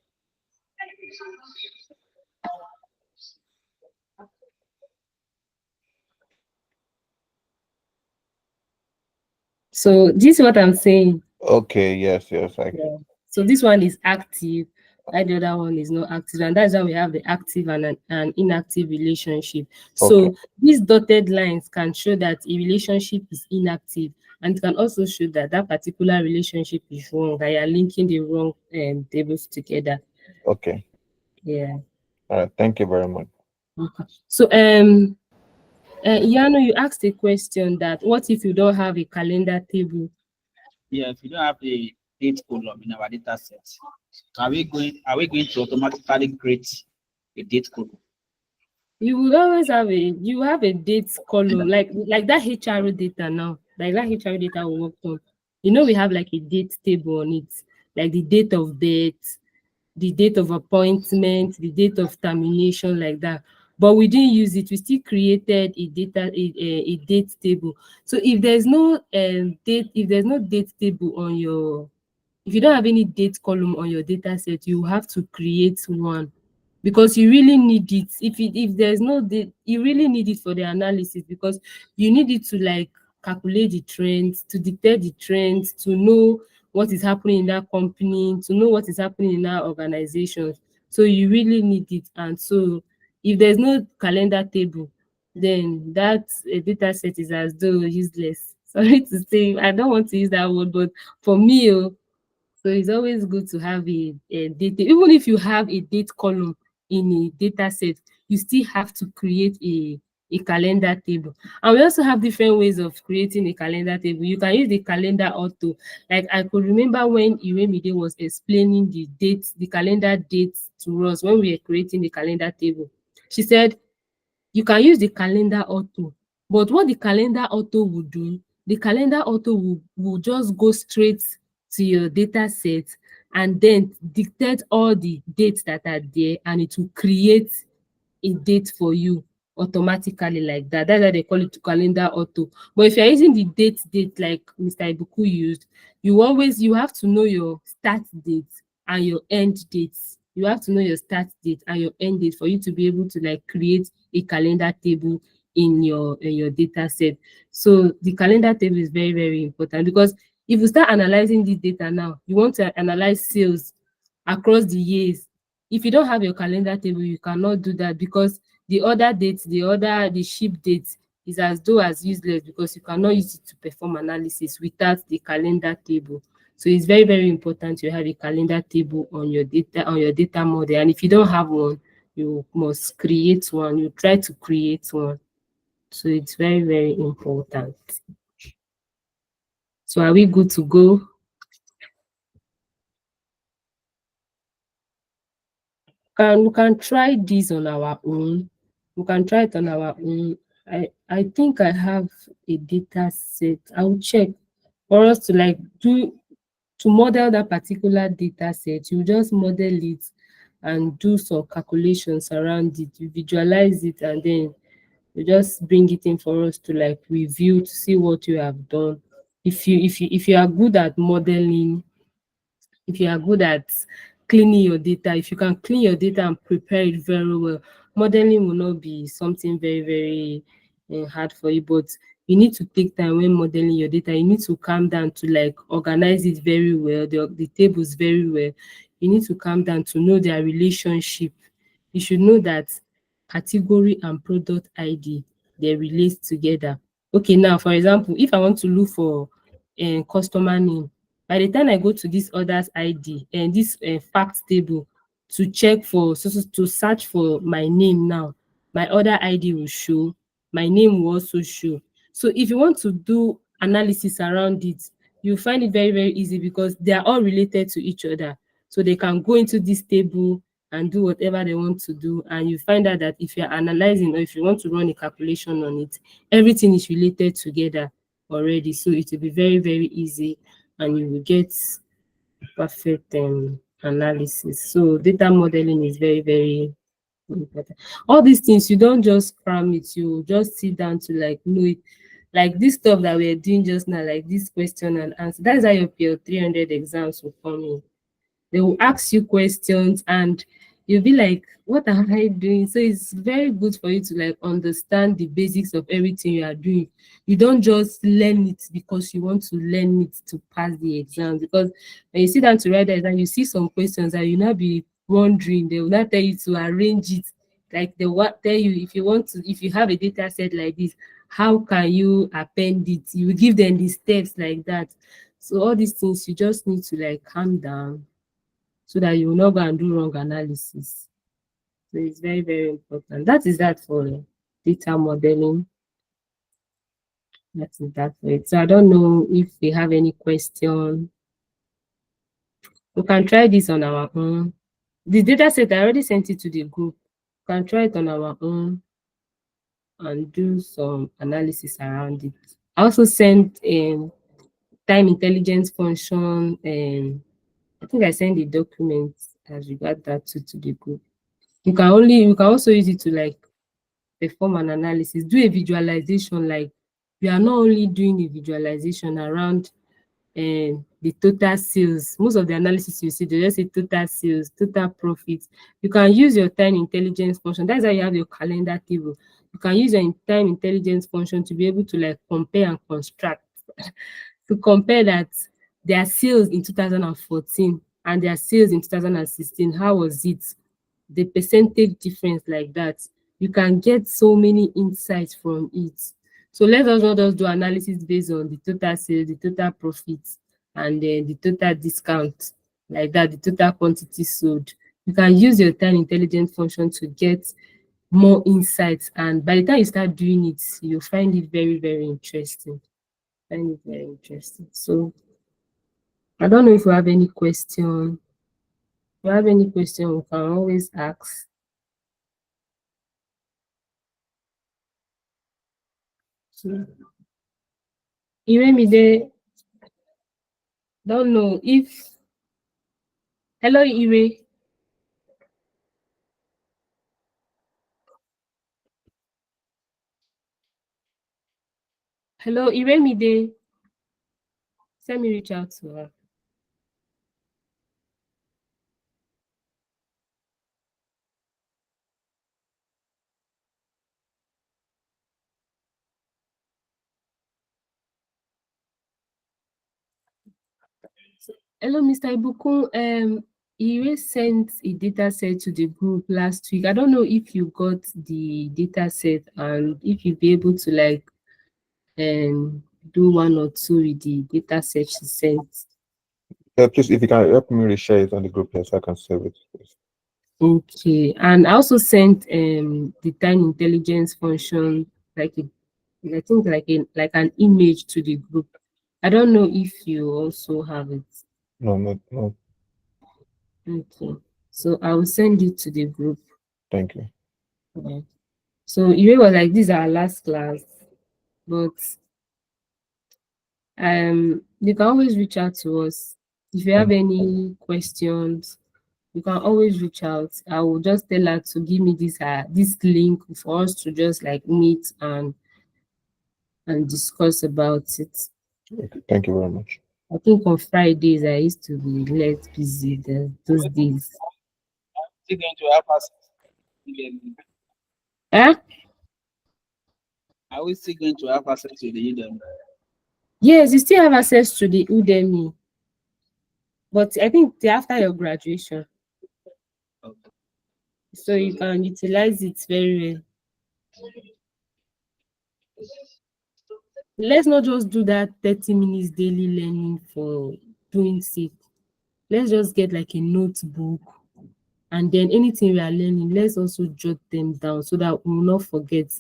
this is what I'm saying. Okay, yes, yes. Yeah. So this one is active, and the other one is not active, and that's why we have the active and an inactive relationship. So Okay. these dotted lines can show that a relationship is inactive, and it can also show that that particular relationship is wrong, that you are linking the wrong tables together. Okay. Yeah. All right. Thank you very much. Okay. So Yano, you asked a question that what if you don't have a calendar table? Yeah, if you don't have the date column in our data set, are we going to automatically create a date column? You will always have a date column like that HRO data now. Like that HRO data we worked on. We have like a date table on it, like the date of birth, the date of appointment, the date of termination, like that. But we didn't use it. We still created a date table. So if there's no date table on your, if you don't have any date column on your data set, you have to create one. because you really need it. If there's no data, you really need it for the analysis, because you need it to like calculate the trends, to detect the trends, to know what is happening in that company, to know what is happening in that organization. So you really need it. And so if there's no calendar table, then that data set is as though useless. Sorry to say, I don't want to use that word, but for me, so it's always good to have a date. Even if you have a date column in a data set, you still have to create a calendar table. And we also have different ways of creating a calendar table. You can use the calendar auto. Like I could remember when Iremide was explaining the dates, the calendar dates to us when we were creating the calendar table. She said you can use the calendar auto, but what the calendar auto will do, the calendar auto will just go straight to your data set and then dictate all the dates that are there, and it will create a date for you automatically like that. That's why they call it calendar auto. But if you're using the date like Mr. Ibuku used, you have to know your start date and your end dates. You have to know your start date and your end date for you to be able to like create a calendar table in your data set. So the calendar table is very, very important, because if you start analyzing this data now, you want to analyze sales across the years. If you don't have your calendar table, you cannot do that, because the other dates, the ship dates is as though as useless, because you cannot use it to perform analysis without the calendar table. So it's very, very important to have a calendar table on your data model. And if you don't have one, you must create one. You try to create one. So it's very, very important. So are we good to go? We can try this on our own. We can try it on our own. I think I have a data set. I'll check for us to like to model that particular data set. You just model it and do some calculations around it. You visualize it, and then you just bring it in for us to like review to see what you have done. If you are good at modeling, if you are good at cleaning your data, if you can clean your data and prepare it very well, modeling will not be something very, very hard for you. But you need to take time when modeling your data. You need to calm down to like organize it very well, the tables very well. You need to calm down to know their relationship. You should know that category and product ID, they relate together. Okay, now for example, if I want to look for a customer name, by the time I go to this others ID and this fact table to check for to search for my name now, my other ID will show, my name will also show. So if you want to do analysis around it, you find it very, very easy, because they are all related to each other. So they can go into this table and do whatever they want to do. And you find out that if you're analyzing or if you want to run a calculation on it, everything is related together already. So it will be very, very easy, and you will get perfect analysis. So data modeling is very, very important. All these things, you don't just cram it, you just sit down to like know it. Like this stuff that we're doing just now, like this question and answer, that's how your PL 300 exams will come in. They will ask you questions and you'll be like, what am I doing? So it's very good for you to like understand the basics of everything you are doing. You don't just learn it because you want to learn it to pass the exam. Because when you sit down to write the exam, you see some questions that you now be wondering. They will not tell you to arrange it. Like they will tell you, if you have a data set like this, how can you append it? You will give them the steps like that. So all these things, you just need to like calm down so that you will not go and do wrong analysis. So it's very, very important. That is that for data modeling. That is that for it. So I don't know if we have any question. We can try this on our own. The data set, I already sent it to the group. We can try it on our own and do some analysis around it. I also sent a time intelligence function, and I think I sent the document as regard that to the group. You can also use it to like perform an analysis, do a visualization. Like you are not only doing a visualization around the total sales. Most of the analysis you see, they just say total sales, total profits. You can use your time intelligence function. That's why you have your calendar table. You can use your time intelligence function to be able to like compare and construct to compare that their sales in 2014 and their sales in 2016. How was it? The percentage difference like that. You can get so many insights from it. So let us not just do analysis based on the total sales, the total profits, and then the total discount, like that, the total quantity sold. You can use your time intelligence function to get more insights. And by the time you start doing it, you'll find it very, very interesting. Find it very interesting. So I don't know if you have any question. If you have any question, you can always ask. So Iremide, don't know if hello Ire. Hello Iremide. Let me reach out to her. Hello, Mr. Ibukun. Ire sent a data set to the group last week. I don't know if you got the data set and if you'll be able to like do one or two with the data set she sent. Yeah, please, if you can help me reshare it on the group here so I can save it, please. Okay, and I also sent the time intelligence function like I think like an image to the group. I don't know if you also have it. No. Okay, so I will send it to the group. Thank you. Okay. So Ire was like, this is our last class, but you can always reach out to us if you have any questions. You can always reach out. I will just tell her to give me this link for us to just like meet and discuss about it. Okay, thank you very much. I think on Fridays I used to be less busy those days. Still going to have access to the Eh? Are we still going to have access to the Udemy? Yes, you still have access to the Udemy, but I think after your graduation, Okay. so you can utilize it very well. Let's not just do that 30 minutes daily learning for doing sake. Let's just get like a notebook, and then anything we are learning, let's also jot them down so that we will not forget.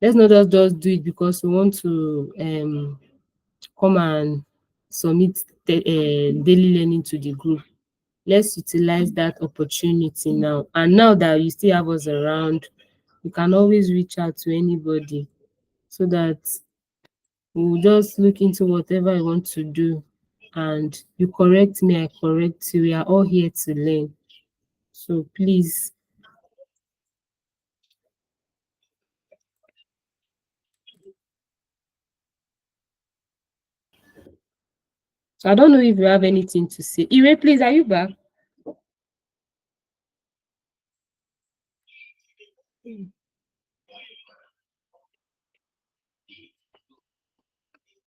Let's not just do it because we want to come and submit daily learning to the group. Let's utilize that opportunity now. And now that you still have us around, you can always reach out to anybody so that we'll just look into whatever you want to do. And you correct me, I correct you. We are all here to learn. So please. So I don't know if you have anything to say. Ire, please, are you back?